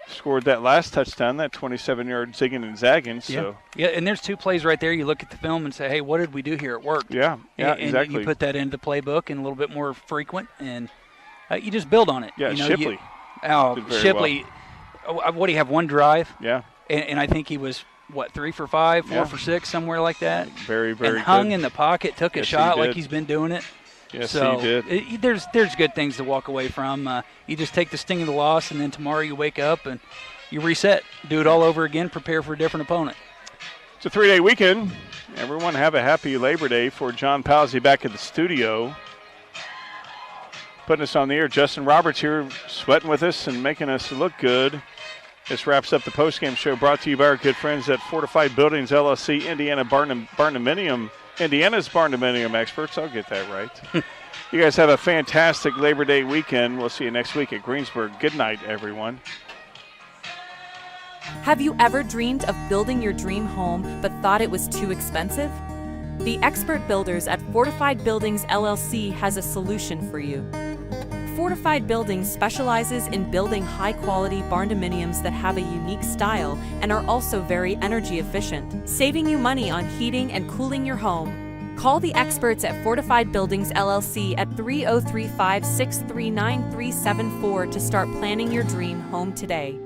scored that last touchdown, that 27-yard zigging and zagging. So. Yeah, and there's 2 plays right there. You look at the film and say, hey, what did we do here? It worked. Yeah, and exactly. You put that into the playbook and a little bit more frequent, and you just build on it. Yeah, you know, Shipley. Shipley, what do you have, 1 drive? Yeah. And I think he was, 3 for 5, 4 for 6, somewhere like that. Very, very and hung good. in the pocket, took a shot like he's been doing it. Yes, so he did. There's good things to walk away from. You just take the sting of the loss, and then tomorrow you wake up and you reset, do it all over again, prepare for a different opponent. It's a 3-day weekend. Everyone have a happy Labor Day. For John Palsy back at the studio, putting us on the air. Justin Roberts here sweating with us and making us look good. This wraps up the postgame show brought to you by our good friends at Fortified Buildings LLC, Indiana's barndominium experts. I'll get that right. You guys have a fantastic Labor Day weekend. We'll see you next week at Greensburg. Good night, everyone. Have you ever dreamed of building your dream home but thought it was too expensive? The expert builders at Fortified Buildings LLC has a solution for you. Fortified Buildings specializes in building high-quality barndominiums that have a unique style and are also very energy efficient, saving you money on heating and cooling your home. Call the experts at Fortified Buildings LLC at 3035-639-374 to start planning your dream home today.